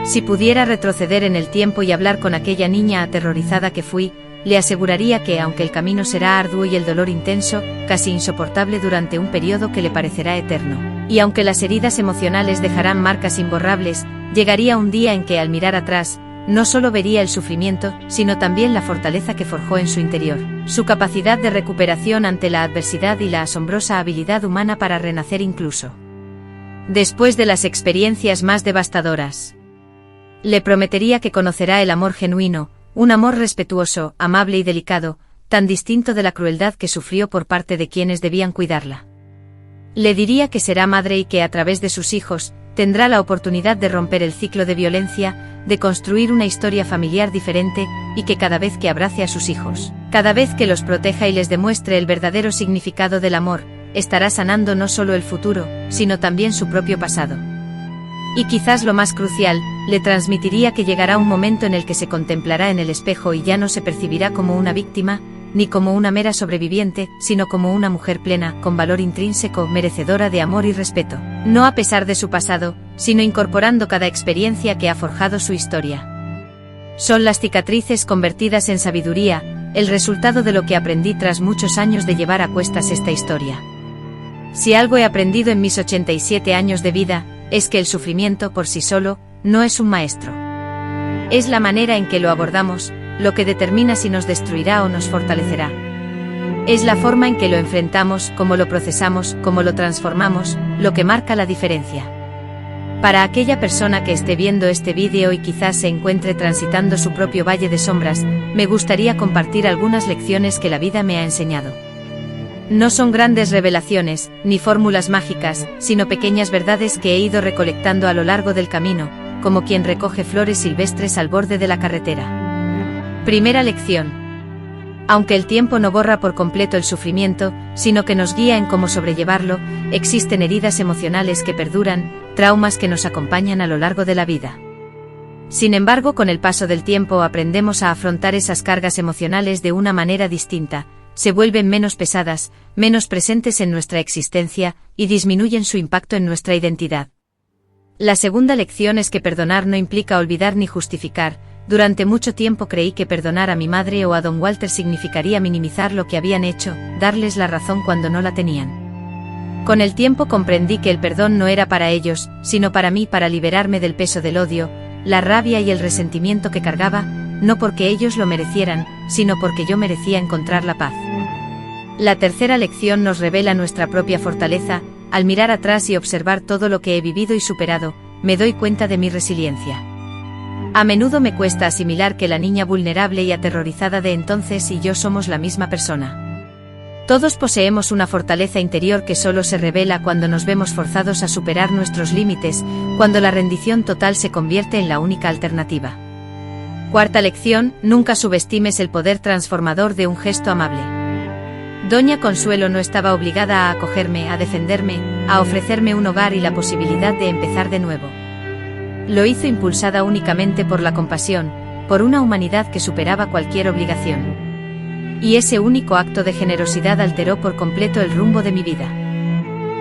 Speaker 1: Si pudiera retroceder en el tiempo y hablar con aquella niña aterrorizada que fui, le aseguraría que, aunque el camino será arduo y el dolor intenso, casi insoportable durante un periodo que le parecerá eterno, y aunque las heridas emocionales dejarán marcas imborrables, llegaría un día en que, al mirar atrás, no solo vería el sufrimiento, sino también la fortaleza que forjó en su interior, su capacidad de recuperación ante la adversidad y la asombrosa habilidad humana para renacer incluso después de las experiencias más devastadoras. Le prometería que conocerá el amor genuino, un amor respetuoso, amable y delicado, tan distinto de la crueldad que sufrió por parte de quienes debían cuidarla. Le diría que será madre y que a través de sus hijos, tendrá la oportunidad de romper el ciclo de violencia, de construir una historia familiar diferente, y que cada vez que abrace a sus hijos, cada vez que los proteja y les demuestre el verdadero significado del amor, estará sanando no solo el futuro, sino también su propio pasado. Y quizás lo más crucial, le transmitiría que llegará un momento en el que se contemplará en el espejo y ya no se percibirá como una víctima, ni como una mera sobreviviente, sino como una mujer plena, con valor intrínseco, merecedora de amor y respeto, no a pesar de su pasado, sino incorporando cada experiencia que ha forjado su historia. Son las cicatrices convertidas en sabiduría, el resultado de lo que aprendí tras muchos años de llevar a cuestas esta historia. Si algo he aprendido en mis 87 años de vida, es que el sufrimiento por sí solo no es un maestro. Es la manera en que lo abordamos, lo que determina si nos destruirá o nos fortalecerá. Es la forma en que lo enfrentamos, cómo lo procesamos, cómo lo transformamos, lo que marca la diferencia. Para aquella persona que esté viendo este vídeo y quizás se encuentre transitando su propio valle de sombras, me gustaría compartir algunas lecciones que la vida me ha enseñado. No son grandes revelaciones, ni fórmulas mágicas, sino pequeñas verdades que he ido recolectando a lo largo del camino, como quien recoge flores silvestres al borde de la carretera. Primera lección. Aunque el tiempo no borra por completo el sufrimiento, sino que nos guía en cómo sobrellevarlo, existen heridas emocionales que perduran, traumas que nos acompañan a lo largo de la vida. Sin embargo, con el paso del tiempo aprendemos a afrontar esas cargas emocionales de una manera distinta, se vuelven menos pesadas, menos presentes en nuestra existencia, y disminuyen su impacto en nuestra identidad. La segunda lección es que perdonar no implica olvidar ni justificar. Durante mucho tiempo creí que perdonar a mi madre o a don Walter significaría minimizar lo que habían hecho, darles la razón cuando no la tenían. Con el tiempo comprendí que el perdón no era para ellos, sino para mí, para liberarme del peso del odio, la rabia y el resentimiento que cargaba, no porque ellos lo merecieran, sino porque yo merecía encontrar la paz. La tercera lección nos revela nuestra propia fortaleza. Al mirar atrás y observar todo lo que he vivido y superado, me doy cuenta de mi resiliencia. A menudo me cuesta asimilar que la niña vulnerable y aterrorizada de entonces y yo somos la misma persona. Todos poseemos una fortaleza interior que solo se revela cuando nos vemos forzados a superar nuestros límites, cuando la rendición total se convierte en la única alternativa. Cuarta lección, nunca subestimes el poder transformador de un gesto amable. Doña Consuelo no estaba obligada a acogerme, a defenderme, a ofrecerme un hogar y la posibilidad de empezar de nuevo. Lo hizo impulsada únicamente por la compasión, por una humanidad que superaba cualquier obligación. Y ese único acto de generosidad alteró por completo el rumbo de mi vida.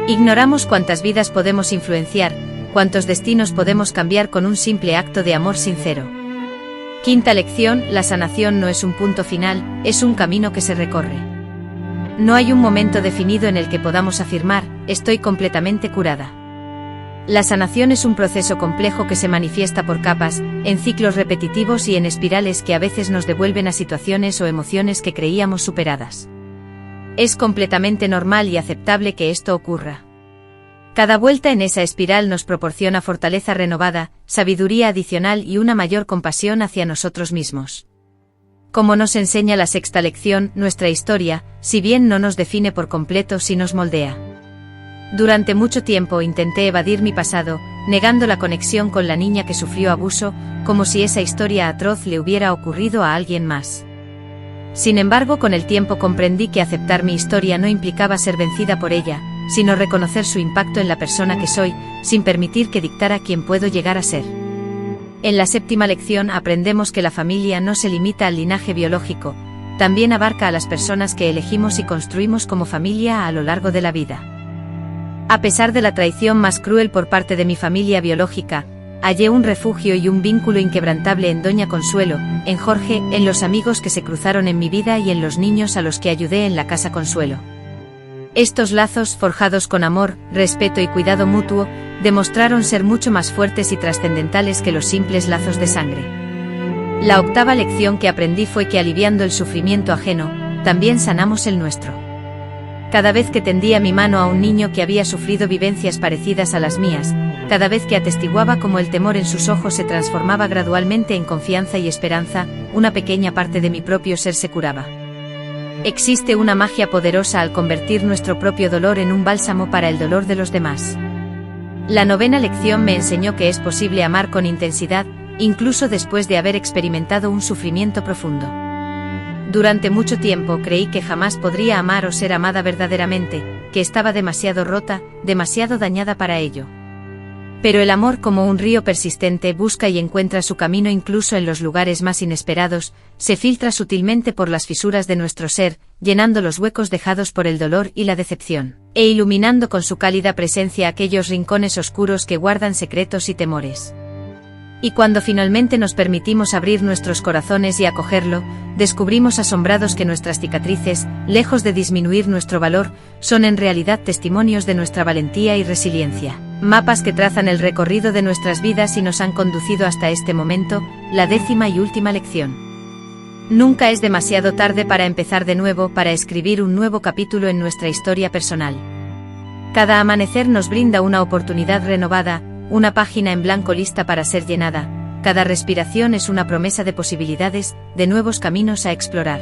Speaker 1: Ignoramos cuántas vidas podemos influenciar, cuántos destinos podemos cambiar con un simple acto de amor sincero. Quinta lección, la sanación no es un punto final, es un camino que se recorre. No hay un momento definido en el que podamos afirmar, estoy completamente curada. La sanación es un proceso complejo que se manifiesta por capas, en ciclos repetitivos y en espirales que a veces nos devuelven a situaciones o emociones que creíamos superadas. Es completamente normal y aceptable que esto ocurra. Cada vuelta en esa espiral nos proporciona fortaleza renovada, sabiduría adicional y una mayor compasión hacia nosotros mismos. Como nos enseña la sexta lección, nuestra historia, si bien no nos define por completo, sí nos moldea. Durante mucho tiempo intenté evadir mi pasado, negando la conexión con la niña que sufrió abuso, como si esa historia atroz le hubiera ocurrido a alguien más. Sin embargo, con el tiempo comprendí que aceptar mi historia no implicaba ser vencida por ella, sino reconocer su impacto en la persona que soy, sin permitir que dictara quién puedo llegar a ser. En la séptima lección aprendemos que la familia no se limita al linaje biológico, también abarca a las personas que elegimos y construimos como familia a lo largo de la vida. A pesar de la traición más cruel por parte de mi familia biológica, hallé un refugio y un vínculo inquebrantable en Doña Consuelo, en Jorge, en los amigos que se cruzaron en mi vida y en los niños a los que ayudé en la Casa Consuelo. Estos lazos, forjados con amor, respeto y cuidado mutuo, demostraron ser mucho más fuertes y trascendentales que los simples lazos de sangre. La octava lección que aprendí fue que aliviando el sufrimiento ajeno, también sanamos el nuestro. Cada vez que tendía mi mano a un niño que había sufrido vivencias parecidas a las mías, cada vez que atestiguaba cómo el temor en sus ojos se transformaba gradualmente en confianza y esperanza, una pequeña parte de mi propio ser se curaba. Existe una magia poderosa al convertir nuestro propio dolor en un bálsamo para el dolor de los demás. La novena lección me enseñó que es posible amar con intensidad, incluso después de haber experimentado un sufrimiento profundo. Durante mucho tiempo creí que jamás podría amar o ser amada verdaderamente, que estaba demasiado rota, demasiado dañada para ello. Pero el amor, como un río persistente, busca y encuentra su camino incluso en los lugares más inesperados, se filtra sutilmente por las fisuras de nuestro ser, llenando los huecos dejados por el dolor y la decepción, e iluminando con su cálida presencia aquellos rincones oscuros que guardan secretos y temores. Y cuando finalmente nos permitimos abrir nuestros corazones y acogerlo, descubrimos asombrados que nuestras cicatrices, lejos de disminuir nuestro valor, son en realidad testimonios de nuestra valentía y resiliencia. Mapas que trazan el recorrido de nuestras vidas y nos han conducido hasta este momento, la 10ª y última lección. Nunca es demasiado tarde para empezar de nuevo, para escribir un nuevo capítulo en nuestra historia personal. Cada amanecer nos brinda una oportunidad renovada, una página en blanco lista para ser llenada. Cada respiración es una promesa de posibilidades, de nuevos caminos a explorar.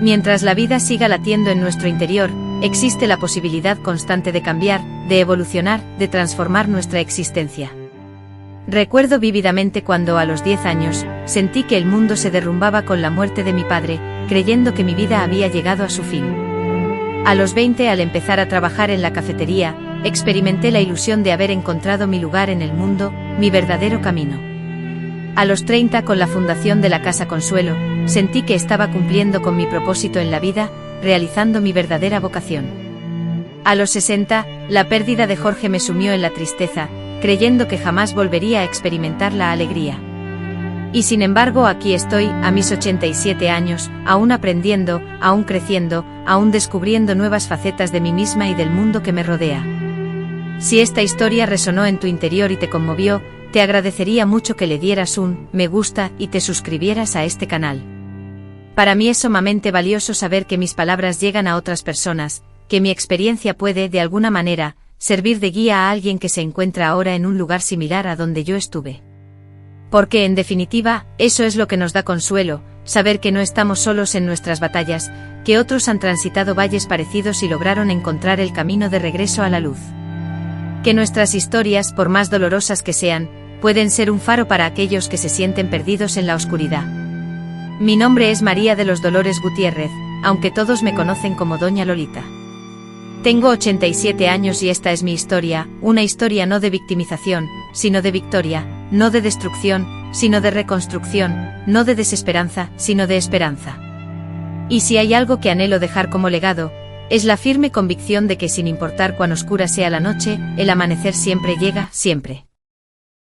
Speaker 1: Mientras la vida siga latiendo en nuestro interior, existe la posibilidad constante de cambiar, de evolucionar, de transformar nuestra existencia. Recuerdo vívidamente cuando a los 10 años, sentí que el mundo se derrumbaba con la muerte de mi padre, creyendo que mi vida había llegado a su fin. A los 20, al empezar a trabajar en la cafetería, experimenté la ilusión de haber encontrado mi lugar en el mundo, mi verdadero camino. A los 30, con la fundación de la Casa Consuelo, sentí que estaba cumpliendo con mi propósito en la vida, realizando mi verdadera vocación. A los 60, la pérdida de Jorge me sumió en la tristeza, creyendo que jamás volvería a experimentar la alegría. Y sin embargo aquí estoy, a mis 87 años, aún aprendiendo, aún creciendo, aún descubriendo nuevas facetas de mí misma y del mundo que me rodea. Si esta historia resonó en tu interior y te conmovió, te agradecería mucho que le dieras un me gusta y te suscribieras a este canal. Para mí es sumamente valioso saber que mis palabras llegan a otras personas, que mi experiencia puede, de alguna manera, servir de guía a alguien que se encuentra ahora en un lugar similar a donde yo estuve. Porque, en definitiva, eso es lo que nos da consuelo, saber que no estamos solos en nuestras batallas, que otros han transitado valles parecidos y lograron encontrar el camino de regreso a la luz. Que nuestras historias, por más dolorosas que sean, pueden ser un faro para aquellos que se sienten perdidos en la oscuridad. Mi nombre es María de los Dolores Gutiérrez, aunque todos me conocen como Doña Lolita. Tengo 87 años y esta es mi historia, una historia no de victimización, sino de victoria, no de destrucción, sino de reconstrucción, no de desesperanza, sino de esperanza. Y si hay algo que anhelo dejar como legado, es la firme convicción de que sin importar cuán oscura sea la noche, el amanecer siempre llega, siempre.